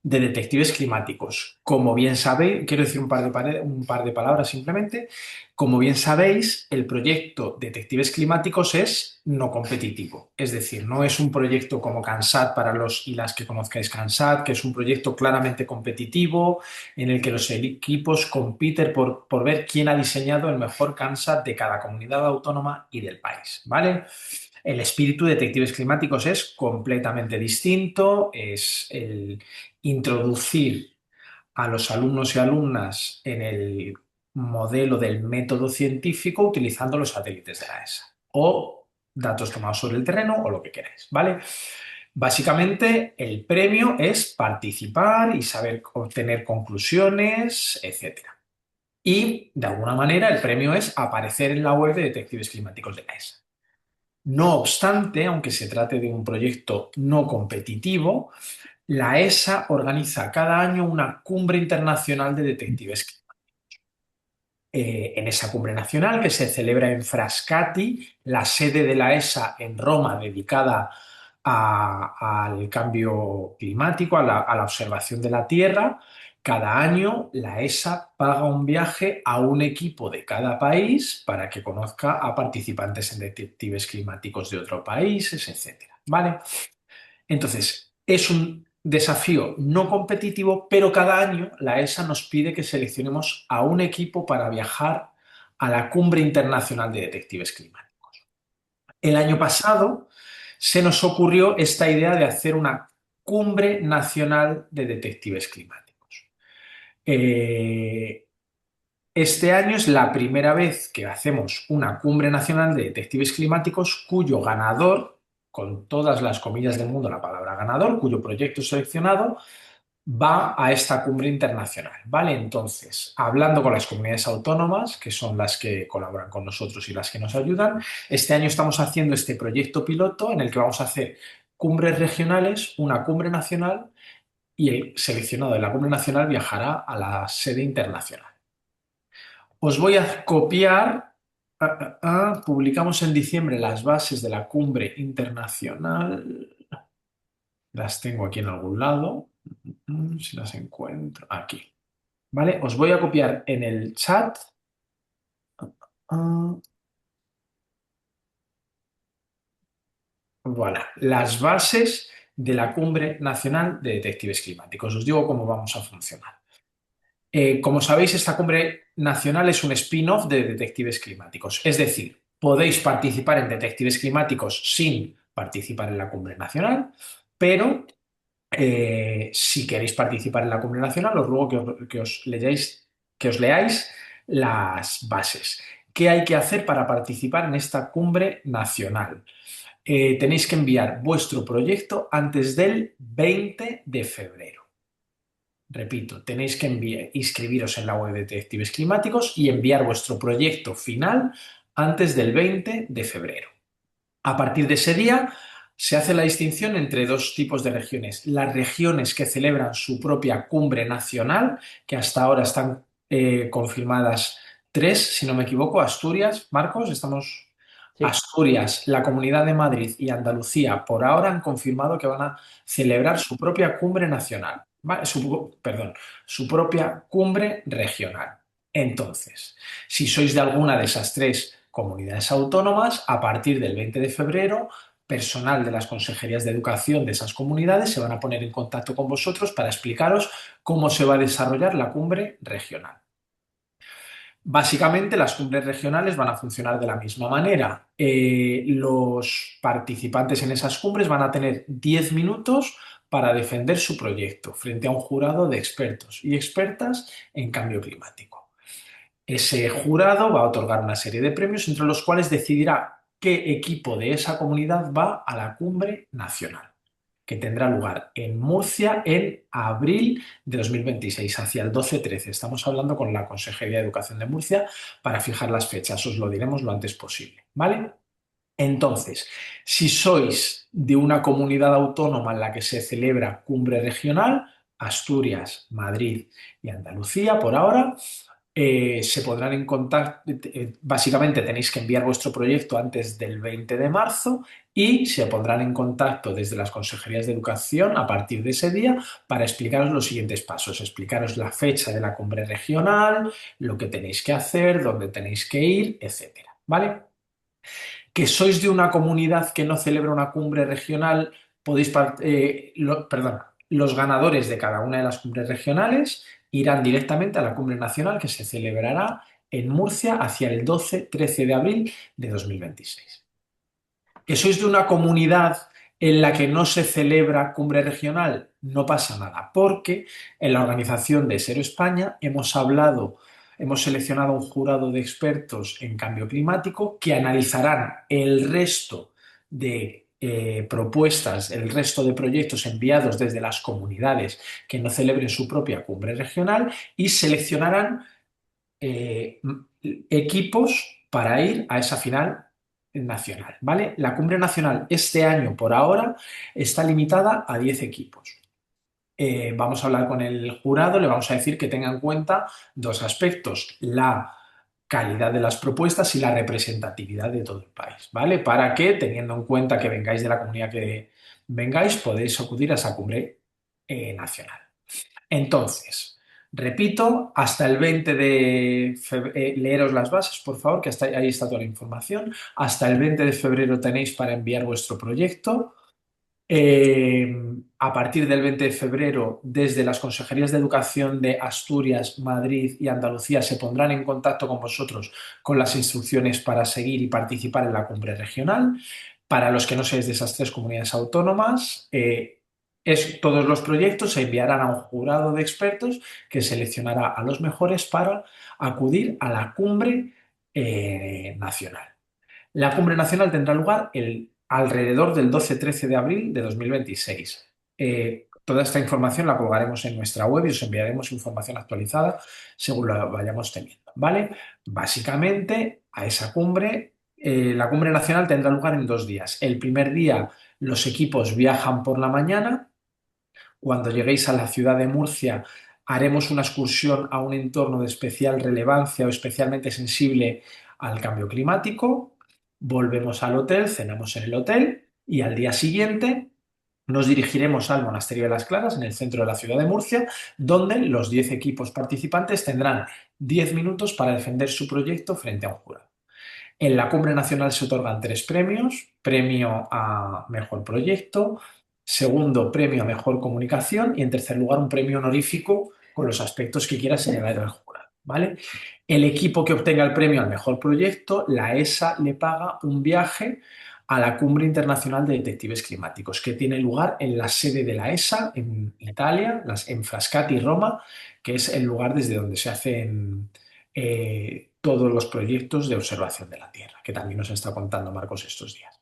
de detectives climáticos. Como bien sabéis, quiero decir un par de palabras simplemente. Como bien sabéis, el proyecto Detectives Climáticos es no competitivo. Es decir, no es un proyecto como CANSAT para los y las que conozcáis CANSAT, que es un proyecto claramente competitivo en el que los equipos compiten por ver quién ha diseñado el mejor CANSAT de cada comunidad autónoma y del país, ¿vale? El espíritu de Detectives Climáticos es completamente distinto, es el introducir a los alumnos y alumnas en el modelo del método científico utilizando los satélites de la ESA o datos tomados sobre el terreno o lo que queráis, ¿vale? Básicamente, el premio es participar y saber obtener conclusiones, etcétera. Y, de alguna manera, el premio es aparecer en la web de Detectives Climáticos de la ESA. No obstante, aunque se trate de un proyecto no competitivo, la ESA organiza cada año una cumbre internacional de detectives climáticos. En esa cumbre nacional, que se celebra en Frascati, la sede de la ESA en Roma, dedicada al cambio climático, a la observación de la Tierra, cada año la ESA paga un viaje a un equipo de cada país para que conozca a participantes en detectives climáticos de otros países, etcétera. ¿Vale? Entonces, es un desafío no competitivo, pero cada año la ESA nos pide que seleccionemos a un equipo para viajar a la Cumbre Internacional de Detectives Climáticos. El año pasado se nos ocurrió esta idea de hacer una Cumbre Nacional de Detectives Climáticos. Este año es la primera vez que hacemos una Cumbre Nacional de Detectives Climáticos cuyo ganador, con todas las comillas del mundo la palabra ganador, cuyo proyecto seleccionado va a esta cumbre internacional, ¿vale? Entonces, hablando con las comunidades autónomas, que son las que colaboran con nosotros y las que nos ayudan, este año estamos haciendo este proyecto piloto en el que vamos a hacer cumbres regionales, una cumbre nacional y el seleccionado de la cumbre nacional viajará a la sede internacional. Os voy a copiar. Publicamos en diciembre las bases de la cumbre internacional. Las tengo aquí en algún lado. Si las encuentro. Aquí. ¿Vale? Os voy a copiar en el chat. Voilà. Las bases de la Cumbre Nacional de Detectives Climáticos. Os digo cómo vamos a funcionar. Como sabéis, esta cumbre nacional es un spin-off de Detectives Climáticos. Es decir, podéis participar en Detectives Climáticos sin participar en la cumbre nacional, pero si queréis participar en la cumbre nacional, os ruego que os leáis las bases. ¿Qué hay que hacer para participar en esta cumbre nacional? Tenéis que enviar vuestro proyecto antes del 20 de febrero. Repito, tenéis que inscribiros en la web de Detectives Climáticos y enviar vuestro proyecto final antes del 20 de febrero. A partir de ese día se hace la distinción entre dos tipos de regiones. Las regiones que celebran su propia cumbre nacional, que hasta ahora están confirmadas 3, si no me equivoco, Asturias, Marcos, estamos... Sí. Asturias, la Comunidad de Madrid y Andalucía por ahora han confirmado que van a celebrar su propia cumbre nacional. Su propia cumbre regional. Entonces, si sois de alguna de esas 3 comunidades autónomas, a partir del 20 de febrero, personal de las consejerías de educación de esas comunidades se van a poner en contacto con vosotros para explicaros cómo se va a desarrollar la cumbre regional. Básicamente, las cumbres regionales van a funcionar de la misma manera. Los participantes en esas cumbres van a tener 10 minutos para defender su proyecto frente a un jurado de expertos y expertas en cambio climático. Ese jurado va a otorgar una serie de premios entre los cuales decidirá qué equipo de esa comunidad va a la cumbre nacional, que tendrá lugar en Murcia en abril de 2026, hacia el 12-13. Estamos hablando con la Consejería de Educación de Murcia para fijar las fechas. Os lo diremos lo antes posible, ¿vale? Entonces, si sois de una comunidad autónoma en la que se celebra cumbre regional, Asturias, Madrid y Andalucía por ahora, se podrán en contacto. Básicamente tenéis que enviar vuestro proyecto antes del 20 de marzo y se pondrán en contacto desde las consejerías de educación a partir de ese día para explicaros los siguientes pasos, explicaros la fecha de la cumbre regional, lo que tenéis que hacer, dónde tenéis que ir, etcétera, ¿vale? Que sois de una comunidad que no celebra una cumbre regional, perdón, los ganadores de cada una de las cumbres regionales irán directamente a la cumbre nacional que se celebrará en Murcia hacia el 12-13 de abril de 2026. Que sois de una comunidad en la que no se celebra cumbre regional, no pasa nada, porque en la organización de Sero España hemos seleccionado un jurado de expertos en cambio climático que analizarán el resto de propuestas, el resto de proyectos enviados desde las comunidades que no celebren su propia cumbre regional y seleccionarán equipos para ir a esa final nacional, ¿vale? La cumbre nacional este año, por ahora, está limitada a 10 equipos. Vamos a hablar con el jurado, le vamos a decir que tenga en cuenta dos aspectos, la calidad de las propuestas y la representatividad de todo el país, ¿vale? Para que, teniendo en cuenta que vengáis de la comunidad que vengáis, podéis acudir a esa cumbre nacional. Entonces, repito, hasta el 20 de febrero, leeros las bases, por favor, que ahí está toda la información. Hasta el 20 de febrero tenéis para enviar vuestro proyecto. A partir del 20 de febrero, desde las consejerías de educación de Asturias, Madrid y Andalucía se pondrán en contacto con vosotros con las instrucciones para seguir y participar en la cumbre regional. Para los que no seáis de esas tres comunidades autónomas, todos los proyectos se enviarán a un jurado de expertos que seleccionará a los mejores para acudir a la cumbre nacional. La cumbre nacional tendrá lugar alrededor del 12-13 de abril de 2026. Toda esta información la colgaremos en nuestra web y os enviaremos información actualizada según la vayamos teniendo, ¿vale? Básicamente, a esa cumbre, la cumbre nacional tendrá lugar en 2 días. El primer día los equipos viajan por la mañana. Cuando lleguéis a la ciudad de Murcia, haremos una excursión a un entorno de especial relevancia o especialmente sensible al cambio climático. Volvemos al hotel, cenamos en el hotel y al día siguiente nos dirigiremos al Monasterio de las Claras, en el centro de la ciudad de Murcia, donde los 10 equipos participantes tendrán 10 minutos para defender su proyecto frente a un jurado. En la cumbre nacional se otorgan 3 premios: premio a mejor proyecto, segundo premio a mejor comunicación y en tercer lugar un premio honorífico con los aspectos que quiera señalar el jurado, ¿vale? El equipo que obtenga el premio al mejor proyecto, la ESA le paga un viaje a la Cumbre Internacional de Detectives Climáticos, que tiene lugar en la sede de la ESA en Italia, en Frascati, Roma, que es el lugar desde donde se hacen todos los proyectos de observación de la Tierra, que también nos está contando Marcos estos días.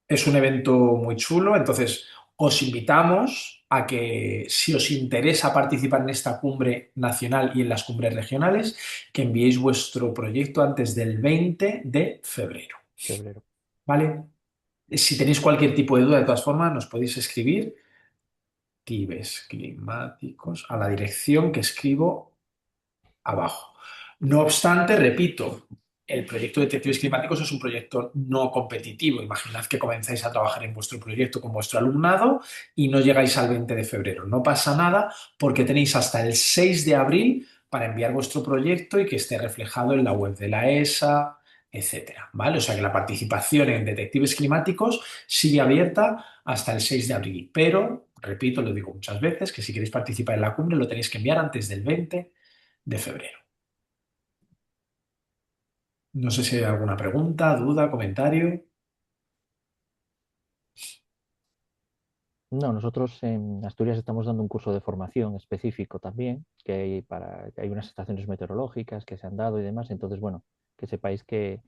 Es un evento muy chulo, entonces os invitamos a que, si os interesa participar en esta cumbre nacional y en las cumbres regionales, que enviéis vuestro proyecto antes del 20 de febrero. ¿Vale? Si tenéis cualquier tipo de duda, de todas formas, nos podéis escribir Detectives Climáticos a la dirección que escribo abajo. No obstante, repito, el proyecto de Detectives Climáticos es un proyecto no competitivo. Imaginad que comenzáis a trabajar en vuestro proyecto con vuestro alumnado y no llegáis al 20 de febrero. No pasa nada porque tenéis hasta el 6 de abril para enviar vuestro proyecto y que esté reflejado en la web de la ESA, etcétera, ¿vale? O sea que la participación en Detectives Climáticos sigue abierta hasta el 6 de abril. Pero, repito, lo digo muchas veces, que si queréis participar en la cumbre lo tenéis que enviar antes del 20 de febrero. No sé si hay alguna pregunta, duda, comentario. No, nosotros en Asturias estamos dando un curso de formación específico también, que hay unas estaciones meteorológicas que se han dado y demás. Entonces, bueno, que sepáis que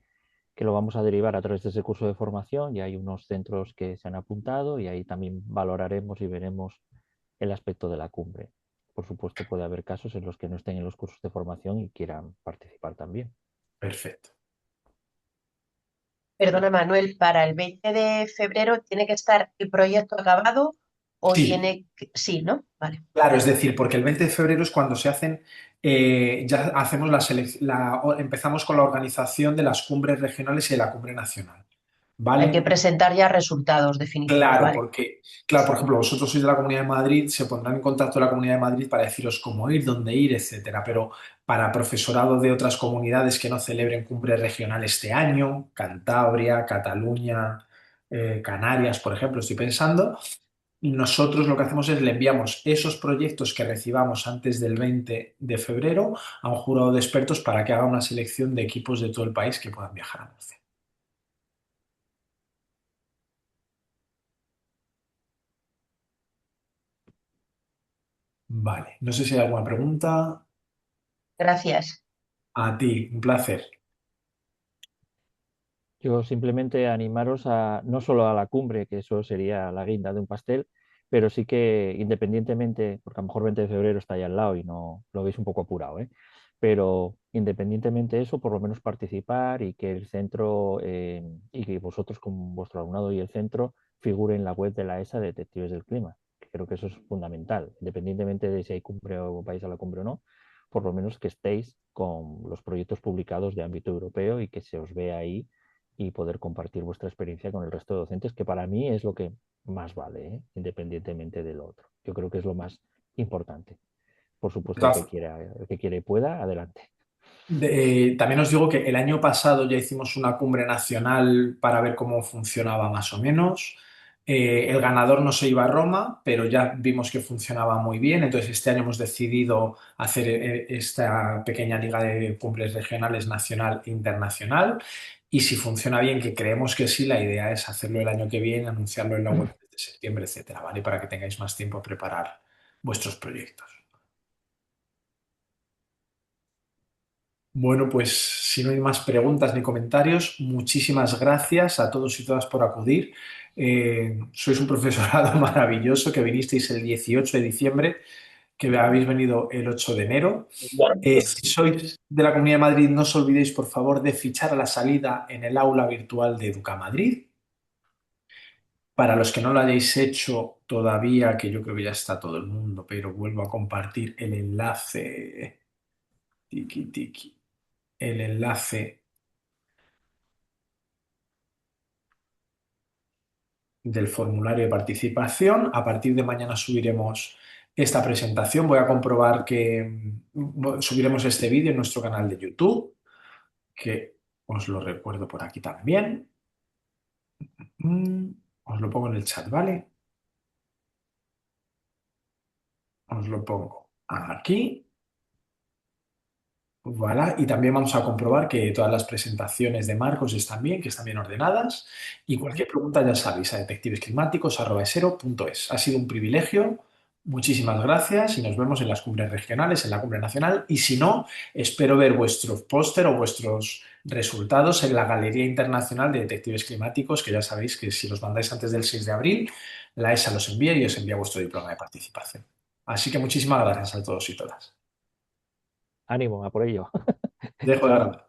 lo vamos a derivar a través de ese curso de formación y hay unos centros que se han apuntado y ahí también valoraremos y veremos el aspecto de la cumbre. Por supuesto, puede haber casos en los que no estén en los cursos de formación y quieran participar también. Perfecto. Perdona, Manuel, ¿para el 20 de febrero tiene que estar el proyecto acabado o Sí. tiene que... Sí, ¿no? Vale. Claro, es decir, porque el 20 de febrero es cuando se hacen ya hacemos empezamos con la organización de las cumbres regionales y de la cumbre nacional. Hay que ¿Vale? presentar ya resultados definitivos, Claro, ¿vale? porque, claro, por ejemplo, vosotros sois de la Comunidad de Madrid, se pondrán en contacto la Comunidad de Madrid para deciros cómo ir, dónde ir, etcétera. Pero para profesorado de otras comunidades que no celebren cumbre regional este año, Cantabria, Cataluña, Canarias, por ejemplo, estoy pensando, nosotros lo que hacemos es le enviamos esos proyectos que recibamos antes del 20 de febrero a un jurado de expertos para que haga una selección de equipos de todo el país que puedan viajar a Murcia. Vale, no sé si hay alguna pregunta. Gracias. A ti, un placer. Yo simplemente animaros a no solo a la cumbre, que eso sería la guinda de un pastel, pero sí que independientemente, porque a lo mejor 20 de febrero está ahí al lado y no lo veis un poco apurado, ¿eh? Pero independientemente de eso, por lo menos participar y que el centro y que vosotros con vuestro alumnado y el centro figure en la web de la ESA de Detectives del Clima. Creo que eso es fundamental, independientemente de si hay cumbre o vais a la cumbre o no, por lo menos que estéis con los proyectos publicados de ámbito europeo y que se os vea ahí y poder compartir vuestra experiencia con el resto de docentes, que para mí es lo que más vale, ¿eh? Independientemente de lo otro. Yo creo que es lo más importante. Por De supuesto, todas- el que quiere y pueda, adelante. También os digo que el año pasado ya hicimos una cumbre nacional para ver cómo funcionaba más o menos. El ganador no se iba a Roma, pero ya vimos que funcionaba muy bien. Entonces este año hemos decidido hacer esta pequeña liga de cumbres regionales nacional e internacional. Y si funciona bien, que creemos que sí, la idea es hacerlo el año que viene, anunciarlo en la web de septiembre, etcétera, ¿vale? Para que tengáis más tiempo a preparar vuestros proyectos. Bueno, pues si no hay más preguntas ni comentarios, muchísimas gracias a todos y todas por acudir. Sois un profesorado maravilloso que vinisteis el 18 de diciembre, que habéis venido el 8 de enero. Si sois de la Comunidad de Madrid, no os olvidéis, por favor, de fichar a la salida en el aula virtual de Educamadrid. Para los que no lo hayáis hecho todavía, que yo creo que ya está todo el mundo, pero vuelvo a compartir el enlace. Tiki, tiki. El enlace del formulario de participación. A partir de mañana subiremos esta presentación. Voy a comprobar que subiremos este vídeo en nuestro canal de YouTube, que os lo recuerdo por aquí también. Os lo pongo en el chat, ¿vale? Os lo pongo aquí. Voilà. Y también vamos a comprobar que todas las presentaciones de Marcos están bien, que están bien ordenadas. Y cualquier pregunta ya sabéis a detectivesclimáticos@esero.es. Ha sido un privilegio. Muchísimas gracias y nos vemos en las cumbres regionales, en la cumbre nacional. Y si no, espero ver vuestro póster o vuestros resultados en la Galería Internacional de Detectives Climáticos, que ya sabéis que si los mandáis antes del 6 de abril, la ESA los envía y os envía vuestro diploma de participación. Así que muchísimas gracias a todos y todas. Ánimo, a por ello. Dejo de grabar.